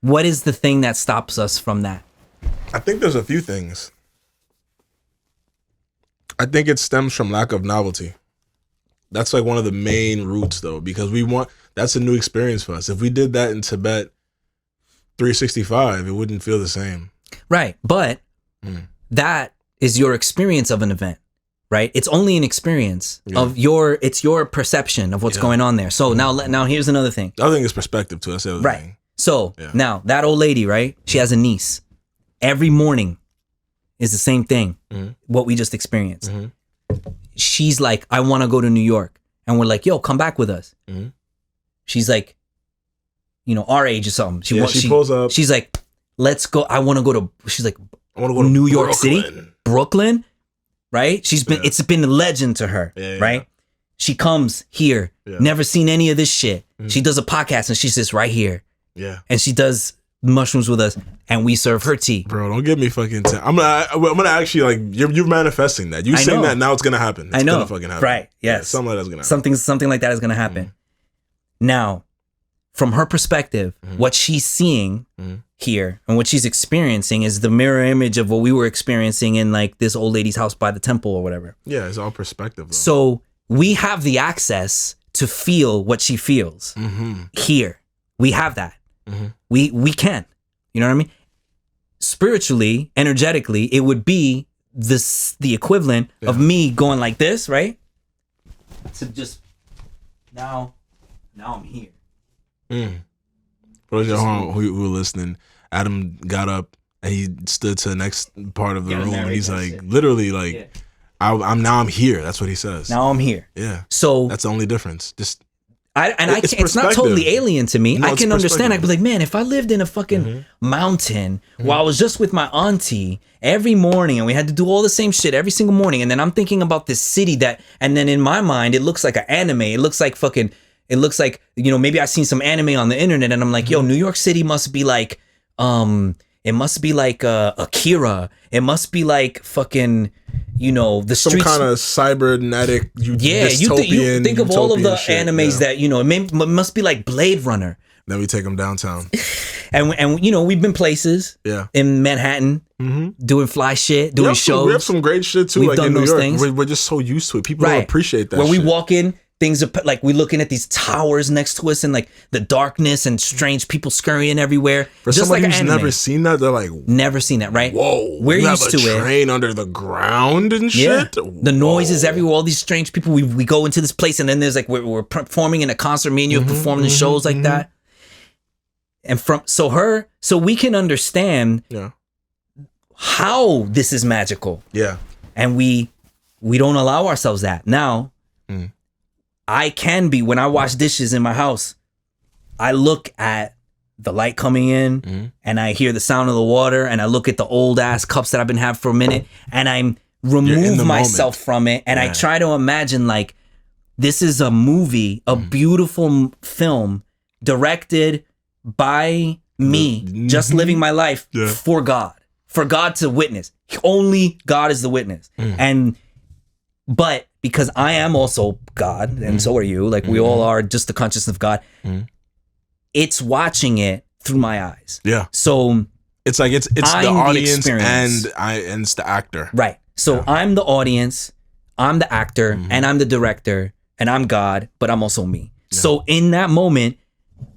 What is the thing that stops us from that? I think there's a few things. I think it stems from lack of novelty. That's like one of the main roots though, because that's a new experience for us. If we did that in Tibet 365, it wouldn't feel the same. Right. But that is your experience of an event, right? It's only an experience of it's your perception of what's going on there. So now here's another thing. The other thing is perspective too. That's the other thing. So now that old lady, right? She has a niece. Every morning is the same thing. What we just experienced. She's like, I want to go to New York. And we're like, yo, come back with us. She's like, you know, our age or something. She pulls up. She's like, let's go. I want to go to, she's like, I want to go to New York Brooklyn. City, Brooklyn, right? It's been a legend to her, right? She comes here, never seen any of this shit. She does a podcast and she's just right here. Yeah. And she does mushrooms with us and we serve her tea. Bro, don't give me fucking I'm gonna actually like you're manifesting that. You saying that now it's gonna happen. It's gonna fucking happen. Right. Yes. Yeah, something like that's gonna happen. Something like that is gonna happen. Now, from her perspective, what she's seeing here and what she's experiencing is the mirror image of what we were experiencing in like this old lady's house by the temple or whatever. Yeah, it's all perspective though. So we have the access to feel what she feels here. We have that. We can. You know what I mean? Spiritually, energetically, it would be the equivalent of me going like this, right? To just now I'm here. For those of y'all who were listening, Adam got up and he stood to the next part of the room and he's like, literally like, I'm here. That's what he says. Now I'm here. Yeah. So that's the only difference. Just it's not totally alien to me. I can understand. I'd be like, man, if I lived in a fucking mountain while I was just with my auntie every morning and we had to do all the same shit every single morning, and then I'm thinking about this city and then in my mind it looks like an anime. It looks like maybe I've seen some anime on the internet and I'm like, yo, New York City must be like it must be like Akira. It must be like fucking, the some streets. kind of cybernetic, you think of all of the shit, animes that it must be like Blade Runner. Then we take them downtown, and we've been places, in Manhattan, doing fly shit, doing shows. We have some great shit too, We've like done in New those York. things. We're just so used to it. People don't appreciate that. Where shit. we walk in. Things are like we're looking at these towers next to us and like the darkness and strange people scurrying everywhere. For just somebody like who's an anime. never seen that, they're like, never seen that, right? Whoa, we're you used have to a it. Train under the ground and shit. The noises everywhere. All these strange people. We go into this place and then there's like we're performing in a concert. Me and you have performed in shows like that. And so we can understand how this is magical. Yeah, and we don't allow ourselves that now. I can be, when I wash dishes in my house, I look at the light coming in and I hear the sound of the water and I look at the old ass cups that I've been having for a minute and I remove myself from it and I try to imagine like this is a movie, a beautiful film directed by me, just living my life for God to witness. Only God is the witness. But because I am also God, and so are you, like we all are just the consciousness of God, it's watching it through my eyes. Yeah. So it's like it's the audience and it's the actor. Right. So I'm the audience, I'm the actor, and I'm the director, and I'm God, but I'm also me. Yeah. So in that moment,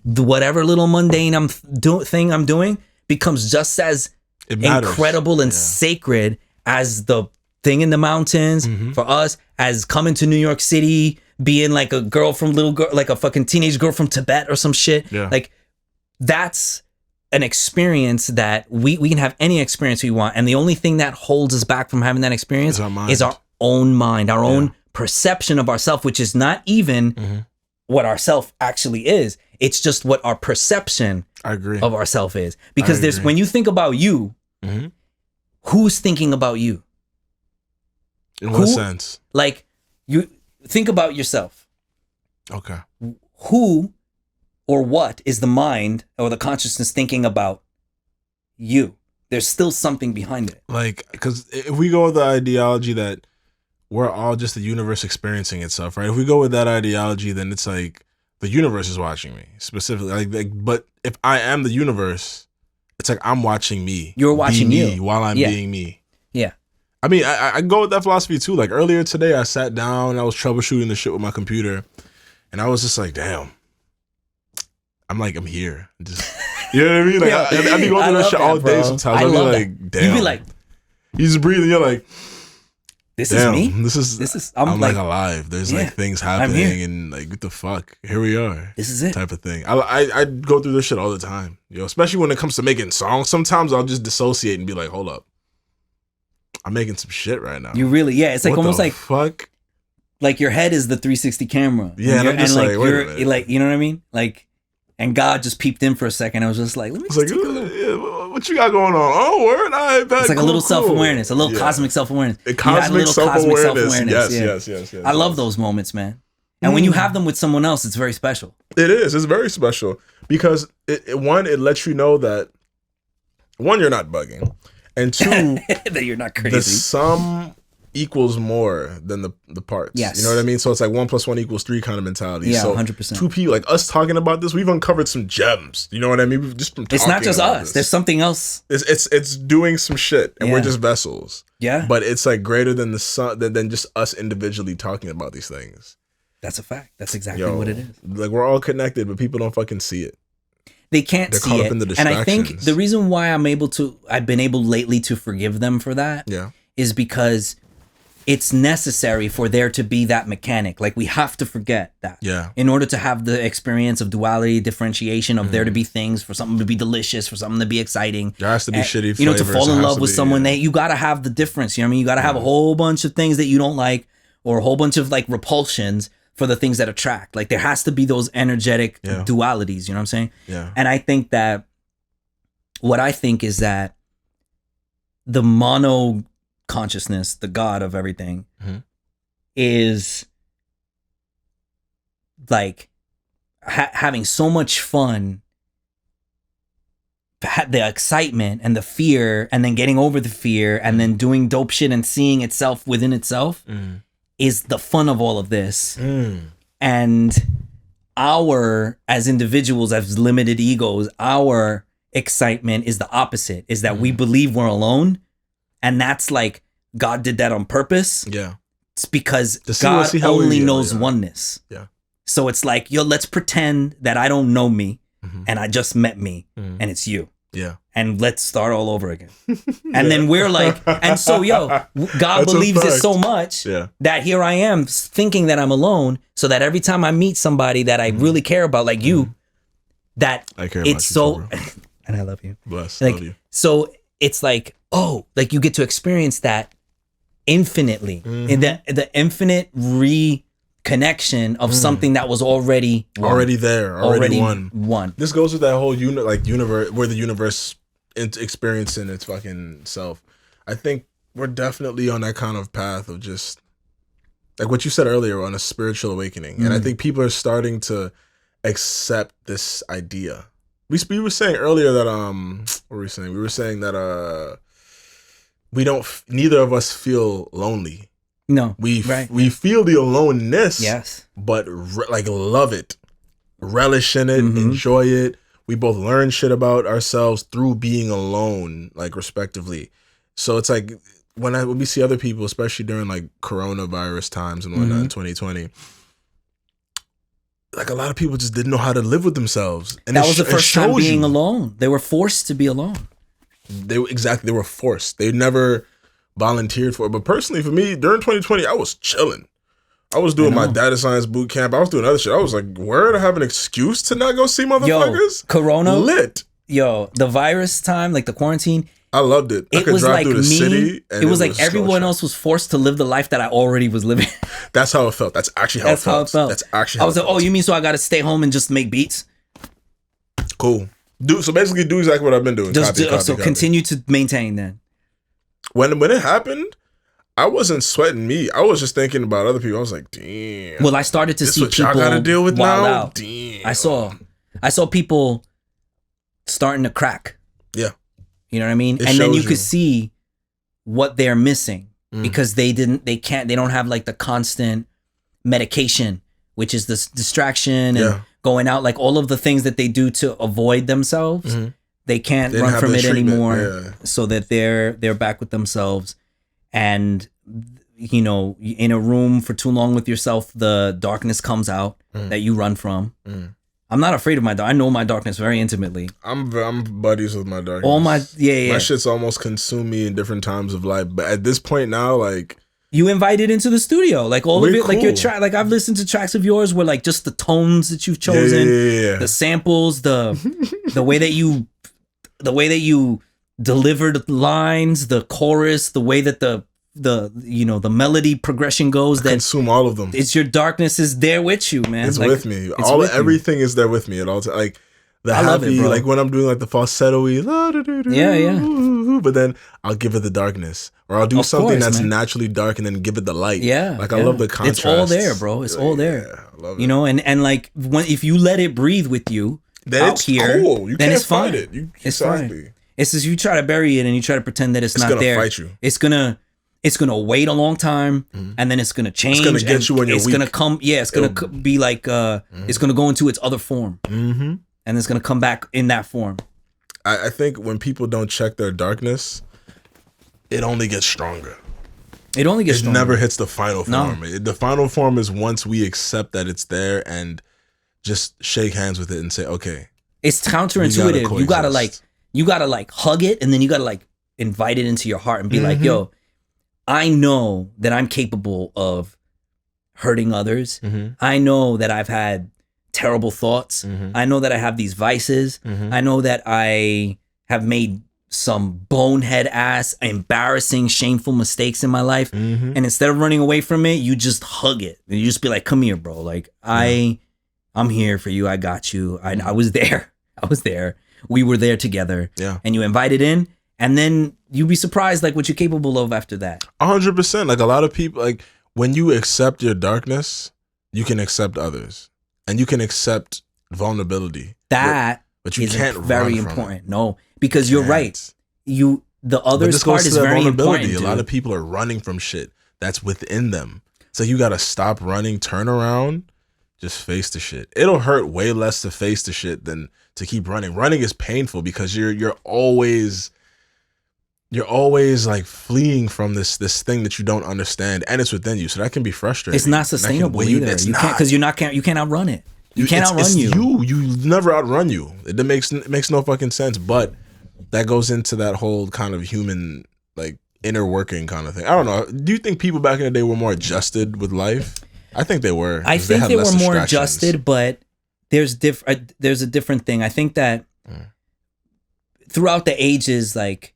whatever little mundane thing I'm doing becomes just as incredible and sacred as the thing in the mountains for us, as coming to New York City, being like a like a fucking teenage girl from Tibet or some shit. Yeah. Like that's an experience that we can have any experience we want. And the only thing that holds us back from having that experience is our own mind, our own perception of ourself, which is not even what ourself actually is. It's just what our perception of ourself is. Because when you think about you, who's thinking about you? In what sense? Like, you think about yourself. Okay. Who or what is the mind or the consciousness thinking about you? There's still something behind it. Like, because if we go with the ideology that we're all just the universe experiencing itself, right? If we go with that ideology, then it's like the universe is watching me specifically. Like, but if I am the universe, it's like I'm watching me. You're watching me you while I'm being me. Yeah. I mean, I go with that philosophy too. Like earlier today, I sat down, I was troubleshooting the shit with my computer, and I was just like, damn. I'm here. Just, you know what I mean? Like, I be going through that shit all day sometimes. I'll be like, damn. You be like, you just breathe and you're like, this damn, is me? This is I'm like alive. There's like things happening and like, what the fuck? Here we are. This is it. Type of thing. I go through this shit all the time. Especially when it comes to making songs. Sometimes I'll just dissociate and be like, hold up. I'm making some shit right now. You really, it's like almost like fuck. Like your head is the 360 camera. Yeah, and I'm just like you're like, you know what I mean? Like, and God just peeped in for a second. I was just like, let me just take a look. What you got going on? Oh, word, I bet. It's like a little self-awareness, a little cosmic self-awareness. Cosmic self-awareness. Yes. I love those moments, man. And when you have them with someone else, it's very special. It is. It's very special because it lets you know that one, you're not bugging, and two, that you're not crazy. The sum equals more than the parts. Yes. You know what I mean? So it's like 1 + 1 = 3 kind of mentality. Yeah, so 100%. Two people like us talking about this, we've uncovered some gems. You know what I mean? We've just from talking. It's not just us. This. There's something else. It's doing some shit, and we're just vessels. Yeah. But it's like greater than the sun than just us individually talking about these things. That's a fact. That's exactly what it is. Like we're all connected, but people don't fucking see it. They can't They're see caught it. up in the And I think distractions. the reason why I've been able lately to forgive them for that is because it's necessary for there to be that mechanic. Like we have to forget that. Yeah. In order to have the experience of duality, differentiation of there to be things, for something to be delicious, for something to be exciting. There has to be shitty You know, to flavors. fall There in has love to with be, someone that you got to have the difference. You know what I mean? You got to have a whole bunch of things that you don't like or a whole bunch of like repulsions for the things that attract. Like there has to be those energetic dualities. You know what I'm saying? Yeah. And I think that what I think is that the mono consciousness, the God of everything, is like having so much fun, the excitement and the fear, and then getting over the fear, and then doing dope shit and seeing itself within itself is the fun of all of this. And our, as individuals, as limited egos, our excitement is the opposite, is that we believe we're alone, and that's like God did that on purpose. Yeah. It's because see God how only we- knows yeah. oneness. Yeah. So it's like, yo, let's pretend that I don't know me and I just met me and it's you. Yeah. And let's start all over again. And then we're like, and so, yo, God That's a believes it fact. so much Yeah. that here I am thinking that I'm alone, so that every time I meet somebody that I really care about, like you, that I care about it's you so, too, bro. and I love you. Bless. Like, Love you. so it's like, oh, like you get to experience that infinitely in the infinite reconnection of something that was already There. Already won. One. This goes with that whole universe, where the universe experiencing its fucking self. I think we're definitely on that kind of path of just like what you said earlier, on a spiritual awakening. And I think people are starting to accept this idea. We were saying earlier that what were we saying? We were saying that neither of us feel lonely. No. We feel the aloneness. Yes. But love it, relish in it, enjoy it. We both learn shit about ourselves through being alone, like respectively. So it's like when we see other people, especially during like coronavirus times and whatnot in 2020, like a lot of people just didn't know how to live with themselves. And that was the first time being alone. They were forced to be alone. They were forced. They never volunteered for it. But personally, for me, during 2020, I was chilling. I was doing my data science boot camp. I was doing other shit. I was like, where to have an excuse to not go see motherfuckers? Yo, Corona lit. Yo, the virus time, like the quarantine. I loved it. I could was drive like through the city. And it was like everyone else was forced to live the life that I already was living. That's how it felt. That's actually how it felt. That's actually how I was like, oh, you mean so I got to stay home and just make beats? Cool. So basically do exactly what I've been doing. Just copy. Continue to maintain then. When it happened, I wasn't sweating me. I was just thinking about other people. I was like, damn. Well, I started to see what people y'all gotta deal with wild now? out. Damn. I saw people starting to crack. Yeah. You know what I mean? And then you could see what they're missing because they don't have like the constant medication, which is this distraction and going out, like all of the things that they do to avoid themselves. They can't run from it anymore, so that they're back with themselves. And you know, in a room for too long with yourself, the darkness comes out that you run from. I'm not afraid of my dark. I know my darkness very intimately. I'm buddies with my darkness. All my My shit's almost consumed me in different times of life. But at this point now, like, you invited into the studio, like all of it, cool. like your track. Like I've listened to tracks of yours where like just the tones that you've chosen, the samples, the way that you delivered lines, the chorus, the way that the melody progression goes. I consume all of them. It's your darkness is there with you, man. It's like, with me. Everything Everything is there with me at all times. Like the I love it, happy, bro. like when I'm doing like the falsetto-y, Yeah. but then I'll give it the darkness, or I'll do Of something course, that's man. naturally dark and then give it the light. Yeah, like I love the contrast. It's all there, bro. It's all there. Yeah, I love it. You know, and like if you let it breathe with you Then out it's here, cool. You then can't it's fine. fight it. It's Exactly. fine. It's just you try to bury it and you try to pretend that it's not gonna there. fight you. It's gonna wait a long time, and then it's gonna change. It's gonna get and you when you're It's weak. gonna come. Yeah, it's gonna be like it's gonna go into its other form, and it's gonna come back in that form. I think when people don't check their darkness, it only gets stronger. It only gets It stronger. never hits the final No. form. The final form is once we accept that it's there and just shake hands with it and say, okay. It's We counterintuitive. gotta You gotta like hug it, and then you gotta like invite it into your heart and be like, Mm-hmm. yo, I know that I'm capable of hurting others. Mm-hmm. I know that I've had terrible thoughts. I know that I have these vices. Mm-hmm. I know that I have made some bonehead ass, embarrassing, shameful mistakes in my life. Mm-hmm. And instead of running away from it, you just hug it. And you just be like, come here, bro. Like, I'm here for you. I got you. I was there. I was there. We were there together. Yeah. And you invite it in, and then you'd be surprised like what you're capable of after that. 100%. Like a lot of people, like when you accept your darkness, you can accept others and you can accept vulnerability. That but you is can't very run from important. No, because you're right. Can't. The But other this part goes to is that very vulnerability. important. A lot dude. of people are running from shit that's within them. So you got to stop running, turn around, just face the shit. It'll hurt way less to face the shit than to keep running. Running is painful because you're always like fleeing from this thing that you don't understand, and it's within you. So that can be frustrating. It's not That can sustainable weigh either. It's You not. can't because you can't outrun it. You can't outrun it's you. You never outrun you. It makes no fucking sense. But that goes into that whole kind of human like inner working kind of thing. I don't know. Do you think people back in the day were more adjusted with life? I think they were. I 'cause think had they less were more distractions. adjusted, but there's a different thing. I think that throughout the ages, like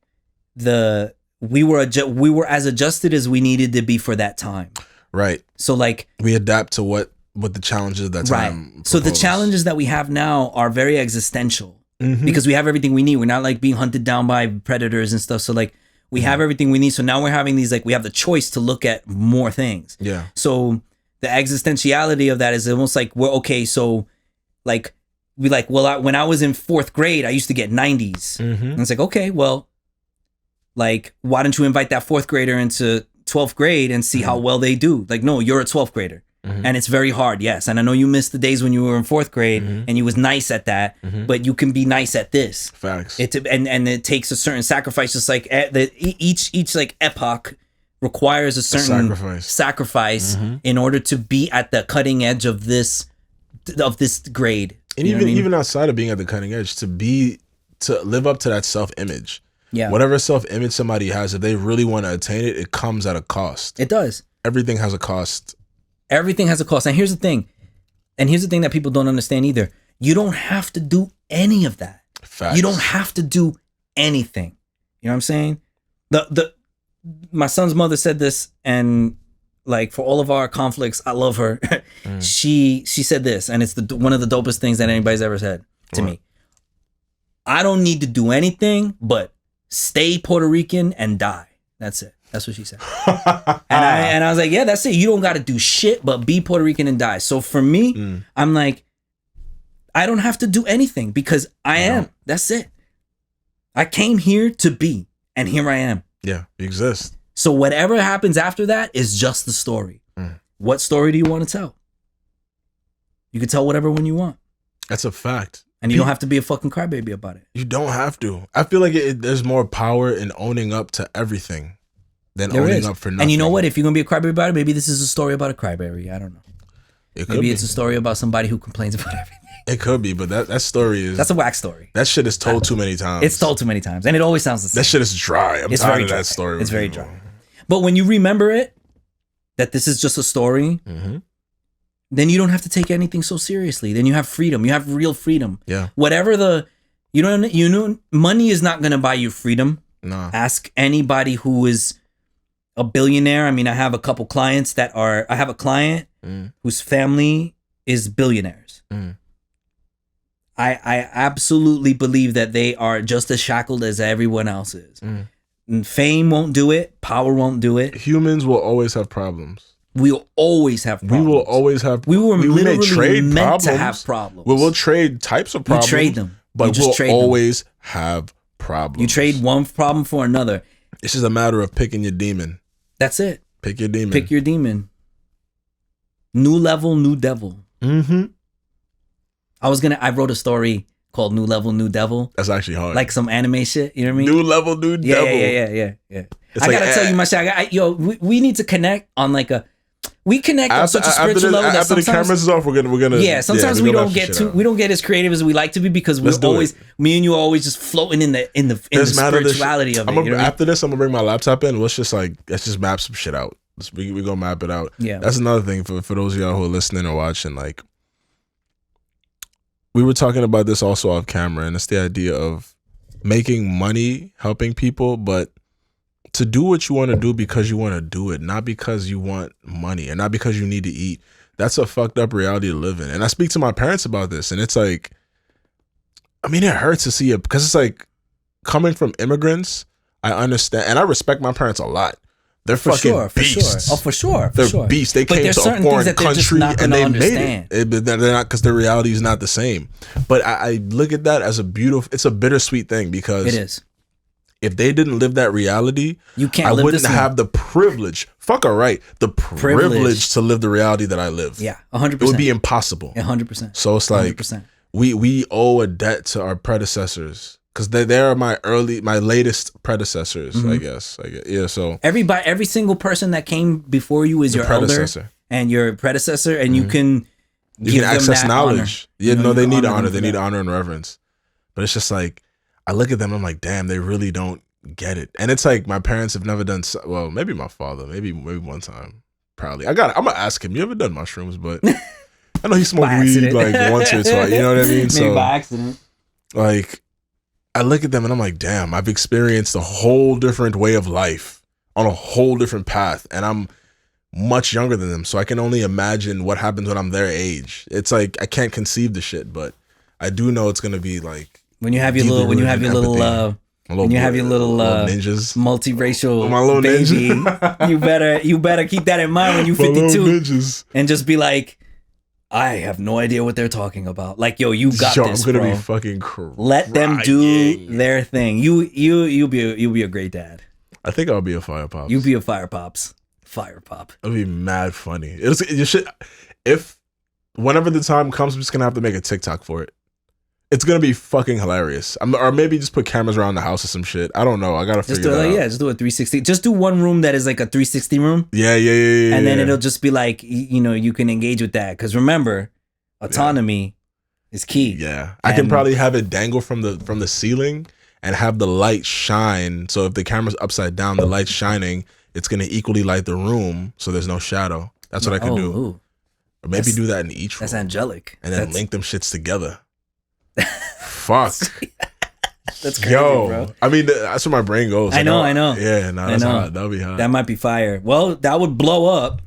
we were as adjusted as we needed to be for that time. Right. So like We adapt to what the challenges of that right. time. So the propose. challenges that we have now are very existential Mhm. because we have everything we need. We're not like being hunted down by predators and stuff. So like we have everything we need. So now we're having these like we have the choice to look at more things. Yeah. So the existentiality of that is almost like we're okay. So like we like when I was in 4th grade, I used to get 90s. Mm-hmm. And it's like, okay, well, like why don't you invite that 4th grader into 12th grade and see how well they do? Like, no, you're a 12th grader. And it's very hard, yes. And I know you missed the days when you were in 4th grade and you was nice at that, but you can be nice at this. Facts. And it takes a certain sacrifice, just like each like epoch requires a certain sacrifice in order to be at the cutting edge of this grade. And You know what I mean? even outside of being at the cutting edge, to live up to that self-image. Yeah. Whatever self-image somebody has, if they really want to attain it, it comes at a cost. It does. Everything has a cost. Everything has a cost. And here's the thing that people don't understand either. You don't have to do any of that. Facts. You don't have to do anything. You know what I'm saying? My son's mother said this, and like for all of our conflicts, I love her. She said this, and it's one of the dopest things that anybody's ever said to me. I don't need to do anything but stay Puerto Rican and die. That's it. That's what she said. and I was like, yeah, that's it. You don't got to do shit but be Puerto Rican and die. So for me, I'm like, I don't have to do anything because I am. That's it. I came here to be, and here I am. Yeah, you exist. So whatever happens after that is just the story. What story do you want to tell? You can tell whatever one you want. That's a fact. And you don't have to be a fucking crybaby about it. You don't have to. I feel like there's more power in owning up to everything than owning up for nothing. And you know what? If you're going to be a crybaby about it, maybe this is a story about a crybaby. I don't know. Maybe it's a story about somebody who complains about everything. It could be, but that story is... That's a whack story. That shit is told too many times. It's told too many times. And it always sounds the same. That shit is dry. I'm tired of that story. It's very dry. But when you remember it, that this is just a story, then you don't have to take anything so seriously. Then you have freedom. You have real freedom. Yeah. Whatever money is not going to buy you freedom. Nah. Ask anybody who is a billionaire. I mean, I have a couple clients I have a client whose family is billionaires. I absolutely believe that they are just as shackled as everyone else is. And fame won't do it. Power won't do it. Humans will always have problems. We'll always have problems. We will always have. We were literally may trade meant problems. to have problems. We'll trade types of problems. You trade them. But we'll always have problems. You trade one problem for another. It's just a matter of picking your demon. That's it. Pick your demon. Pick your demon. New level, new devil. Mm-hmm. I wrote a story called New Level, New Devil. That's actually hard. Like some anime shit, you know what I mean? New level, new devil. Yeah. I gotta tell you, my shit. We need to connect on like a. We connect on such a spiritual level that after the cameras is off, we're gonna. Yeah, sometimes we don't get as creative as we like to be because me and you are always just floating in the spirituality of it. After this, I'm gonna bring my laptop in. Let's just map some shit out. We gonna map it out. Yeah, that's another thing for those of y'all who are listening or watching. Like, we were talking about this also off camera, and it's the idea of making money, helping people, but to do what you want to do because you want to do it, not because you want money and not because you need to eat. That's a fucked up reality to live in. And I speak to my parents about this, and it's like, I mean, it hurts to see it because it's like coming from immigrants. I understand, and I respect my parents a lot. They're fucking beasts. Oh, for sure. They're beasts. They came to a foreign country and they made it. They're not, because their reality is not the same. But I look at that as it's a bittersweet thing because it is. If they didn't live that reality, I wouldn't have the privilege. Fuck, all right, the privilege to live the reality that I live. Yeah, 100%. It would be impossible. 100%. So it's like 100%. we owe a debt to our predecessors because they are my latest predecessors. Mm-hmm. I guess. Yeah. So every single person that came before you is your predecessor elder and your predecessor, and you can access them knowledge. Honor. Yeah, no, they need honor. They need honor and reverence. But it's just like, I look at them, I'm like, damn, they really don't get it. And it's like, my parents have never done, well, maybe my father, maybe one time, probably. I'm gonna ask him, you ever done mushrooms? But I know he smoked weed like once or twice, you know what I mean? Maybe by accident. Like, I look at them and I'm like, damn, I've experienced a whole different way of life on a whole different path. And I'm much younger than them. So I can only imagine what happens when I'm their age. It's like, I can't conceive the shit, but I do know it's gonna be like, when you have your little ninjas, multiracial my little baby, you better keep that in mind when you 52 and just be like, I have no idea what they're talking about. Like, yo, you got this, I'm gonna bro. be fucking crying. Let them do their thing. You'll be a great dad. I think I'll be a fire pops. You'll be a fire pops. Fire pop. It'll be mad funny. If whenever the time comes, I'm just gonna have to make a TikTok for it. It's gonna be fucking hilarious. Or maybe just put cameras around the house or some shit. I don't know. I gotta figure it out. Yeah, just do a 360. Just do one room that is like a 360 room. Yeah. And then it'll just be like, you can engage with that. Because remember, autonomy is key. Yeah, I can probably have it dangle from the ceiling and have the light shine. So if the camera's upside down, the light's shining, it's gonna equally light the room, so there's no shadow. That's what I can do. Ooh. Or maybe do that in each room. That's angelic. And then link them shits together. Fuck. That's crazy, bro. I mean, that's where my brain goes. I know. Yeah, that's hot. That'll be hot. That might be fire. Well, that would blow up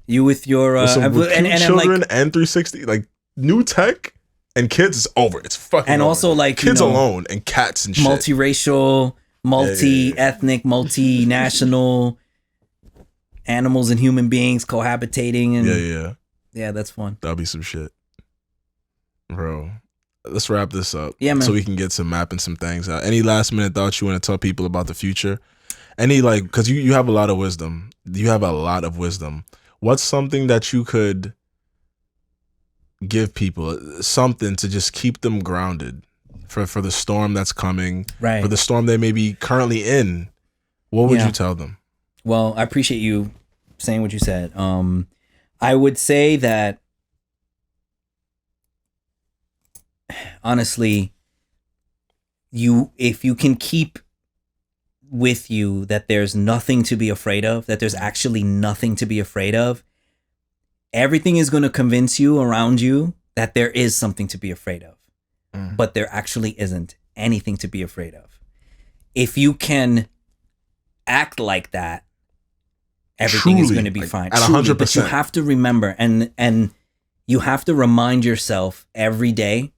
you with your with children and 360, like new tech and kids is over. It's fucking and over. Also like kids alone and cats and shit. Multiracial, multi-ethnic, multinational animals and human beings cohabitating and yeah, that's fun. That'll be some shit, bro. Let's wrap this up. Yeah, man. So we can get some mapping some things out. Any last minute thoughts you want to tell people about the future? Any because you have a lot of wisdom. You have a lot of wisdom. What's something that you could give people? Something to just keep them grounded for the storm that's coming. Right. For the storm they may be currently in. What would you tell them? Well, I appreciate you saying what you said. I would say that honestly, if you can keep with you that there's nothing to be afraid of, that there's actually nothing to be afraid of, everything is going to convince you around you that there is something to be afraid of, but there actually isn't anything to be afraid of. If you can act like that, everything is going to be fine. At 100%. But you have to remember, and you have to remind yourself every day,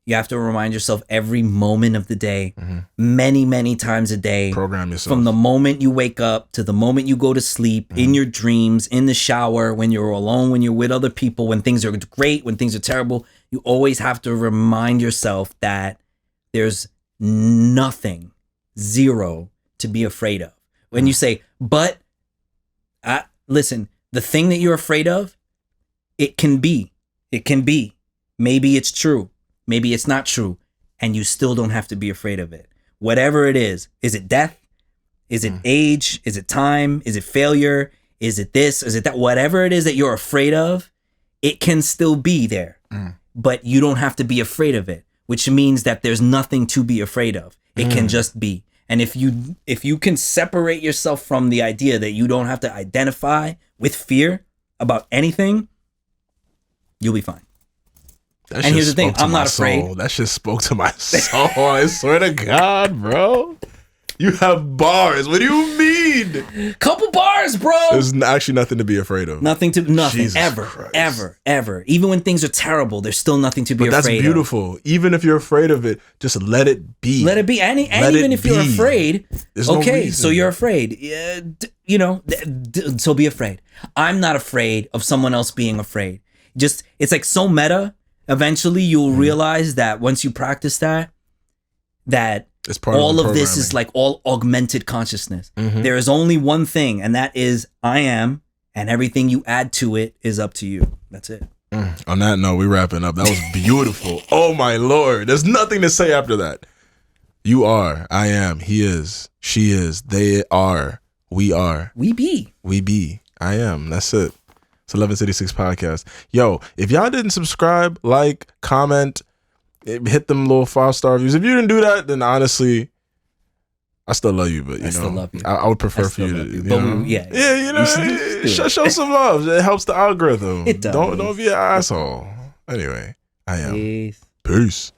You have to remind yourself every moment of the day, many, many times a day. Program yourself. From the moment you wake up to the moment you go to sleep, in your dreams, in the shower, when you're alone, when you're with other people, when things are great, when things are terrible. You always have to remind yourself that there's nothing, zero, to be afraid of. When you say, but, listen, the thing that you're afraid of, it can be. Maybe it's true. Maybe it's not true, and you still don't have to be afraid of it. Whatever it is it death? Is it age? Is it time? Is it failure? Is it this? Is it that? Whatever it is that you're afraid of, it can still be there, but you don't have to be afraid of it, which means that there's nothing to be afraid of. It can just be. And if you can separate yourself from the idea that you don't have to identify with fear about anything, you'll be fine. That and here's the shit thing, spoke to I'm my not afraid. soul. That shit spoke to my soul. I swear to God, bro. You have bars. What do you mean? Couple bars, bro. There's actually nothing to be afraid of. Nothing Jesus ever, Christ. ever. Even when things are terrible, there's still nothing to be But afraid that's beautiful. Even if you're afraid of it, just let it be. Let it be. And even if you're afraid, There's no okay, reason. so you're afraid. So be afraid. I'm not afraid of someone else being afraid. Just, it's like so meta. Eventually, you'll realize that once you practice that It's part all of of this is like all augmented consciousness. There is only one thing, and that is I am, and everything you add to it is up to you. That's it. On that note, we wrapping up. That was beautiful. Oh my Lord. There's nothing to say after that. You are, I am, he is, she is, they are, we are. We be, I am. That's it. It's 1166 podcast. Yo, if y'all didn't subscribe, like, comment, hit them little 5-star reviews. If you didn't do that, then honestly, I still love you, but I still love you. I would prefer for you to, you know? Yeah, show some love. It helps the algorithm. It does. Don't be an asshole. Anyway, I am. Peace. Peace.